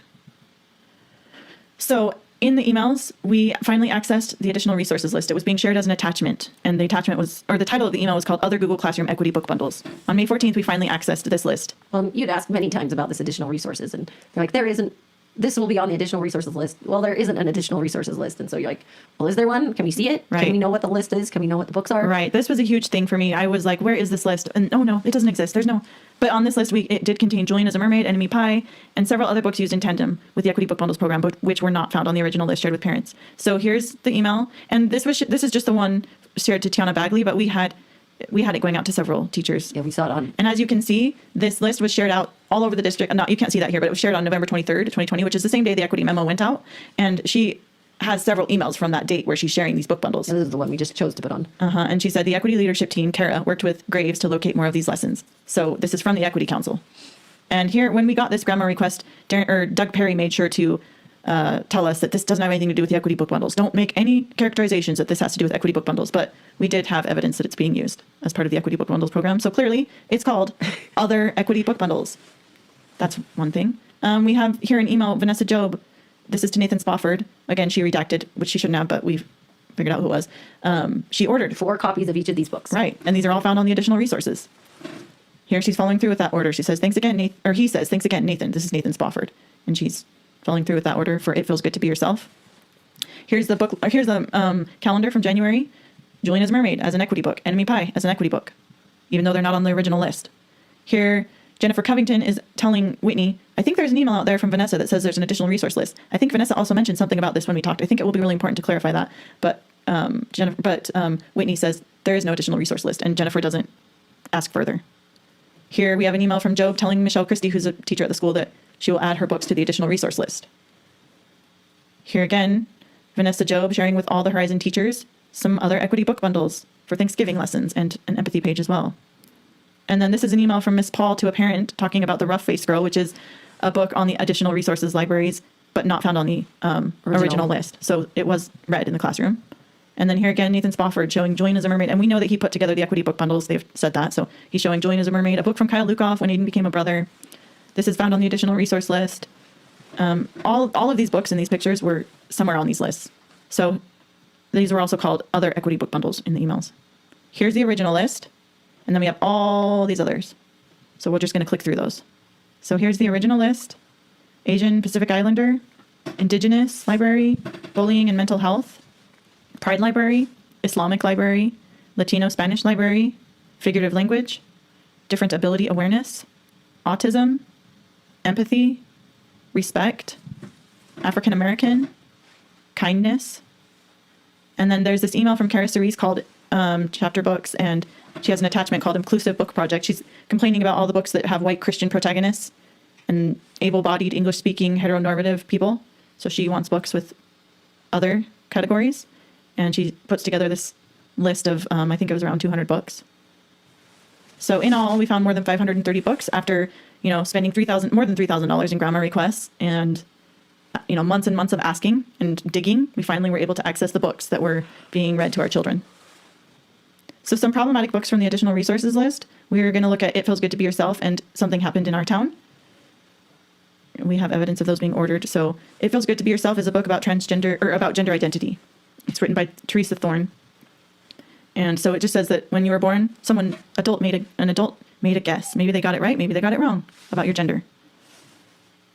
So in the emails, we finally accessed the additional resources list. It was being shared as an attachment, and the attachment was, or the title of the email was called Other Google Classroom Equity Book Bundles. On May 14th, we finally accessed this list. Well, you'd asked many times about this additional resources, and they're like, this will be on the additional resources list. Well, there isn't an additional resources list. And so you're like, well, is there one? Can we see it? Right. Can we know what the list is? Can we know what the books are? Right. This was a huge thing for me. I was like, where is this list? And oh no, it doesn't exist. There's no. But on this list, it did contain Julian as a Mermaid, Enemy Pie, and several other books used in tandem with the Equity Book Bundles program, but which were not found on the original list shared with parents. So here's the email. And this is just the one shared to Tiana Bagley, but we had it going out to several teachers. Yeah, we saw it on. And as you can see, this list was shared out all over the district. You can't see that here, but it was shared on November 23rd, 2020, which is the same day the equity memo went out. And she has several emails from that date where she's sharing these book bundles. And this is the one we just chose to put on. And she said the equity leadership team, Kara, worked with Graves to locate more of these lessons. So this is from the Equity Council. And here, when we got this grammar request, Doug Perry made sure to tell us that this doesn't have anything to do with the equity book bundles. Don't make any characterizations that this has to do with equity book bundles. But we did have evidence that it's being used as part of the equity book bundles program. So clearly, it's called Other Equity Book Bundles. That's one thing. We have here an email, Vanessa Job. This is to Nathan Spofford. Again, she redacted, which she shouldn't have, but we've figured out who it was. She ordered 4 copies of each of these books. Right. And these are all found on the additional resources. Here she's following through with that order. She says, thanks again, Nathan. Or he says, thanks again, Nathan. This is Nathan Spofford. And she's following through with that order for It Feels Good to Be Yourself. Here's the book. Here's the calendar from January. Julian as a Mermaid as an equity book. Enemy Pie as an equity book, even though they're not on the original list. Here, Jennifer Covington is telling Whitney, I think there's an email out there from Vanessa that says there's an additional resource list. I think Vanessa also mentioned something about this when we talked. I think it will be really important to clarify that. But Whitney says there is no additional resource list, and Jennifer doesn't ask further. Here we have an email from Job telling Michelle Christie, who's a teacher at the school, that she will add her books to the additional resource list. Here again, Vanessa Job sharing with all the Horizon teachers some other equity book bundles for Thanksgiving lessons and an empathy page as well. And then this is an email from Miss Paul to a parent talking about The Rough Faced Girl, which is a book on the additional resources libraries, but not found on the original list. So it was read in the classroom. And then here again, Nathan Spofford showing Join as a Mermaid. And we know that he put together the equity book bundles. They've said that. So he's showing Join as a Mermaid, a book from Kyle Lukoff, When Aiden Became a Brother. This is found on the additional resource list. All of these books and these pictures were somewhere on these lists. So these were also called other equity book bundles in the emails. Here's the original list. And then we have all these others. So we're just going to click through those. So here's the original list. Asian Pacific Islander, Indigenous Library, Bullying and Mental Health, Pride Library, Islamic Library, Latino Spanish Library, Figurative Language, Different Ability Awareness, Autism, Empathy, Respect, African American, Kindness. And then there's this email from Kara Cerise called Chapter Books, and she has an attachment called Inclusive Book Project. She's complaining about all the books that have white Christian protagonists and able-bodied, English-speaking, heteronormative people. So she wants books with other categories. And she puts together this list of, I think it was around 200 books. So in all, we found more than 530 books after, spending more than $3,000 in grandma requests and, months and months of asking and digging. We finally were able to access the books that were being read to our children. So some problematic books from the additional resources list. We're going to look at It Feels Good to Be Yourself and Something Happened in Our Town. We have evidence of those being ordered. So It Feels Good to Be Yourself is a book about about gender identity. It's written by Teresa Thorne. And so it just says that when you were born, an adult made a guess. Maybe they got it right, maybe they got it wrong about your gender.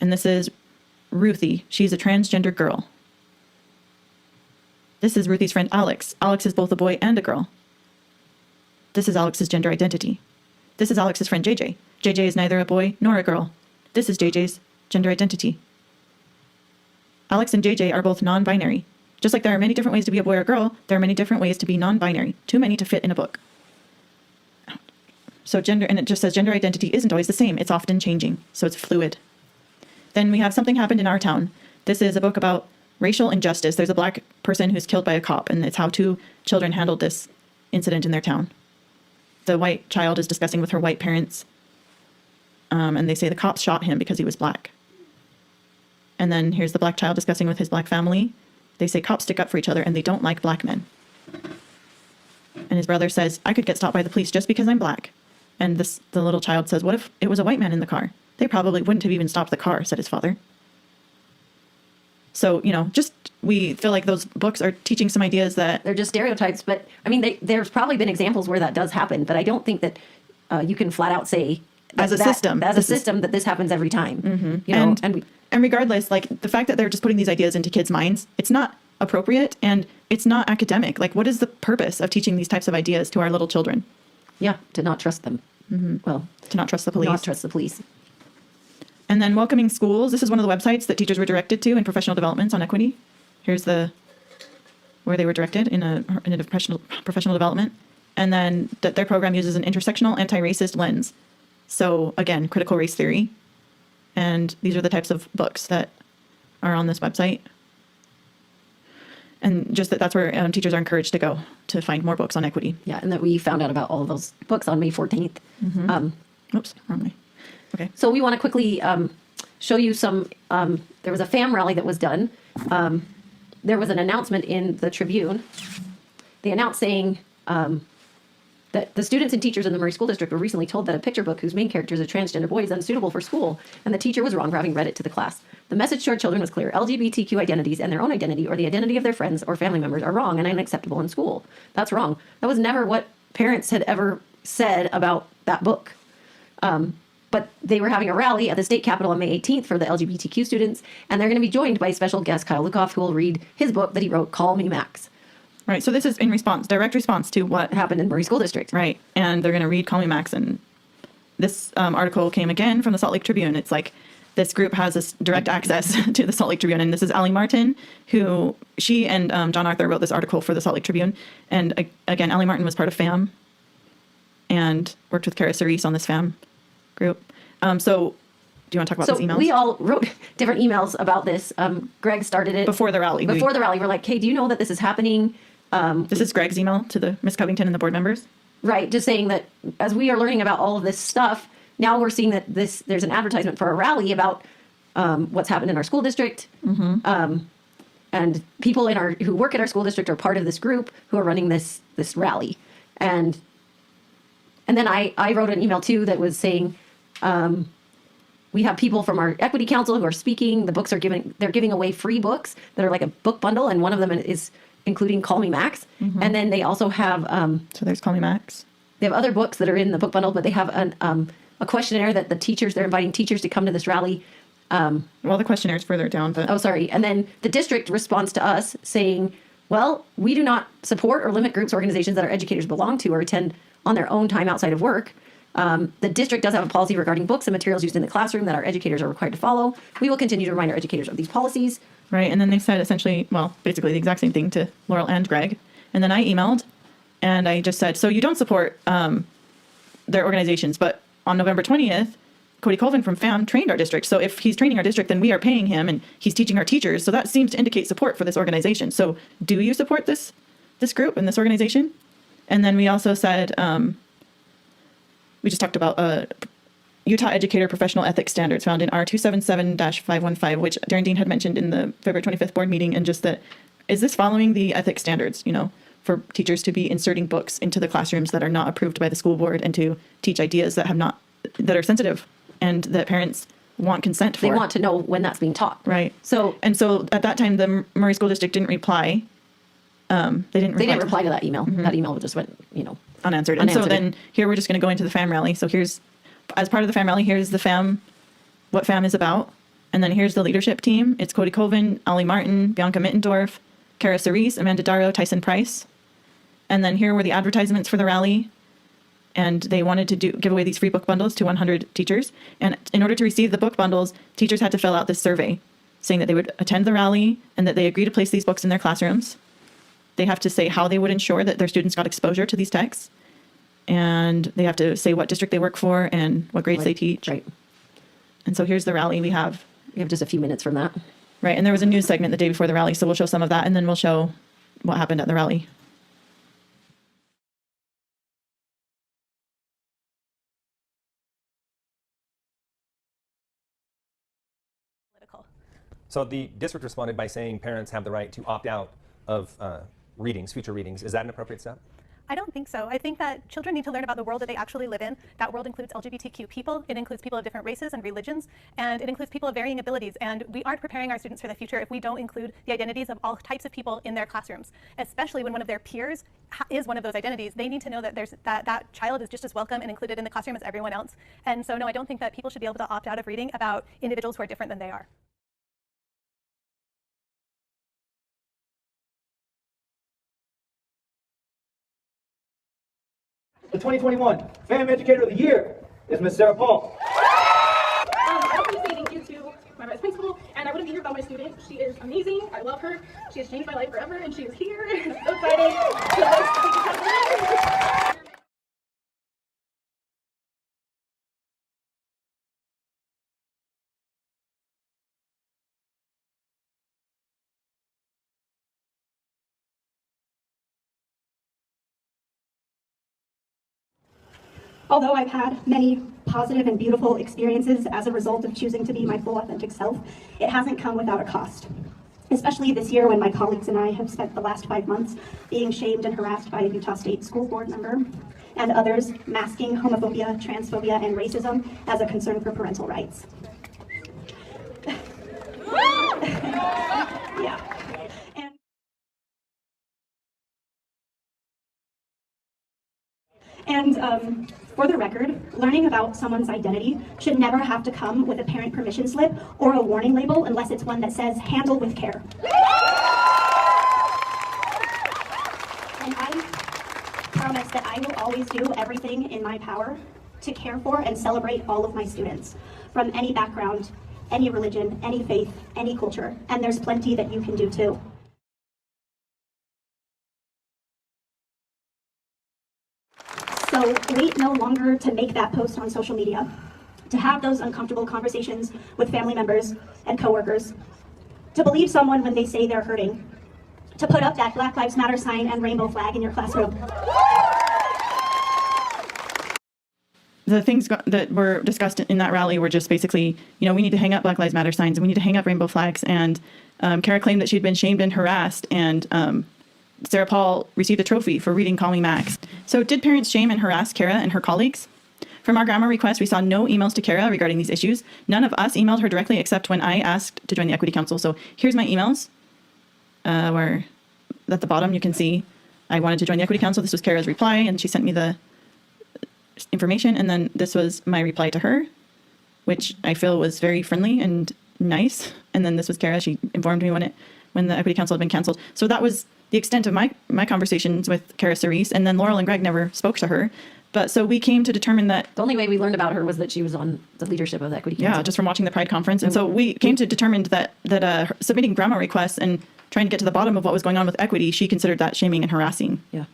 And this is Ruthie. She's a transgender girl. This is Ruthie's friend Alex. Alex is both a boy and a girl. This is Alex's gender identity. This is Alex's friend JJ. JJ is neither a boy nor a girl. This is JJ's gender identity. Alex and JJ are both non-binary. Just like there are many different ways to be a boy or a girl, there are many different ways to be non-binary. Too many to fit in a book. So and it just says gender identity isn't always the same. It's often changing. So it's fluid. Then we have Something Happened in Our Town. This is a book about racial injustice. There's a black person who's killed by a cop, and it's how two children handled this incident in their town. The white child is discussing with her white parents, and they say the cops shot him because he was black. And then here's the black child discussing with his black family. They say cops stick up for each other and they don't like black men. And his brother says, I could get stopped by the police just because I'm black. And the little child says, what if it was a white man in the car? They probably wouldn't have even stopped the car, said his father. So, we feel like those books are teaching some ideas that... They're just stereotypes, but there's probably been examples where that does happen, but I don't think that you can flat out say... As a system that this happens every time. Mm-hmm. And regardless, the fact that they're just putting these ideas into kids' minds, it's not appropriate and it's not academic. What is the purpose of teaching these types of ideas to our little children? Yeah, to not trust them. Mm-hmm. Well, to not trust the police. Not trust the police. And then Welcoming Schools. This is one of the websites that teachers were directed to in professional developments on equity. Here's where they were directed in a professional development. And then that their program uses an intersectional anti-racist lens. So again, critical race theory. And these are the types of books that are on this website. And just that's where teachers are encouraged to go to find more books on equity. Yeah, and that we found out about all of those books on May 14th. Mm-hmm. Oops, wrong way. Okay. So we want to quickly show you some, there was a FAM rally that was done. There was an announcement in the Tribune. They announced saying that the students and teachers in the Murray School District were recently told that a picture book whose main character is a transgender boy is unsuitable for school, and the teacher was wrong for having read it to the class. The message to our children was clear. LGBTQ identities and their own identity or the identity of their friends or family members are wrong and unacceptable in school. That's wrong. That was never what parents had ever said about that book. But they were having a rally at the state capitol on May 18th for the LGBTQ students, and they're going to be joined by special guest Kyle Lukoff, who will read his book that he wrote, Call Me Max. Right. So this is in direct response to what happened in Murray School District. Right. And they're going to read Call Me Max. And this article came again from the Salt Lake Tribune. It's like this group has this direct access to the Salt Lake Tribune. And this is Allie Martin, who she and John Arthur wrote this article for the Salt Lake Tribune. And again, Allie Martin was part of FAM and worked with Kara Cerise on this FAM group. So do you want to talk about So these emails? we all wrote different emails about this. Greg started it Before the rally. Before the rally, we're like, hey, do you know that this is happening? This is Greg's email to the Miss Covington and the board members. Right, just saying that as we are learning about all of this stuff, now we're seeing that there's an advertisement for a rally about what's happened in our school district. And people who work at our school district are part of this group who are running this rally. And then I wrote an email too that was saying, we have people from our equity council who are speaking. The books they're giving away free books that are like a book bundle, and one of them is including Call Me Max. And then they also have so there's Call Me Max. They have other books that are in the book bundle, but they have a questionnaire that they're inviting teachers to come to this rally. Well, the questionnaire is further down, but oh, sorry. And then the district responds to us saying, well, we do not support or limit groups or organizations that our educators belong to or attend on their own time outside of work. The district does have a policy regarding books and materials used in the classroom that our educators are required to follow. We will continue to remind our educators of these policies. Right. And then they said essentially, well, basically the exact same thing to Laurel and Greg. And then I emailed and I just said, so you don't support their organizations, but on November 20th, Cody Colvin from FAM trained our district. So if he's training our district, then we are paying him and he's teaching our teachers. So that seems to indicate support for this organization. So do you support this group and this organization? And then we also said, we just talked about Utah Educator Professional Ethics Standards found in R277-515, which Darren Dean had mentioned in the February 25th board meeting. And just that, is this following the ethics standards, for teachers to be inserting books into the classrooms that are not approved by the school board and to teach ideas that are sensitive and that parents want consent for? They want to know when that's being taught. Right. So at that time, the Murray School District didn't reply. They didn't reply to that email. That email just went, unanswered. And so then here we're just going to go into the FAM rally. So as part of the FAM rally, here's the FAM, what FAM is about. And then here's the leadership team. It's Cody Colvin, Ollie Martin, Bianca Mittendorf, Kara Cerise, Amanda Darrow, Tyson Price. And then here were the advertisements for the rally. And they wanted to give away these free book bundles to 100 teachers. And in order to receive the book bundles, teachers had to fill out this survey saying that they would attend the rally and that they agree to place these books in their classrooms. They have to say how they would ensure that their students got exposure to these texts. And they have to say what district they work for and what grades they teach. Right. And so here's the rally. We have just a few minutes from that. Right. And there was a news segment the day before the rally. So we'll show some of that and then we'll show what happened at the rally. So the district responded by saying parents have the right to opt out of future readings. Is that an appropriate step? I don't think so. I think that children need to learn about the world that they actually live in. That world includes LGBTQ people, it includes people of different races and religions, and it includes people of varying abilities. And we aren't preparing our students for the future if we don't include the identities of all types of people in their classrooms, especially when one of their peers is one of those identities. They need to know that that child is just as welcome and included in the classroom as everyone else. And so no, I don't think that people should be able to opt out of reading about individuals who are different than they are. The 2021 FAM Educator of the Year is Ms. Sarah Paul. I want to say thank you to my vice principal, and I wouldn't be here without my student. She is amazing. I love her. She has changed my life forever, and she is here. It's so exciting. Although I've had many positive and beautiful experiences as a result of choosing to be my full authentic self, it hasn't come without a cost. Especially this year when my colleagues and I have spent the last 5 months being shamed and harassed by a Utah State school board member and others masking homophobia, transphobia, and racism as a concern for parental rights. Yeah. And for the record, learning about someone's identity should never have to come with a parent permission slip or a warning label unless it's one that says, handle with care. And I promise that I will always do everything in my power to care for and celebrate all of my students, from any background, any religion, any faith, any culture, and there's plenty that you can do too. So wait no longer to make that post on social media. to have those uncomfortable conversations with family members and coworkers, to believe someone when they say they're hurting, to put up that Black Lives Matter sign and rainbow flag in your classroom. The things that were discussed in that rally were just basically, you know, we need to hang up Black Lives Matter signs and we need to hang up rainbow flags. And Kara claimed that she'd been shamed and harassed, and Sarah Paul received a trophy for reading Call Me Max. So did parents shame and harass Kara and her colleagues? From our grammar request, we saw no emails to Kara regarding these issues. None of us emailed her directly except when I asked to join the Equity Council. So here's my emails, where at the bottom you can see I wanted to join the Equity Council. This was Kara's reply, and she sent me the information. And then this was my reply to her, which I feel was very friendly and nice. And then this was Kara. She informed me when the Equity Council had been canceled. So that was the extent of my conversations with Kara Cerise. And then Laurel and Greg never spoke to her. But so we came to determine that the only way we learned about her was that she was on the leadership of the Equity Council. Yeah, just from watching the Pride conference. And so we came to determine that submitting grammar requests and trying to get to the bottom of what was going on with equity, she considered that shaming and harassing. Yeah.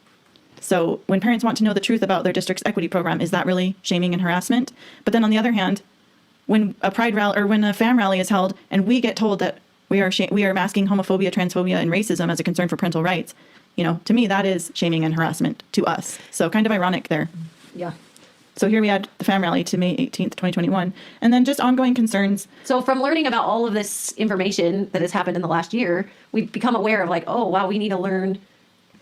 So when parents want to know the truth about their district's equity program, is that really shaming and harassment? But then on the other hand, when a Pride rally or when a FAM rally is held and we get told that we are masking homophobia, transphobia, and racism as a concern for parental rights, you know, to me, that is shaming and harassment to us. So kind of ironic there. Yeah. So here we had the FAM rally to May 18th, 2021, and then just ongoing concerns. So from learning about all of this information that has happened in the last year, we've become aware of like, oh, wow, we need to learn.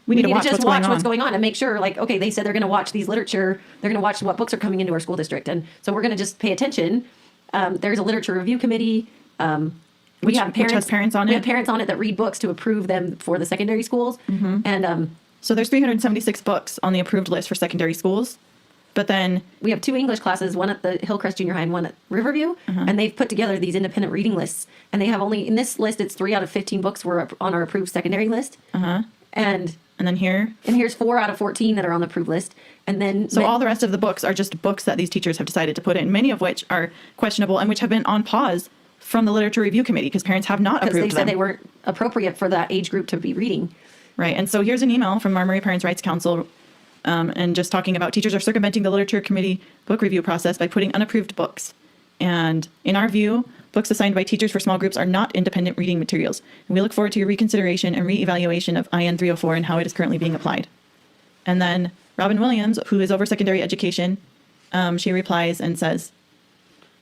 We need to watch what's going on and make sure, like, okay, they said they're going to watch these literature. They're going to watch what books are coming into our school district. And so we're going to just pay attention. There's a literature review committee. We have parents on it. We have parents on it that read books to approve them for the secondary schools. Mm-hmm. And so there's 376 books on the approved list for secondary schools. But then we have 2 English classes, one at the Hillcrest Junior High and one at Riverview. And they've put together these independent reading lists. And they have only, in this list, it's 3 out of 15 books were on our approved secondary list. And then here's 4 out of 14 that are on the approved list. And then so all the rest of the books are just books that these teachers have decided to put in, many of which are questionable and which have been on pause from the literature review committee because parents have not approved them. Because they said they weren't appropriate for that age group to be reading. Right. And so here's an email from our Murray Parents' Rights Council and just talking about teachers are circumventing the literature committee book review process by putting unapproved books. And in our view, books assigned by teachers for small groups are not independent reading materials. And we look forward to your reconsideration and reevaluation of IN 304 and how it is currently being applied. And then Robin Williams, who is over secondary education, she replies and says,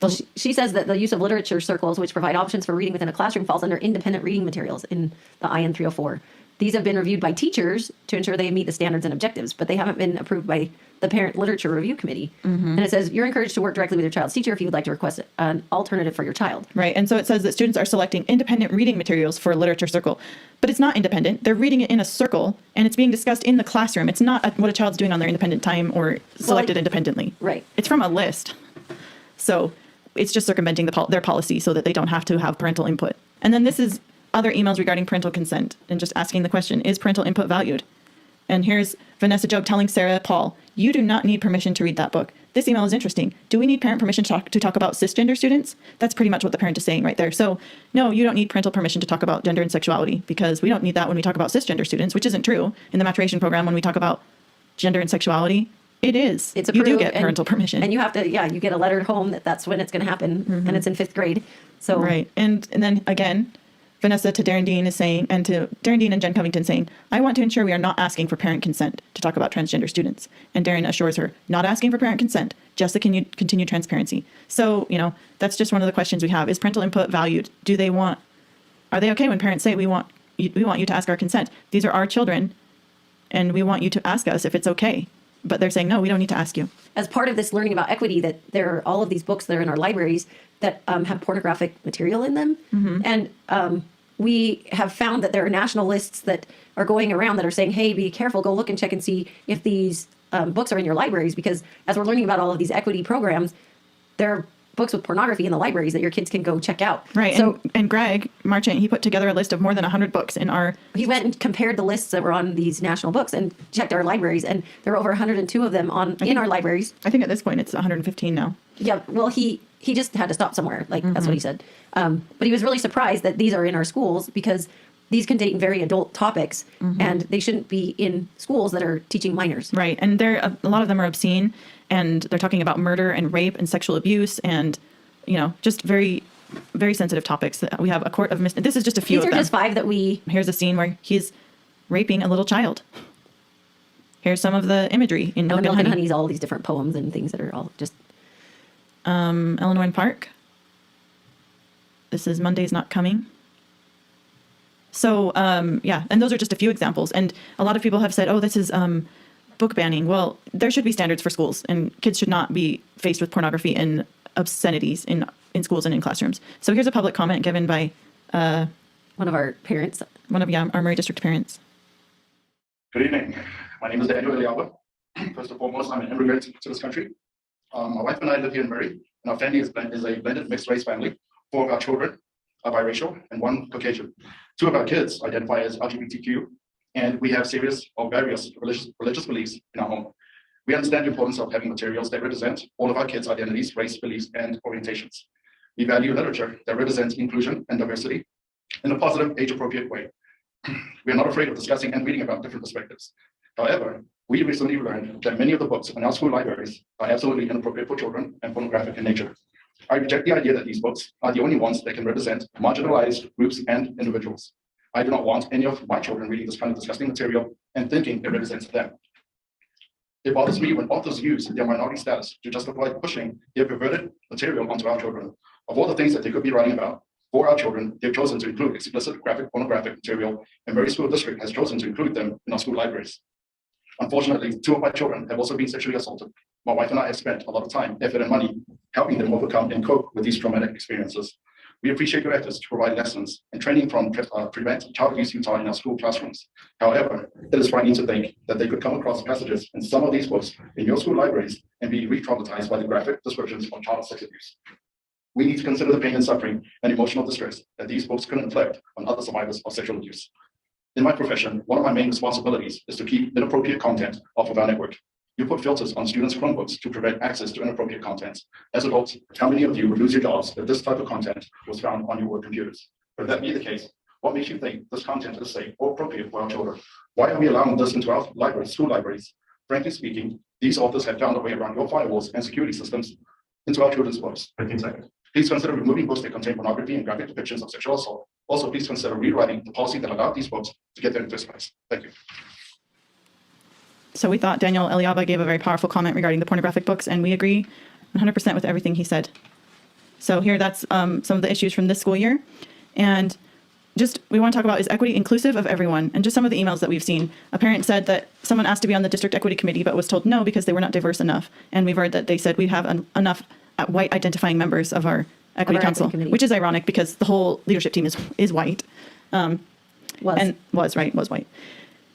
well, she says that the use of literature circles, which provide options for reading within a classroom, falls under independent reading materials in the IN 304. These have been reviewed by teachers to ensure they meet the standards and objectives, but they haven't been approved by the Parent Literature Review Committee. And it says, you're encouraged to work directly with your child's teacher if you would like to request an alternative for your child. Right. And so it says that students are selecting independent reading materials for a literature circle, but it's not independent. They're reading it in a circle and it's being discussed in the classroom. It's not what a child's doing on their independent time or selected independently. Right. It's from a list. So it's just circumventing their policy so that they don't have to have parental input. And then this is other emails regarding parental consent and just asking the question, is parental input valued? And here's Vanessa Job telling Sarah Paul, you do not need permission to read that book. This email is interesting. Do we need parent permission to talk about cisgender students? That's pretty much what the parent is saying right there. So no, you don't need parental permission to talk about gender and sexuality because we don't need that when we talk about cisgender students, which isn't true. In the maturation program, when we talk about gender and sexuality, it is. It's approved. You do get and, parental permission. And you have to, you get a letter at home that's when it's going to happen. And it's in 5th grade. So right. And then again, Vanessa to Darren Dean is saying, and to Darren Dean and Jen Covington saying, I want to ensure we are not asking for parent consent to talk about transgender students. And Darren assures her, not asking for parent consent, just the continued transparency. So, you know, that's just one of the questions we have. Is parental input valued? Are they okay when parents say, we want you to ask our consent? These are our children, and we want you to ask us if it's okay. But they're saying, no, we don't need to ask you. As part of this learning about equity, that there are all of these books that are in our libraries that have pornographic material in them. And we have found that there are national lists that are going around that are saying, hey, be careful, go look and check and see if these books are in your libraries. Because as we're learning about all of these equity programs, there are books with pornography in the libraries that your kids can go check out. Right. So, and Greg Marchant, he put together a list of more than 100 books in our... He went and compared the lists that were on these national books and checked our libraries. And there are over 102 of them in our libraries. I think at this point it's 115 now. Yeah. Well, he just had to stop somewhere. Like, that's what he said. But he was really surprised that these are in our schools because these contain very adult topics, and they shouldn't be in schools that are teaching minors. Right. And a lot of them are obscene, and they're talking about murder and rape and sexual abuse and, just very, very sensitive topics. We have a court of this is just a few These of are them. just 5 that we. Here's a scene where he's raping a little child. Here's some of the imagery in Milk and Milk and Honey. Honey's all these different poems and things that are all just. Illinois Park. This is Monday's Not Coming. So, yeah, and those are just a few examples. And a lot of people have said, oh, this is book banning. Well, there should be standards for schools, and kids should not be faced with pornography and obscenities in schools and in classrooms. So here's a public comment given by one of our parents. Our Murray District parents. Good evening. My name is Daniel Eliaba. First and foremost, I'm an immigrant to this country. My wife and I live here in Murray, and our family is a blended mixed race family. 4 of our children are biracial and 1 Caucasian. 2 of our kids identify as LGBTQ, and we have serious or various religious beliefs in our home. We understand the importance of having materials that represent all of our kids' identities, race, beliefs, and orientations. We value literature that represents inclusion and diversity in a positive, age-appropriate way. We are not afraid of discussing and reading about different perspectives. However, we recently learned that many of the books in our school libraries are absolutely inappropriate for children and pornographic in nature. I reject the idea that these books are the only ones that can represent marginalized groups and individuals. I do not want any of my children reading this kind of disgusting material and thinking it represents them. It bothers me when authors use their minority status to justify pushing their perverted material onto our children. Of all the things that they could be writing about for our children, they've chosen to include explicit graphic pornographic material, and Murray School District has chosen to include them in our school libraries. Unfortunately, 2 of my children have also been sexually assaulted. My wife and I have spent a lot of time, effort, and money helping them overcome and cope with these traumatic experiences. We appreciate your efforts to provide lessons and training from Prevent Child Abuse Utah in our school classrooms. However, it is frightening to think that they could come across passages in some of these books in your school libraries and be re-traumatized by the graphic descriptions of child sex abuse. We need to consider the pain and suffering and emotional distress that these books can inflict on other survivors of sexual abuse. In my profession, one of my main responsibilities is to keep inappropriate content off of our network. You put filters on students' Chromebooks to prevent access to inappropriate content. As adults, how many of you would lose your jobs if this type of content was found on your work computers? If that be the case, what makes you think this content is safe or appropriate for our children? Why are we allowing this into our libraries, school libraries? Frankly speaking, these authors have found a way around your firewalls and security systems into our children's books. 15 seconds. Please consider removing books that contain pornography and graphic depictions of sexual assault. Also, please consider rewriting the policy that allowed these books to get there in the first place. Thank you. So we thought Daniel Eliaba gave a very powerful comment regarding the pornographic books, and we agree 100% with everything he said. So here, that's some of the issues from this school year. And just, we want to talk about, is equity inclusive of everyone? And just some of the emails that we've seen. A parent said that someone asked to be on the district equity committee, but was told no because they were not diverse enough. And we've heard that they said we have enough white identifying members of our equity council, which is ironic because the whole leadership team is white. Was white.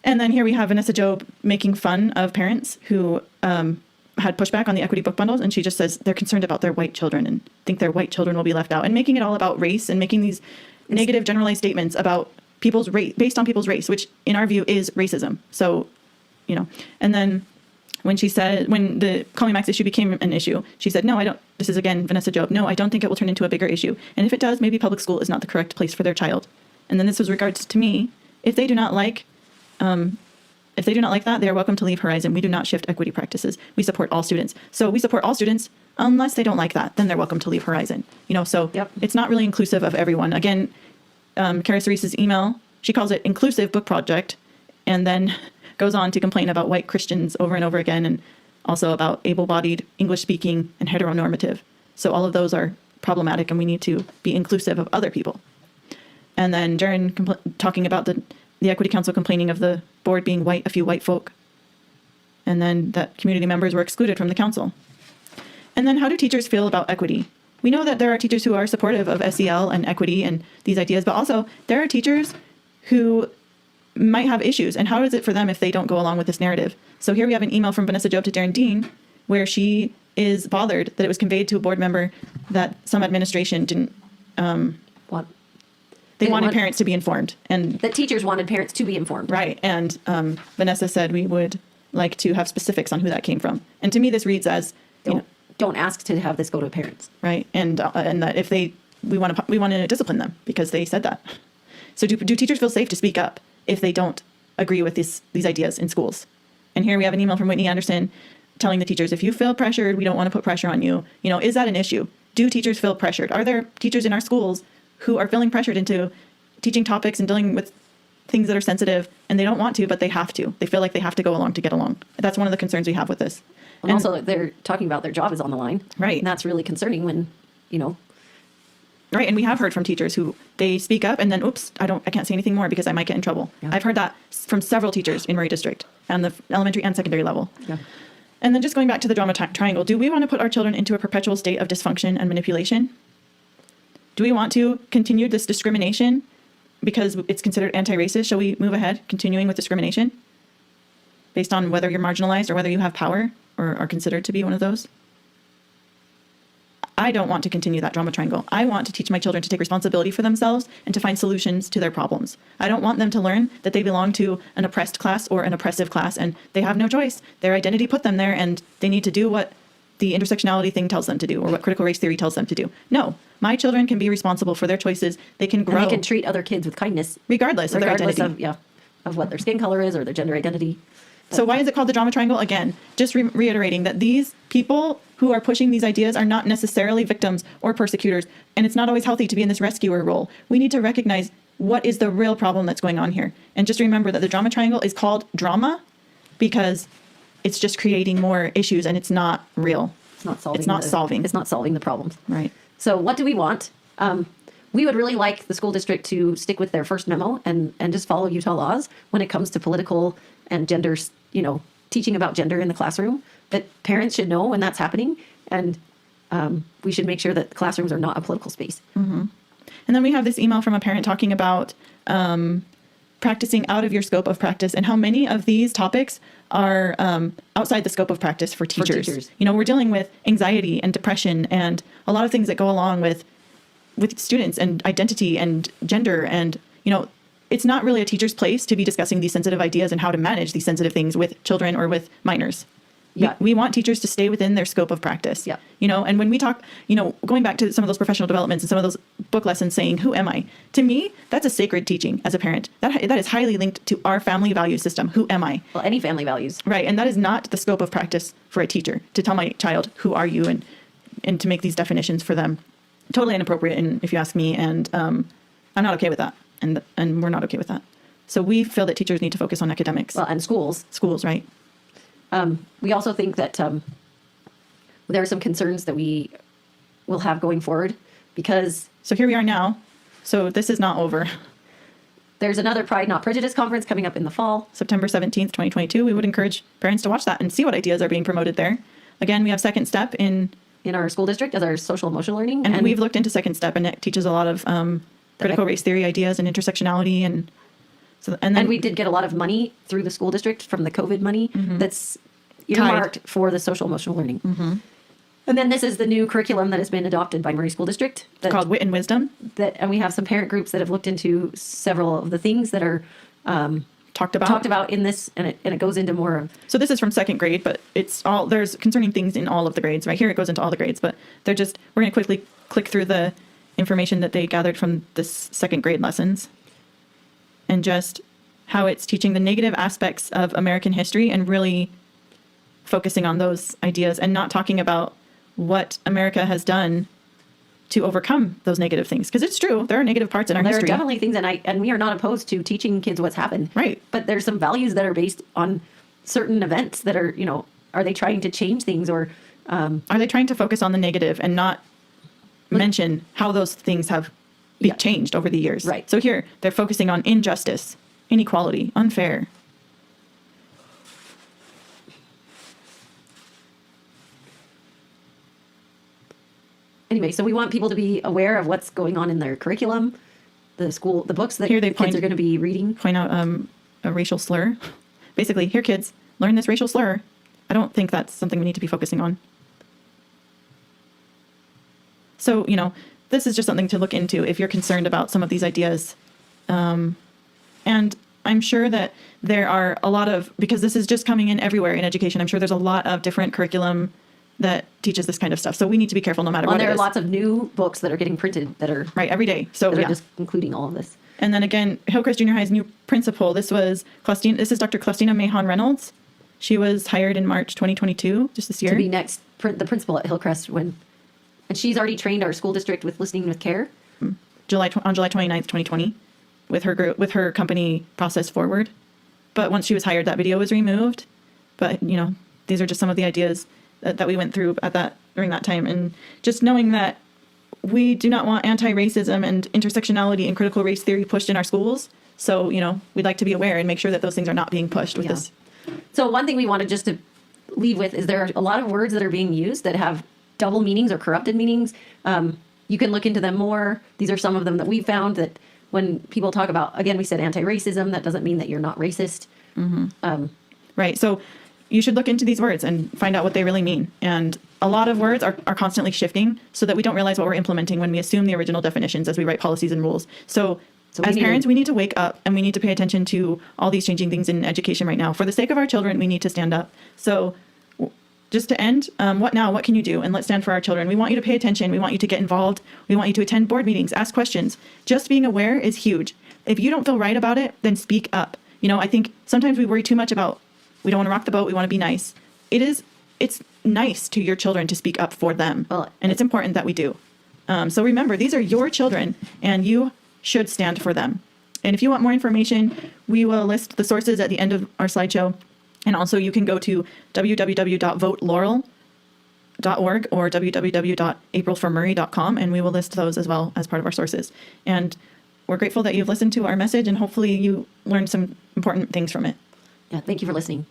And then here we have Vanessa Job making fun of parents who had pushback on the equity book bundles. And she just says they're concerned about their white children and think their white children will be left out, and making it all about race and making these negative generalized statements about people's race, based on people's race, which in our view is racism. So, and then when the Call Me Max issue became an issue, she said, no, I don't, this is again, Vanessa Job, no, I don't think it will turn into a bigger issue. And if it does, maybe public school is not the correct place for their child. And then this was regards to me. If they do not like that, they are welcome to leave Horizon. We do not shift equity practices. We support all students. So we support all students unless they don't like that, then they're welcome to leave Horizon. So It's not really inclusive of everyone. Again, Kara Cerese's email, she calls it inclusive book project, and then goes on to complain about white Christians over and over again, and also about able-bodied, English-speaking, and heteronormative. So all of those are problematic, and we need to be inclusive of other people. And then Jaren talking about the Equity Council complaining of the board being white, a few white folk, and then that community members were excluded from the council. And then how do teachers feel about equity? We know that there are teachers who are supportive of SEL and equity and these ideas, but also there are teachers who might have issues. And how is it for them if they don't go along with this narrative? So here we have an email from Vanessa Job to Darren Dean, where she is bothered that it was conveyed to a board member that some administration didn't They wanted parents to be informed, and the teachers wanted parents to be informed. Right. And Vanessa said we would like to have specifics on who that came from. And to me, this reads as don't ask to have this go to parents. Right. And that if we want to discipline them because they said that. So do teachers feel safe to speak up if they don't agree with these ideas in schools? And here we have an email from Whitney Anderson telling the teachers, if you feel pressured, we don't want to put pressure on you. You know, is that an issue? Do teachers feel pressured? Are there teachers in our schools who are feeling pressured into teaching topics and dealing with things that are sensitive, and they don't want to, but they have to? They feel like they have to go along to get along. That's one of the concerns we have with this. And also, they're talking about their job is on the line. Right. And that's really concerning when, you know. Right. And we have heard from teachers who they speak up and then, oops, I can't say anything more because I might get in trouble. Yeah. I've heard that from several teachers in Murray District and the elementary and secondary level. Yeah. And then just going back to the drama triangle, do we want to put our children into a perpetual state of dysfunction and manipulation? Do we want to continue this discrimination because it's considered anti-racist? Shall we move ahead, continuing with discrimination based on whether you're marginalized or whether you have power or are considered to be one of those? I don't want to continue that drama triangle. I want to teach my children to take responsibility for themselves and to find solutions to their problems. I don't want them to learn that they belong to an oppressed class or an oppressive class and they have no choice. Their identity put them there and they need to do what the intersectionality thing tells them to do or what critical race theory tells them to do. No, my children can be responsible for their choices. They can grow. And they can treat other kids with kindness. Regardless of their identity. Of what their skin color is or their gender identity. So why is it called the drama triangle? Again, just reiterating that these people who are pushing these ideas are not necessarily victims or persecutors. And it's not always healthy to be in this rescuer role. We need to recognize what is the real problem that's going on here. And just remember that the drama triangle is called drama because it's just creating more issues and it's not real. It's not solving. It's not solving the problems. Right. So what do we want? We would really like the school district to stick with their first memo and just follow Utah laws when it comes to political and gender, teaching about gender in the classroom, that parents should know when that's happening. And we should make sure that classrooms are not a political space. Mm-hmm. And then we have this email from a parent talking about practicing out of your scope of practice and how many of these topics are outside the scope of practice for teachers. We're dealing with anxiety and depression and a lot of things that go along with students and identity and gender. And, it's not really a teacher's place to be discussing these sensitive ideas and how to manage these sensitive things with children or with minors. Yeah. We want teachers to stay within their scope of practice. Yeah. And when we talk, going back to some of those professional developments and some of those book lessons saying, who am I? To me, that's a sacred teaching as a parent. That is highly linked to our family value system. Who am I? Well, any family values. Right. And that is not the scope of practice for a teacher to tell my child, who are you? And to make these definitions for them. Totally inappropriate, if you ask me. And I'm not okay with that. And we're not okay with that. So we feel that teachers need to focus on academics. Well, and schools. Schools, right. We also think that there are some concerns that we will have going forward because... So here we are now. So this is not over. There's another Pride Not Prejudice conference coming up in the fall. September 17th, 2022. We would encourage parents to watch that and see what ideas are being promoted there. Again, we have Second Step in our school district as our social emotional learning. And we've looked into Second Step and it teaches a lot of critical race theory ideas and intersectionality and we did get a lot of money through the school district from the COVID money that's earmarked for the social emotional learning. Mm-hmm. And then this is the new curriculum that has been adopted by Murray School District. Called Wit and Wisdom. And we have some parent groups that have looked into several of the things that are talked about in this, and it goes into more of... So this is from second grade, but there's concerning things in all of the grades. Right here it goes into all the grades, but we're going to quickly click through the information that they gathered from this second grade lessons and just how it's teaching the negative aspects of American history and really focusing on those ideas and not talking about what America has done to overcome those negative things. Because it's true, there are negative parts in our history. There are definitely things, and we are not opposed to teaching kids what's happened. Right. But there's some values that are based on certain events that are, are they trying to change things or... are they trying to focus on the negative and not mention how those things have changed over the years? Right. So here, they're focusing on injustice, inequality, unfair. Anyway, so we want people to be aware of what's going on in their curriculum, the books that kids are going to be reading. Point out a racial slur. Basically, here kids, learn this racial slur. I don't think that's something we need to be focusing on. So, this is just something to look into if you're concerned about some of these ideas. And I'm sure that there are a lot of, because this is just coming in everywhere in education, I'm sure there's a lot of different curriculum that teaches this kind of stuff. So we need to be careful no matter what it is. There are lots of new books that are getting printed that are... Right, every day. So that are just including all of this. And then again, Hillcrest Junior High's new principal, this is Dr. Clustina Mahon Reynolds. She was hired in March 2022, just this year. To be the principal at Hillcrest and she's already trained our school district with listening with care. on July 29th, 2020, with her company Process Forward. But once she was hired, that video was removed. But these are just some of the ideas that we went through during that time, and just knowing that we do not want anti-racism and intersectionality and critical race theory pushed in our schools. So we'd like to be aware and make sure that those things are not being pushed with this. So one thing we wanted just to leave with is there are a lot of words that are being used that have double meanings or corrupted meanings. You can look into them more. These are some of them that we found that when people talk about, again, we said anti-racism, that doesn't mean that you're not racist. Right. So you should look into these words and find out what they really mean. And a lot of words are constantly shifting so that we don't realize what we're implementing when we assume the original definitions as we write policies and rules. So as parents, we need to wake up and we need to pay attention to all these changing things in education right now. For the sake of our children, we need to stand up. So just to end, what now? What can you do? And let's stand for our children. We want you to pay attention. We want you to get involved. We want you to attend board meetings, ask questions. Just being aware is huge. If you don't feel right about it, then speak up. I think sometimes we worry too much about, we don't want to rock the boat. We want to be nice. It's nice to your children to speak up for them. And it's important that we do. So remember, these are your children and you should stand for them. And if you want more information, we will list the sources at the end of our slideshow. And also you can go to www.votelaurel.org or www.aprilformurray.com, and we will list those as well as part of our sources. And we're grateful that you've listened to our message, and hopefully you learned some important things from it. Yeah, thank you for listening.